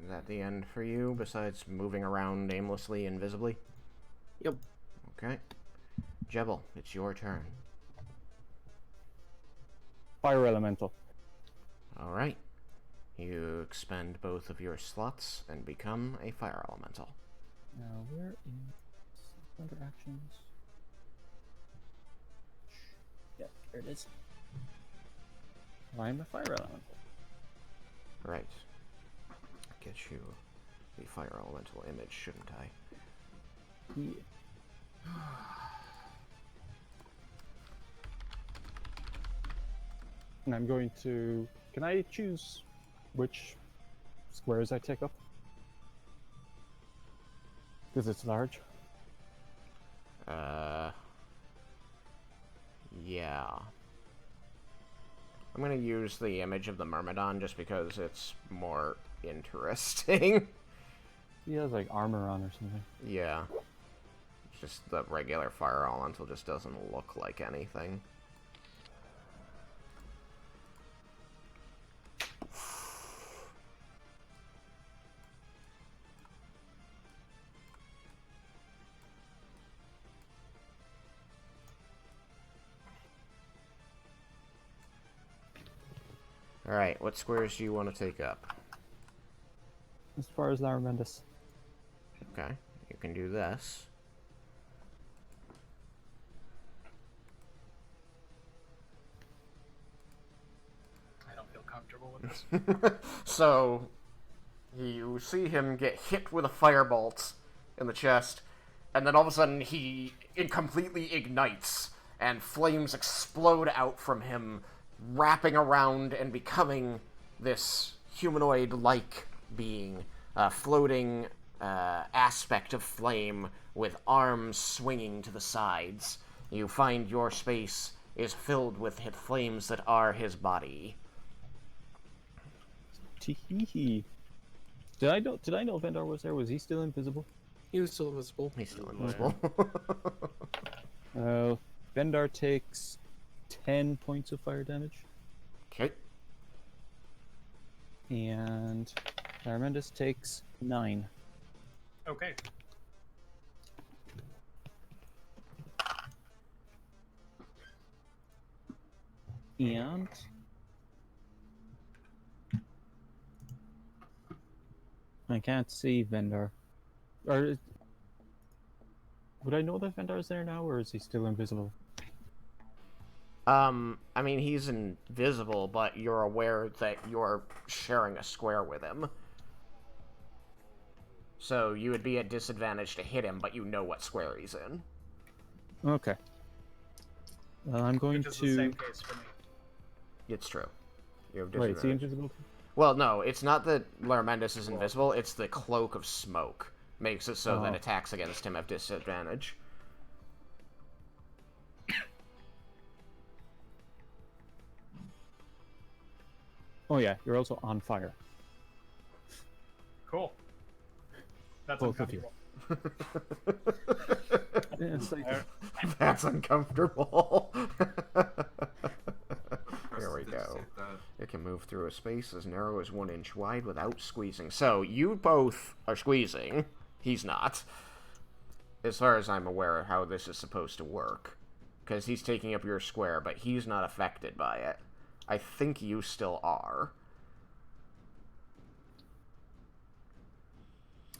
is that the end for you, besides moving around aimlessly, invisibly? Yep. Okay. Jebel, it's your turn. Fire Elemental. Alright. You expend both of your slots and become a fire elemental. Now, where is under actions? Yep, there it is. I'm a fire elemental. Right. Get you the fire elemental image, shouldn't I? Yeah. And I'm going to... Can I choose which squares I take up? Because it's large. Yeah. I'm gonna use the image of the Myrmidon just because it's more interesting. He has like armor on or something. Yeah. Just the regular fire elemental just doesn't look like anything. Alright, what squares do you want to take up? As far as Laramentus. Okay, you can do this. I don't feel comfortable with this. So, you see him get hit with a firebolt in the chest, and then all of a sudden he completely ignites, and flames explode out from him, wrapping around and becoming this humanoid-like being, floating aspect of flame with arms swinging to the sides. You find your space is filled with flames that are his body. Teehee. Did I know Vendar was there? Was he still invisible? He was still invisible. He's still invisible. Vendar takes 10 points of fire damage. Okay. And Laramentus takes 9. Okay. And I can't see Vendar. Or would I know that Vendar's there now, or is he still invisible? I mean, he's invisible, but you're aware that you're sharing a square with him. So you would be at disadvantage to hit him, but you know what square he's in. Okay. Well, I'm going Which is to... the same case for me. It's true. You have Wait, is he disadvantage. invisible? Well, no, it's not that Laramentus is invisible, it's the cloak of smoke. Makes it so that Oh. attacks against him have disadvantage. Oh yeah, you're also on fire. Cool. That's Both of you. uncomfortable. Yeah, it's like, That's uncomfortable. There we Did go. say that. It can move through a space as narrow as 1 inch wide without squeezing. So, you both are squeezing. He's not. As far as I'm aware of how this is supposed to work. Because he's taking up your square, but he's not affected by it. I think you still are.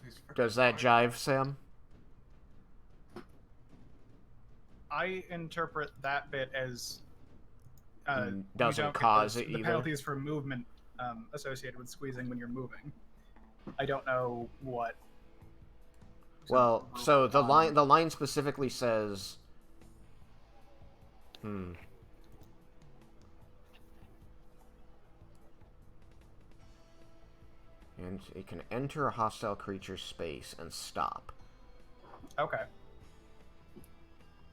He's freaking Does that fine. jive, Sam? I interpret that bit as you Doesn't don't get cause those- it the either? penalties for movement associated with squeezing when you're moving. I don't know what. Well, so the line specifically says... And it can enter a hostile creature's space and stop. Okay.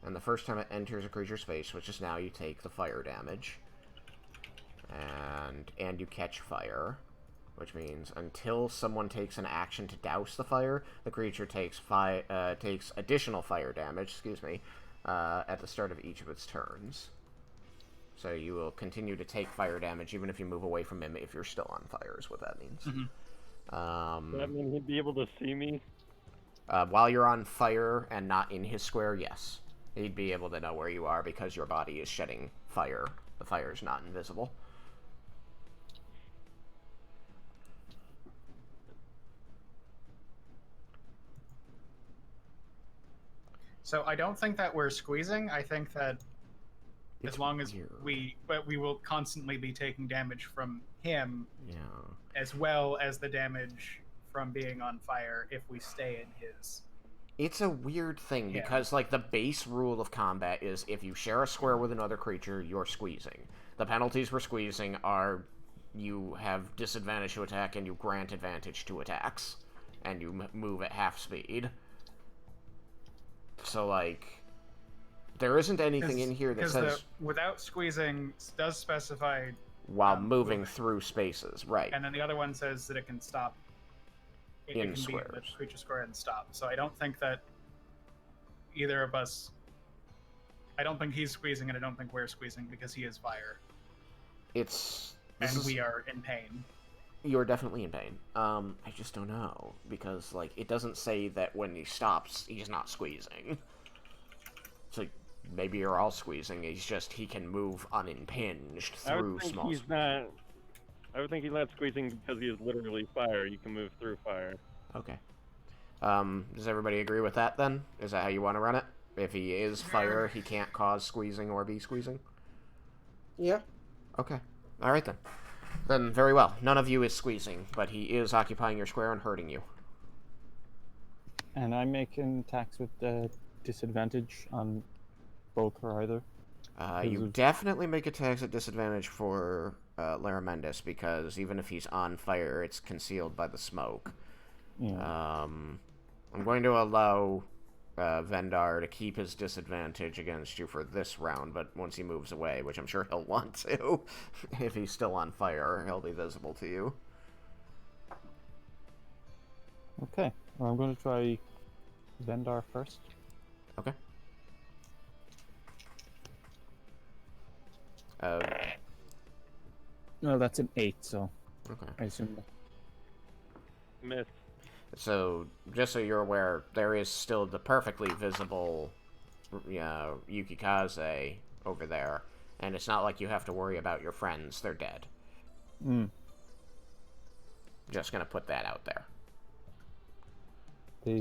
And the first time it enters a creature's space, which is now, you take the fire damage. And you catch fire. Which means until someone takes an action to douse the fire, the creature takes additional fire damage, at the start of each of its turns. So you will continue to take fire damage even if you move away from him if you're still on fire, is what that means. Does that mean he'd be able to see me? While you're on fire and not in his square, yes. He'd be able to know where you are because your body is shedding fire. The fire is not invisible. So I don't think that we're squeezing. I think that It's as long as weird. we will constantly be taking damage from him, Yeah. as well as the damage from being on fire if we stay in his. It's a weird thing, Yeah. because, like, the base rule of combat is if you share a square with another creature, you're squeezing. The penalties for squeezing are you have disadvantage to attack and you grant advantage to attacks. And you move at half speed. So, like, there isn't anything in here that says... without squeezing does specify... while moving through spaces, right. And then the other one says that it can stop... It can squares. be the creature square and stop. So I don't think that either of us... I don't think he's squeezing and I don't think we're squeezing because he is fire. We are in pain. You're definitely in pain. I just don't know, because, like, it doesn't say that when he stops, he's not squeezing. So maybe you're all squeezing, he can move unimpinged through small... I would think he's not squeezing because he is literally fire. You can move through fire. Okay. Does everybody agree with that, then? Is that how you want to run it? If he is fire, he can't cause squeezing or be squeezing? Yeah. Okay. Alright, then. Then, very well. None of you is squeezing, but he is occupying your square and hurting you. And I'm making attacks with disadvantage on both or either. You definitely make attacks at disadvantage for Laramendis, because even if he's on fire, it's concealed by the smoke. Yeah. I'm going to allow Vendar to keep his disadvantage against you for this round, but once he moves away, which I'm sure he'll want to, if he's still on fire, he'll be visible to you. Okay. Well, I'm going to try Vendar first. Okay. No, that's an 8, so Okay. I assume that. Miss. So, just so you're aware, there is still the perfectly visible Yukikaze over there, and it's not like you have to worry about your friends. They're dead. Just gonna put that out there.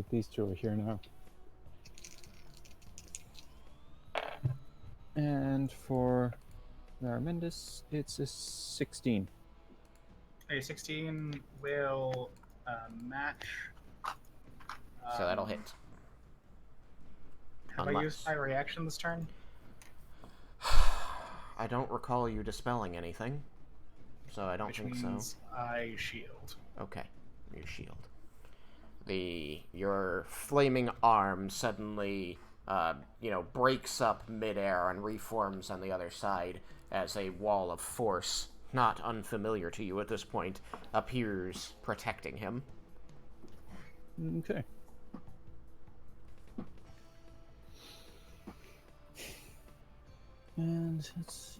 These two are here now. And for Laramendis, it's a 16. A 16 will match. So that'll hit. Have I used my reaction this turn? I don't recall you dispelling anything, so I don't think so. I shield. Okay, you shield. Your flaming arm suddenly, breaks up midair and reforms on the other side as a wall of force, not unfamiliar to you at this point, appears protecting him. Okay. And let's see.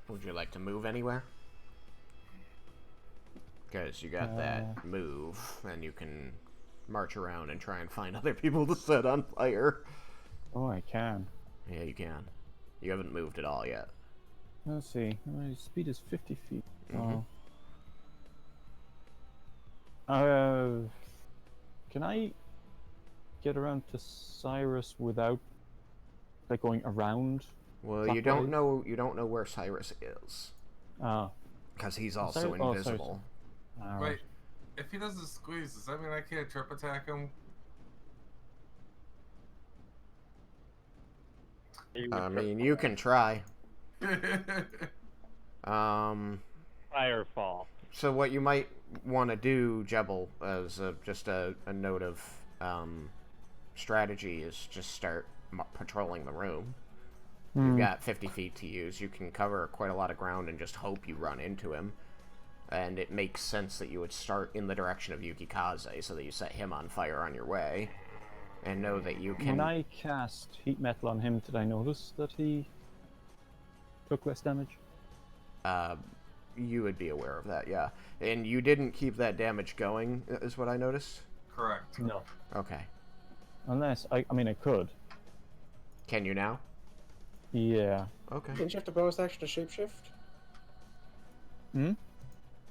Would you like to move anywhere? Because you got that move, and you can march around and try and find other people to set on fire. Oh, I can. Yeah, you can. You haven't moved at all yet. Let's see. My speed is 50 feet. Mhm. Can I get around to Cyrus without, like, going around? Well, you don't know where Cyrus is. Because he's also invisible. Wait, if he doesn't squeeze, does that mean I can't trip attack him? I mean, you can try. Firefall. So what you might want to do, Jebel, as just a note of strategy, is just start patrolling the room. You've got 50 feet to use. You can cover quite a lot of ground and just hope you run into him. And it makes sense that you would start in the direction of Yukikaze so that you set him on fire on your way. And know that you can... When I cast Heat Metal on him, did I notice that he took less damage? You would be aware of that, yeah. And you didn't keep that damage going, is what I noticed? Correct. No. Okay. Unless, I mean, I could. Can you now? Yeah. Okay. Didn't you have to bonus action to shapeshift? Didn't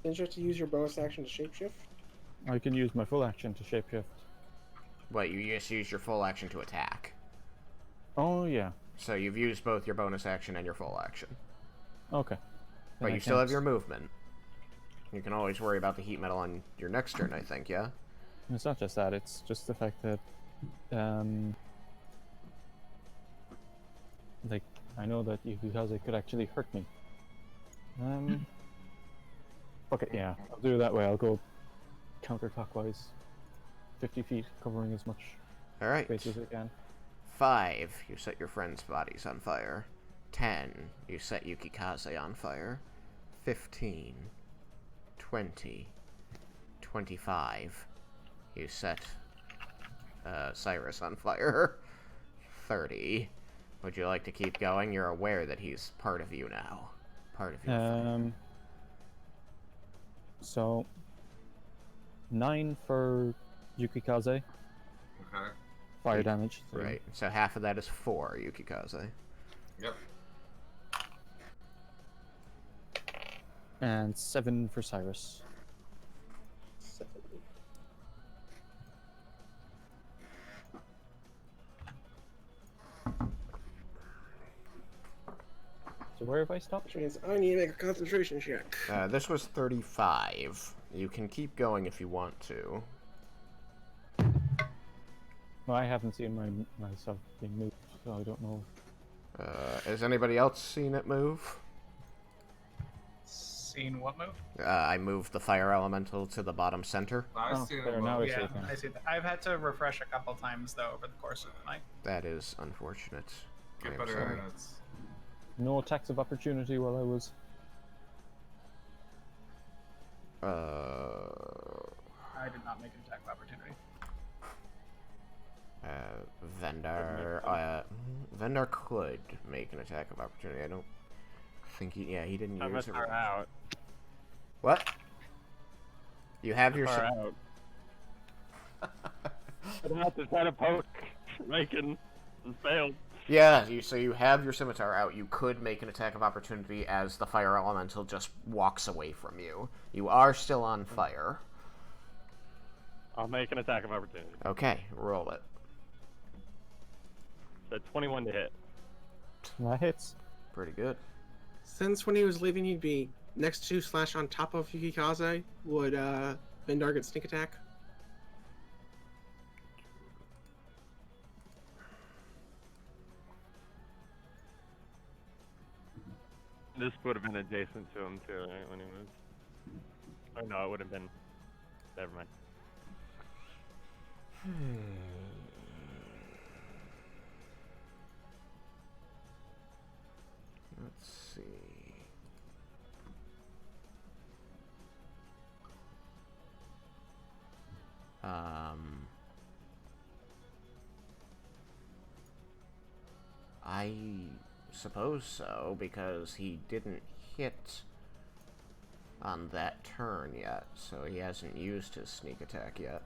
you have to use your bonus action to shapeshift? I can use my full action to shapeshift. But you just used your full action to attack. Oh, yeah. So you've used both your bonus action and your full action. Okay. But Then you I still have can't- your movement. You can always worry about the heat metal on your next turn, I think, yeah? It's not just that, it's just the fact that, like, I know that because it could actually hurt me. Okay, yeah, I'll do it that way. I'll go counterclockwise, 50 feet, covering as much Alright. space as I can. 5, you set your friends' bodies on fire. 10, you set Yukikaze on fire. 15, 20, 25, you set Cyrus on fire. 30, would you like to keep going? You're aware that he's part of you now. Part of your fight. So 9 for Yukikaze, Okay. fire damage. So Right, so half of that is 4 Yukikaze. Yep. And 7 for Cyrus. 7. So where have I stopped? Which means I need to make a concentration check. This was 35. You can keep going if you want to. Well, I haven't seen myself being moved, so I don't know. Has anybody else seen it move? Seen what move? I moved the fire elemental to the bottom center. I Oh, see it. there, now above. I see Yeah, it now. I see that. I've had to refresh a couple times though over the course of the night. That is unfortunate. I Get am better sorry. at it. No attacks of opportunity while I was. I did not make an attack of opportunity. Vendar could make an attack of opportunity. I don't think he. Yeah, he didn't How use much it. are out? What? You have your. Far out. I'm out to try to poke. Raiken has failed. Yeah, so you have your scimitar out. You could make an attack of opportunity as the fire elemental just walks away from you. You are still on fire. I'll make an attack of opportunity. Okay, roll it. So 21 to hit. That hits. Pretty good. Since when he was leaving, he'd be next to / on top of Yukikaze. Would Vindar get sneak attack? This would have been adjacent to him too, right, when he moved. Oh no, it would have been. Never mind. Let's see. I suppose so, because he didn't hit on that turn yet, so he hasn't used his sneak attack yet.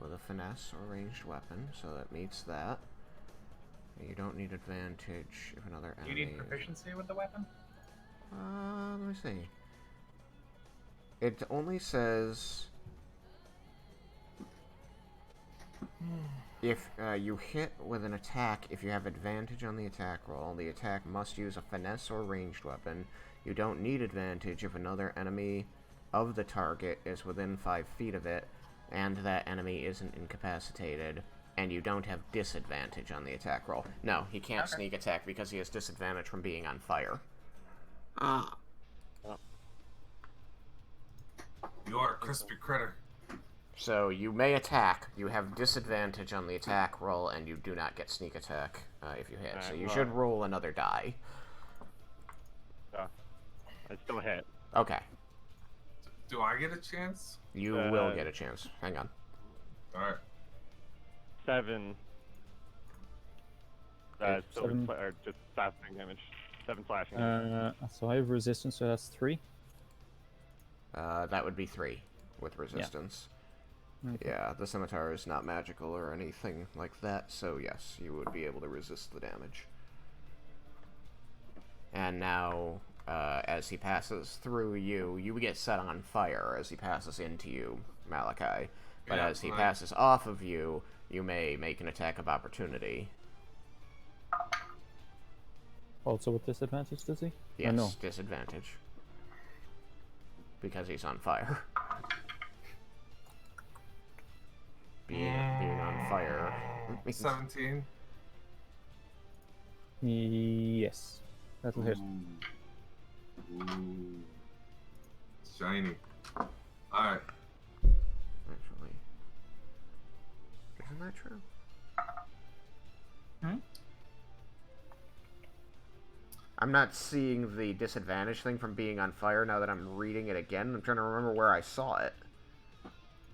With a finesse or ranged weapon, so that meets that. You don't need advantage if another Do you enemy... need proficiency with the weapon? Let me see. It only says... If you hit with an attack, if you have advantage on the attack roll, the attack must use a finesse or ranged weapon. You don't need advantage if another enemy of the target is within 5 feet of it, and that enemy isn't incapacitated, and you don't have disadvantage on the attack roll. No, he can't Okay. sneak attack because he has disadvantage from being on fire. Ah. You are a crispy critter. So you may attack, you have disadvantage on the attack roll, and you do not get sneak attack if you hit. So Alright, you well- should roll another die. So, I still hit. Okay, Do I get a chance? you will get a chance. Hang on. Alright. 7. Okay, So 7. or just slashing damage. 7 slashing damage. So I have resistance, so that's 3. That would be 3 with resistance. Okay. Yeah, the scimitar is not magical or anything like that, so yes, you would be able to resist the damage. And now, as he passes through you. You get set on fire as he passes into you, Malachi. But Yeah, as he right. passes off of you, you may make an attack of opportunity. Also with disadvantage, does he? Yes, no. disadvantage. Because he's on fire. Being on fire. 17. Yes. That'll hit. Ooh. Shiny. Alright. Actually. Isn't that true? I'm not seeing the disadvantage thing from being on fire now that I'm reading it again. I'm trying to remember where I saw it.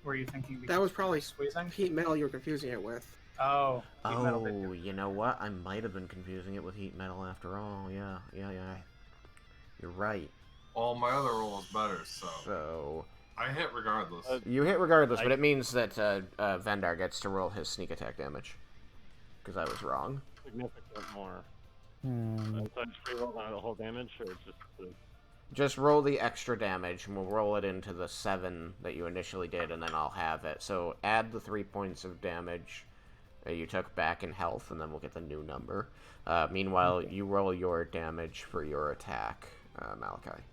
Were you thinking That was probably squeezing? heat metal you were confusing it with. Oh. heat metal bit. Oh, you know what? I might have been confusing it with heat metal after all. Yeah. You're right. All my other rolls better, so. So... I hit regardless. You hit regardless, but it means that Vendar gets to roll his sneak attack damage. Because I was wrong. Significant more. Hmm. So I just reroll the whole damage, or just the... Just roll the extra damage, and we'll roll it into the 7 that you initially did, and then I'll have it. So add the 3 points of damage that you took back in health, and then we'll get the new number. Meanwhile, you roll your damage for your attack, Malachi.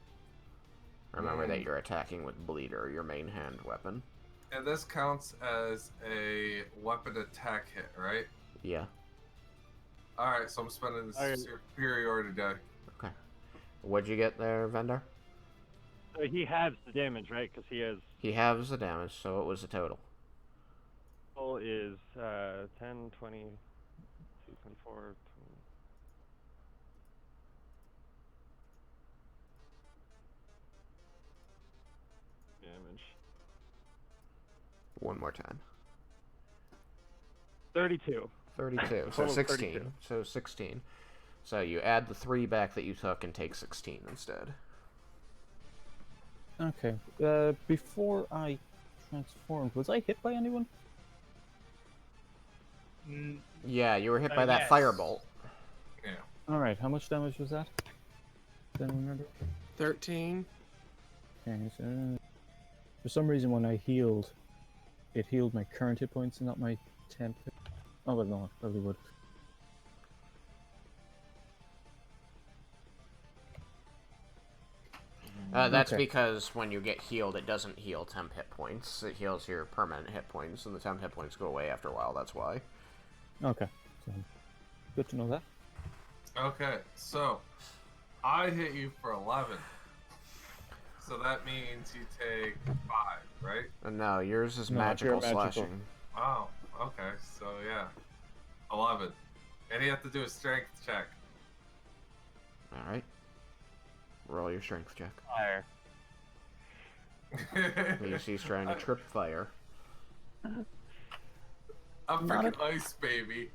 Remember that you're attacking with Bleeder, your main hand weapon. And this counts as a weapon attack hit, right? Yeah. Alright, so I'm spending the superiority die. Okay. What'd you get there, Vendar? So he halves the damage, right? Because he has... He halves the damage, so what was the total? Total is 10, 20, 24, 20... damage. One more time. 32. 32. So Total 16. 32. So 16. So you add the 3 back that you took and take 16 instead. Okay. Before I transformed, was I hit by anyone? Yeah, you were hit by that yes. firebolt. Yeah. Alright, how much damage was that? Don't remember. 13. Okay, so for some reason when I healed, it healed my current hit points and not my temp. Oh, well, no, it probably would. That's Okay. because when you get healed, it doesn't heal temp hit points. It heals your permanent hit points, and the temp hit points go away after a while. That's why. Okay, so good to know that. Okay, so I hit you for 11. So that means you take 5, right? No, yours is No, magical pure magical. slashing. Oh, okay, so yeah. 11. And you have to do a strength check. Alright. Roll your strength check. Fire. You see he's trying to trip fire. I'm freaking ice, baby.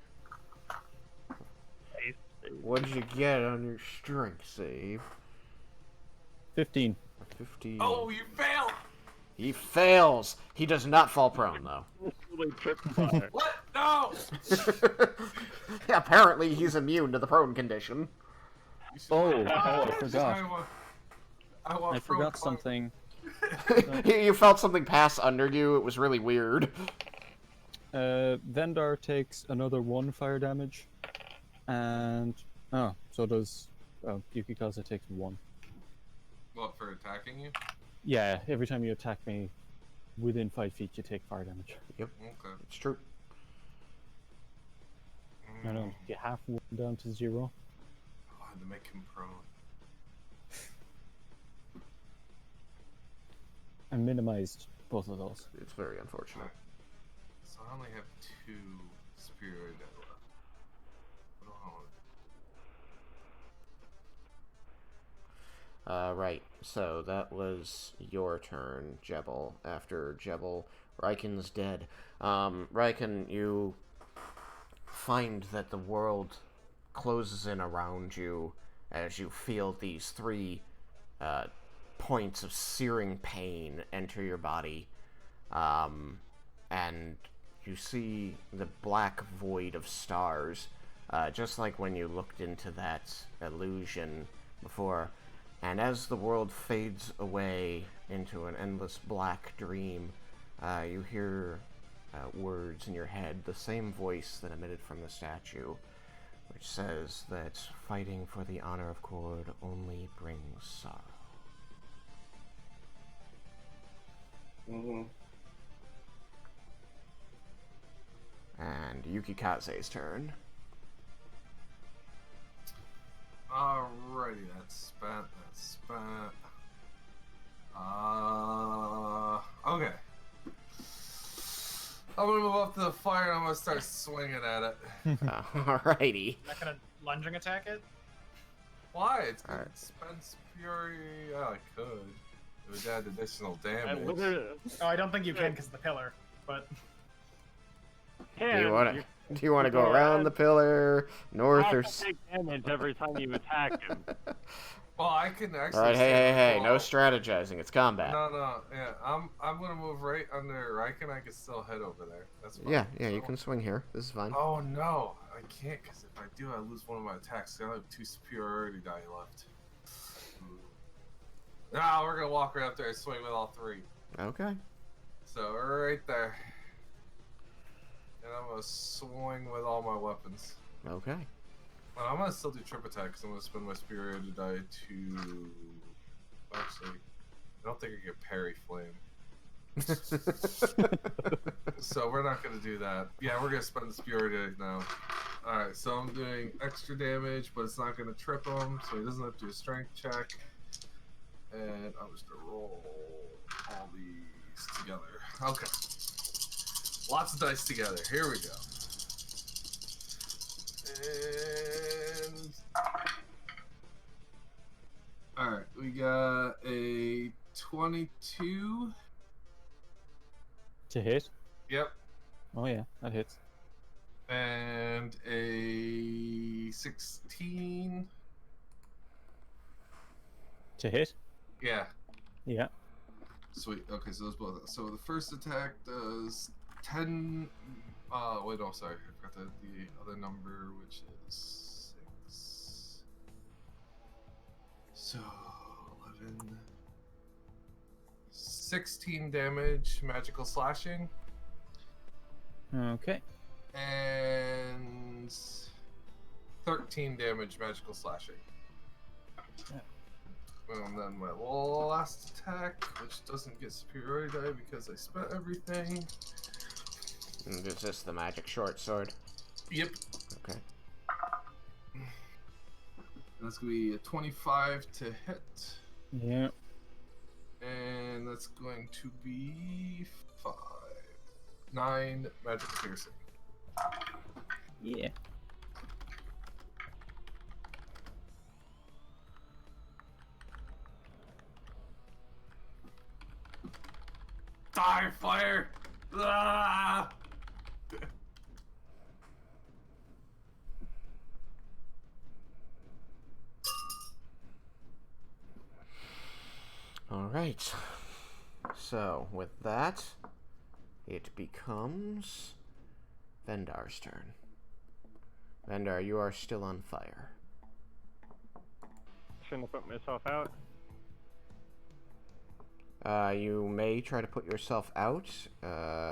What'd you get on your strength save? 15. 15. Oh, you failed! He fails! He does not fall prone, though. Really tripped fire. What? No! Yeah, apparently he's immune to the prone condition. Oh, I forgot. I I forgot something. You felt something pass under you. It was really weird. Vendar takes another 1 fire damage, and so does Yukikaze takes 1. What, for attacking you? Yeah, every time you attack me within 5 feet, you take fire damage. Yep, Okay. it's true. I don't get half 1 down to 0. I had to make him prone. I minimized both of those. It's very unfortunate. So I only have 2 superiority die left. What do I want? Right, so that was your turn, Jebel. After Jebel, Raiken's dead. Raiken, you find that the world closes in around you as you feel these 3 points of searing pain enter your body. And you see the black void of stars, just like when you looked into that illusion before. And as the world fades away into an endless black dream, you hear words in your head, the same voice that emitted from the statue, which says that fighting for the honor of Cord only brings sorrow. Mm-hmm. And Yukikaze's turn. Alrighty, that's spent. Okay. I'm gonna move up to the fire and I'm gonna start swinging at it. Alrighty. Not gonna lunging attack it? Why? It's Alright. Spence Fury. Yeah, I could. It would add additional And damage. whether Oh, I don't think you can because of the pillar. But Do you want to go around the pillar, north or take damage every time you attack him. Well, I can actually. Alright, hey, no well, strategizing, it's combat. No, yeah, I'm gonna move right under Raiken. I can still head over there. That's fine. Yeah, you can swing here. This is fine. Oh no, I can't because if I do, I lose one of my attacks. I have 2 superiority die left. Nah, we're gonna walk right up there and swing with all 3. Okay. So right there, and I'm gonna swing with all my weapons. Okay. Well, I'm gonna still do trip attack because I'm gonna spend my superiority die to. Actually, I don't think I get parry flame. So we're not gonna do that. Yeah, we're gonna spend the superiority now. Alright, so I'm doing extra damage, but it's not gonna trip him, so he doesn't have to do a strength check. And I'm just gonna roll all these together. Okay. Lots of dice together. Here we go. And alright, we got a 22. To hit? Yep. Oh yeah, that hits. And a 16. To hit? Yeah. Yeah. Sweet. Okay, so those both. So the first attack does 10. Wait, no, sorry. I forgot the other number, which is 6. So 11. 16 damage, magical slashing. Okay. And 13 damage, magical slashing. Yeah. And then my last attack, which doesn't get superiority die because I spent everything. And is this the magic short sword? Yep. Okay. That's gonna be a 25 to hit. Yeah. And that's going to be 9 magical piercing. Yeah. Die, fire! Ah! Alright. So, with that, it becomes Vendar's turn. Vendar, you are still on fire. Shouldn't have put myself out. You may try to put yourself out.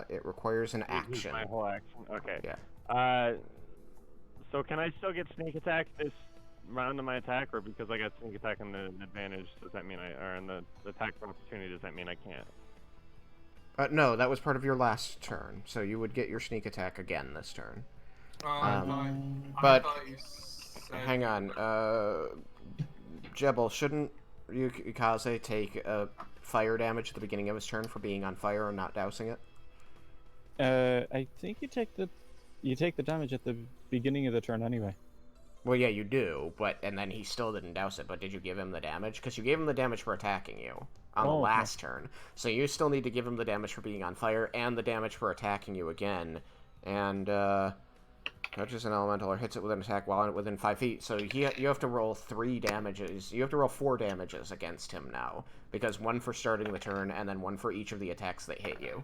It requires an Use action. My whole action. Okay. Yeah. So can I still get sneak attack this round of my attack, or because I got sneak attack and the advantage, does that mean or in the attack of opportunity, does that mean I can't? No, that was part of your last turn, so you would get your sneak attack again this turn. I but thought you said... hang on, Jebel, shouldn't Yukaze take fire damage at the beginning of his turn for being on fire and not dousing it? I think you take the damage at the beginning of the turn anyway. Well, yeah, you do, and then he still didn't douse it, but did you give him the damage? Because you gave him the damage for attacking you on the last turn, so you still need to give him the damage for being on fire and the damage for attacking you again, and, touches an elemental or hits it with an attack while within 5 feet, so you have to roll 3 damages, you have to roll 4 damages against him now, because 1 for starting the turn, and then 1 for each of the attacks that hit you.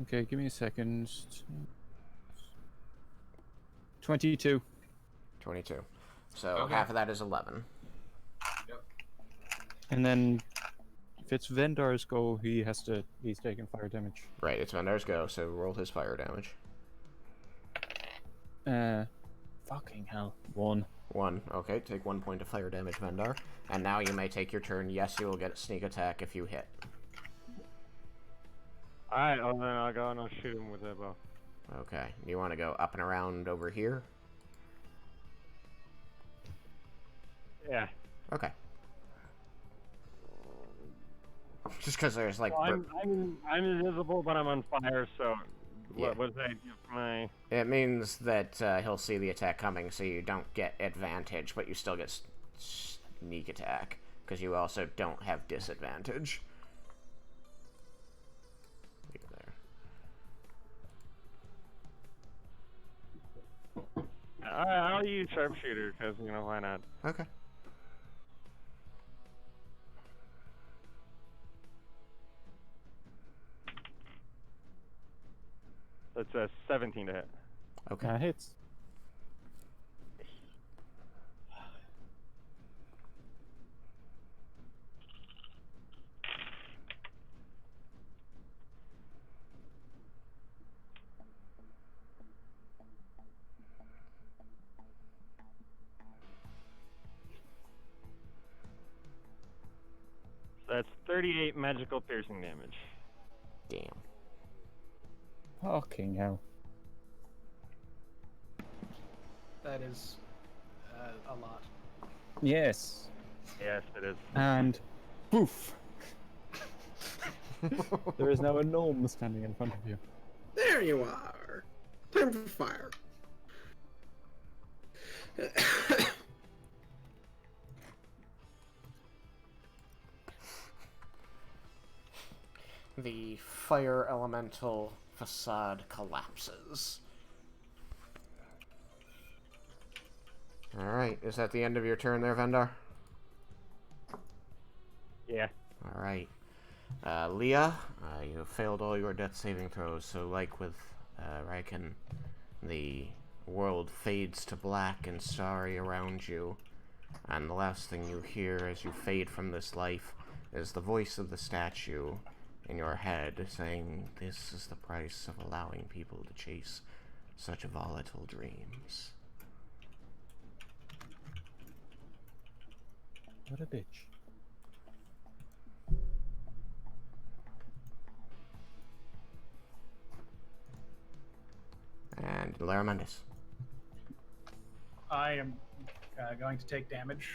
Okay, give me a second. 22. 22. So Okay. half of that is 11. Yep. And then if it's Vendar's go, he's taking fire damage. Right, it's Vendar's go, so roll his fire damage. Fucking hell. 1. 1. Okay, take 1 point of fire damage, Vendar. And now you may take your turn. Yes, you will get a sneak attack if you hit. Alright, well then I'll go and I'll shoot him with that bow. Okay, you want to go up and around over here? Yeah. Okay. Just because there's like... Well, I'm invisible, but I'm on fire, so... Yeah. What does that give my... It means that he'll see the attack coming, so you don't get advantage, but you still get sneak attack, because you also don't have disadvantage. Leave it there. I'll use sharpshooter, because, you know, why not? Okay. That's a 17 to hit. Okay. That hits. That's 38 magical piercing damage. Damn. Fucking hell. That is a lot. Yes. Yes, it is. And poof. There is now a gnome standing in front of you. There you are. Time for fire. The fire elemental facade collapses. Alright, is that the end of your turn there, Vendar? Yeah. Alright. Leah, you have failed all your death saving throws, so like with Raiken, the world fades to black and starry around you, and the last thing you hear as you fade from this life is the voice of the statue in your head saying, "This is the price of allowing people to chase such volatile dreams." What a bitch. And Laramendes. I am going to take damage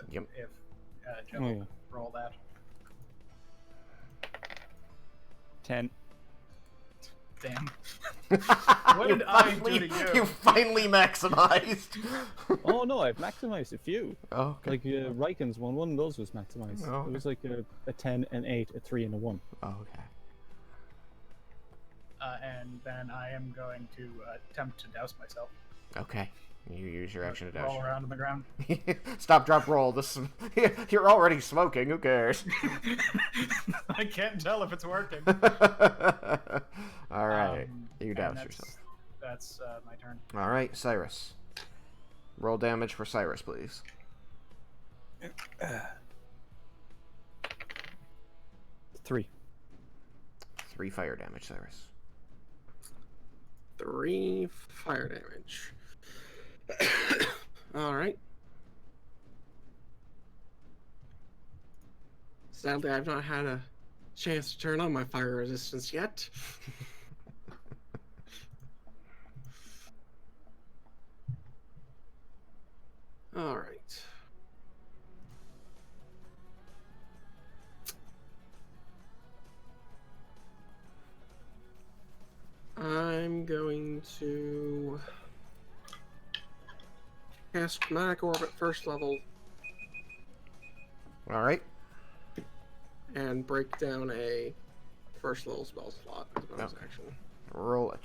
Yep. if Joe yeah. roll that. 10. Damn. What did I do to you? You finally maximized. Oh no, I've maximized a few. Oh, okay. Like Raiken's one of those was maximized. Oh, okay. It was like a 10, an 8, a 3, and a 1. Oh, okay. And then I am going to attempt to douse myself. Okay. You use your action to dash. Roll around on the ground. Stop, drop, roll. This you're already smoking. Who cares? I can't tell if it's working. All right, you and douse that's- yourself. That's my turn. All right, Cyrus. Roll damage for Cyrus, please. 3. 3 fire damage, Cyrus. 3 fire damage. Alright. Sadly, I've not had a chance to turn on my fire resistance yet. Alright. I'm going to cast Chromatic Orbit first level All right. and break down a first level spell slot as a bonus Okay. action. Roll it.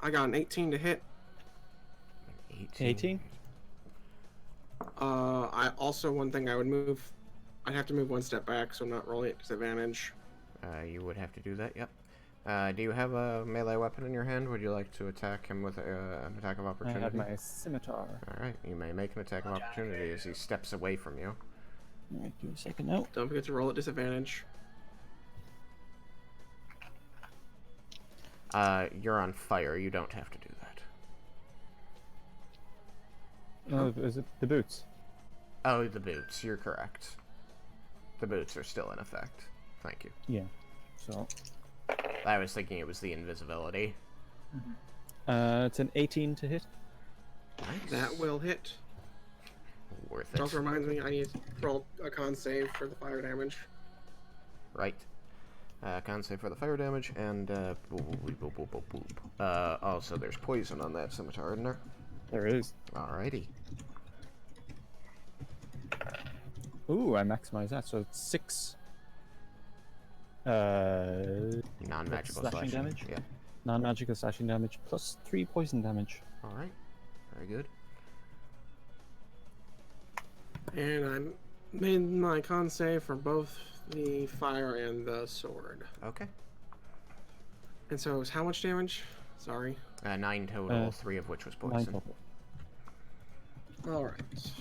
I got an 18 to hit. 18? I also, one thing I would move, I'd have to move one step back, so I'm not rolling at disadvantage. You would have to do that. Yep. Do you have a melee weapon in your hand? Would you like to attack him with an attack of I opportunity? have my scimitar. Alright, you may make an attack of opportunity as he steps away from you. Alright, give me a second now. Don't forget to roll at disadvantage. You're on fire. You don't have to do that. Oh, is it the boots? Oh, the boots. You're correct. The boots are still in effect. Thank you. Yeah. So, I was thinking it was the invisibility. it's an 18 to hit. Nice. That will hit. Worth It it. also reminds me I need to roll a con save for the fire damage. Right. Con save for the fire damage, and boop, boop, boop, boop, boop, boop. Also, there's poison on that scimitar, isn't there? There is. Alrighty. Ooh, I maximize that, so it's 6. Non-magical slashing damage? Yeah. Non-magical slashing damage plus 3 poison damage. Alright. Very good. And I made my con save for both the fire and the sword. Okay. And so it was how much damage? Sorry. 9 total, 3 of which was 9 poison. total. Alright.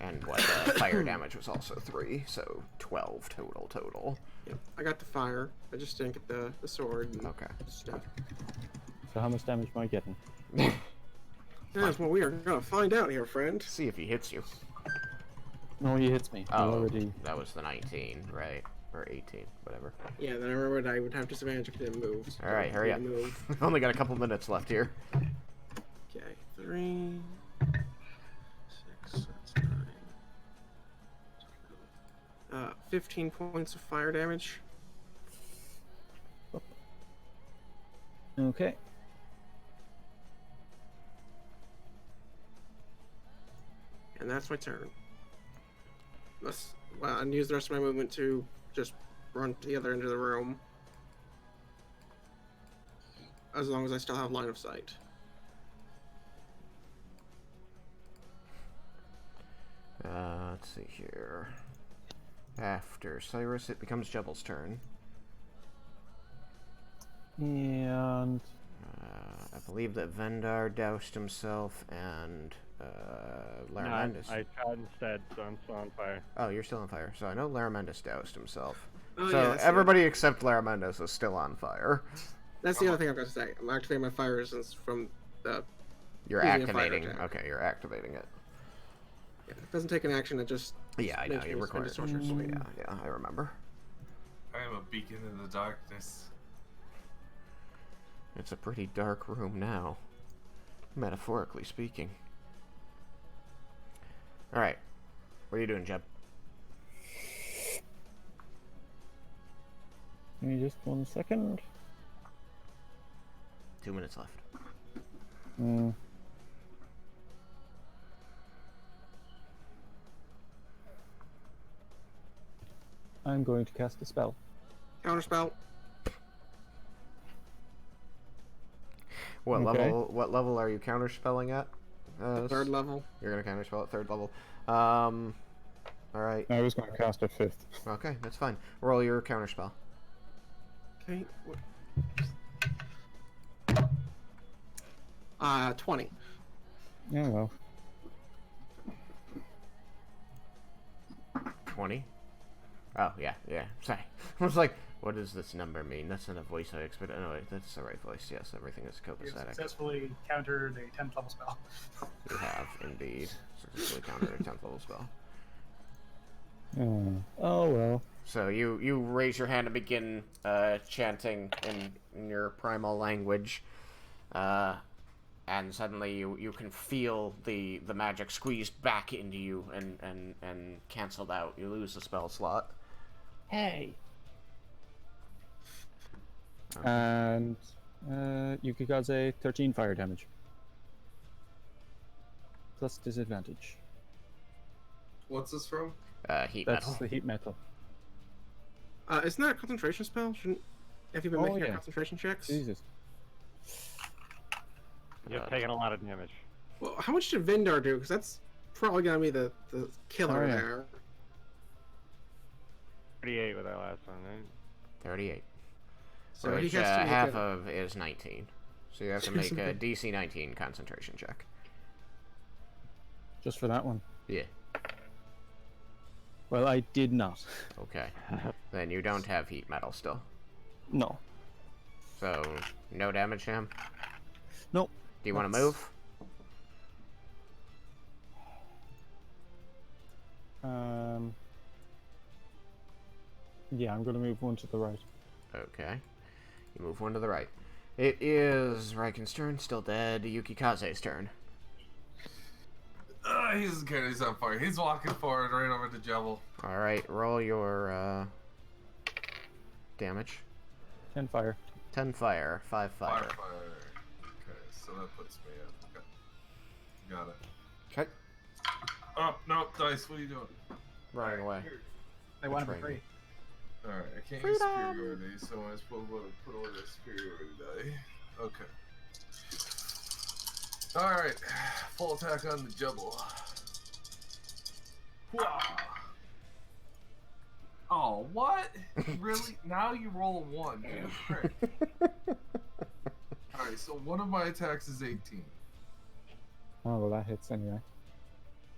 And what, fire damage was also 3, so 12 total. Yep. I got the fire. I just didn't get the sword and Okay. stuff. So how much damage am I getting? That's what we are gonna find out here, friend. See if he hits you. No, he hits me. He Oh, already... that was the 19, right? Or 18, whatever. Yeah, then I remembered I would have disadvantage if it didn't move. So Alright, hurry up. move. We've only got a couple minutes left here. Okay, 3, 6, that's 9. 15 points of fire damage. Okay. And that's my turn. And use the rest of my movement to just run to the other end of the room. As long as I still have line of sight. Let's see here. After Cyrus, it becomes Jubble's turn. And... I believe that Vendar doused himself and No, Laramandus. I tried instead, so I'm still on fire. Oh, you're still on fire. So I know Laramandus doused himself. Oh, So yeah, that's everybody except Laramandus is still on fire. That's the other thing I've got to say. I'm activating my fire resistance from the... You're using a fire activating. attack. Okay, you're activating it. Yeah, it doesn't take an action, it just... Yeah, I know. makes me You spend a recorded. sorcerer's point. Yeah, I remember. I am a beacon in the darkness. It's a pretty dark room now, metaphorically speaking. Alright. What are you doing, Jeb? Give me just 1 second. 2 minutes left. I'm going to cast a spell. Counterspell. What Okay. level? What level are you counterspelling at? Third level. You're gonna counterspell at 3rd level. All right. I was going to cast at 5th. Okay, that's fine. Roll your counterspell. Okay. 20. Yeah, well. 20. Oh yeah. Sorry. I was like, what does this number mean? That's not a voice I expected. Oh, no, wait, that's the right voice. Yes, everything is You copacetic. successfully countered a 10th level spell. You have indeed successfully countered a 10th level spell. Oh well. So you raise your hand and begin chanting in your primal language, and suddenly you can feel the magic squeezed back into you and canceled out. You lose the spell slot. Hey. And you could cause a 13 fire damage. Plus disadvantage. What's this from? Heat That's metal. the heat metal. Isn't that a concentration spell? Shouldn't... Have you been Oh, making your yeah. concentration checks? Jesus. You've taken a lot of damage. Well, how much did Vindar do? Because that's probably gonna be the killer Oh, yeah. there. 38 with that last one, right? 38. So he Which has to make half a- of is 19. So you have to make a DC 19 concentration check. Just for that one. Yeah. Well, I did not. Okay. Then you don't have heat metal still. No. So, no damage to him? Nope. Do you want to That's- move? Yeah, I'm gonna move one to the right. Okay. You move one to the right. It is Raiken's turn, still dead. Yukikaze's turn. He's on fire. He's walking forward right over to Jebel. Alright, roll your damage. 10 fire. 10 fire, 5 fire. Fire. Okay, so that puts me at. Okay. Got it. Okay. Oh, no, dice, what are you doing? Running away. They want to be Training. free. Alright, I can't use superiority, so I suppose we'll put away the superiority die. Okay. Alright, full attack on the Jebel. Whoa. Oh, what? Really? Now you roll a 1. Jesus Christ. Alright, so one of my attacks is 18. Oh, well, that hits anyway.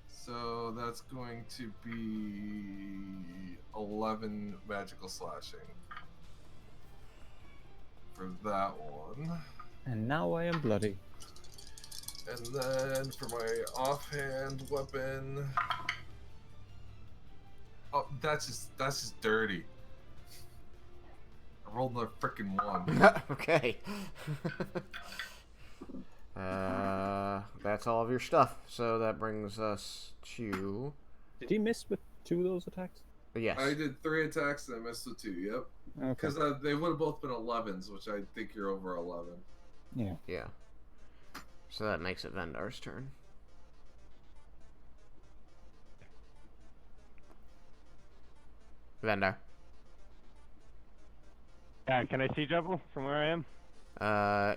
So that's going to be 11 magical slashing. For that one. And now I am bloody. And then for my offhand weapon. Oh, that's just dirty. I rolled another freaking 1. Okay. That's all of your stuff. So that brings us to... Did he miss with 2 of those attacks? Yes. I did 3 attacks and I missed with 2, yep. Okay. Because they would have both been 11s, which I think you're over 11. Yeah. Yeah. So that makes it Vendar's turn. Vendar. Can I see Jebel from where I am?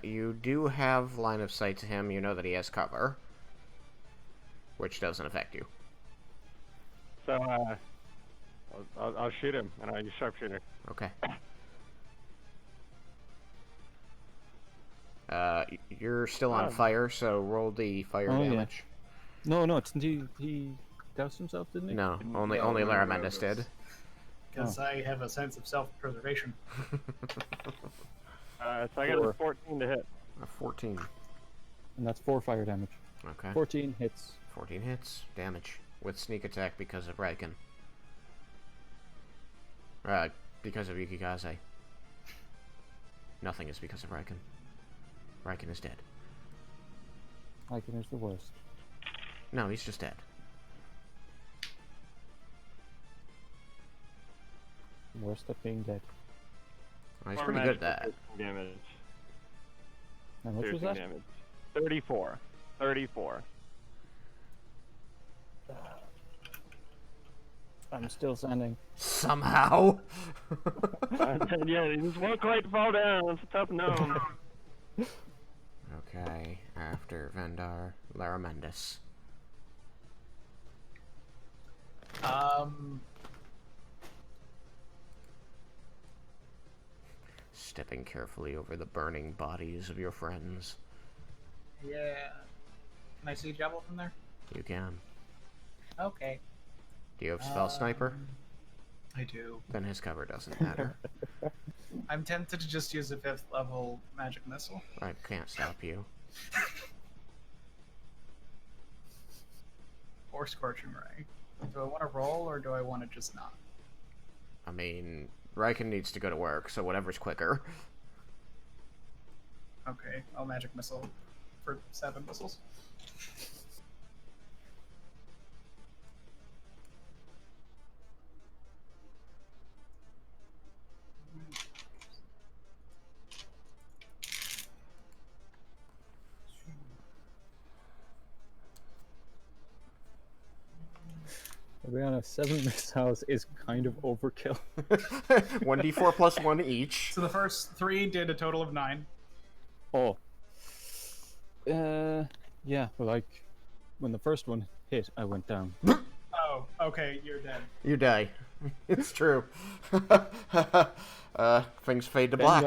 You do have line of sight to him. You know that he has cover. Which doesn't affect you. So, I'll shoot him, and I'll use sharpshooter. Okay. You're still on fire, so roll the fire damage. No, he doused himself, didn't he? No, only No, Laramentis did. Because I have a sense of self-preservation. So I got a 14 to hit. A 14. And that's 4 fire damage. Okay. 14 hits. 14 hits. Damage. With sneak attack because of Raiken. Because of Yukikaze. Nothing is because of Raiken. Raiken is dead. Raiken is the worst. No, he's just dead. Worst at being dead. Oh, he's Or pretty good at magical that. piercing damage. How much was Piercing that? damage. 34. 34. I'm still standing. Somehow. Yeah, he just won't quite fall down. It's a tough gnome. Okay, after Vendar, Laramentis. Stepping carefully over the burning bodies of your friends. Yeah. Can I see Jebel from there? You can. Okay. Do you have spell sniper? I do. Then his cover doesn't matter. I'm tempted to just use a 5th level magic missile. I can't stop you. Or Scorching Ray. Do I want to roll or do I want to just not? I mean, Raiken needs to go to work, so whatever's quicker. Okay, I'll magic missile for 7 missiles. To be honest, 7 missiles is kind of overkill. 1d4 plus 1 each. So the first 3 did a total of 9. Oh. Yeah, but like, when the first one hit, I went down. Oh, okay, you're dead. You die. It's true. Things fade to black.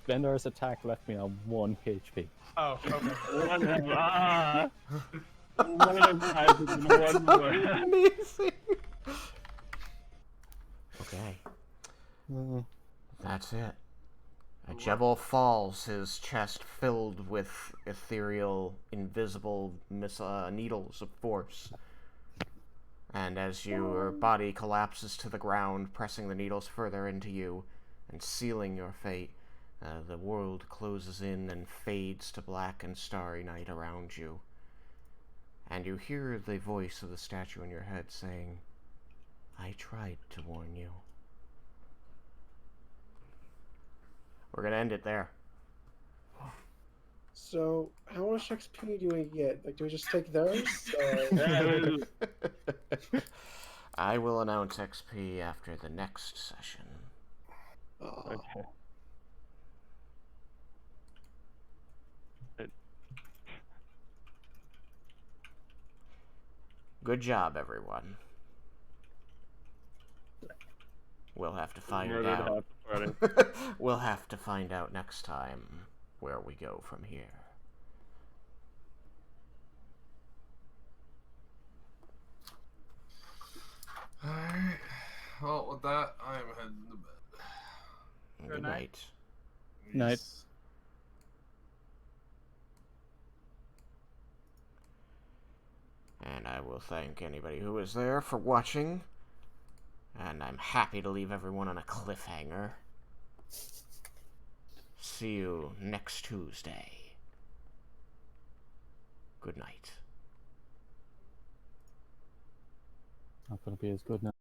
Bendar's attack left me on 1 HP. Oh, okay. One of them guys is in one more. Amazing. Okay. That's it. Jebel falls, his chest filled with ethereal, invisible needles of force. And as your body collapses to the ground, pressing the needles further into you and sealing your fate, the world closes in and fades to black and starry night around you. And you hear the voice of the statue in your head saying, "I tried to warn you." We're gonna end it there. So, how much XP do we get? Like, do we just take those? I will announce XP after the next session. Okay. Good job, everyone. We'll have to find out. We'll have to find out next time where we go from here. Alright. Well, with that, I am heading to bed. Good night. Night. And I will thank anybody who was there for watching. And I'm happy to leave everyone on a cliffhanger. See you next Tuesday. Good night. Not gonna be as good now.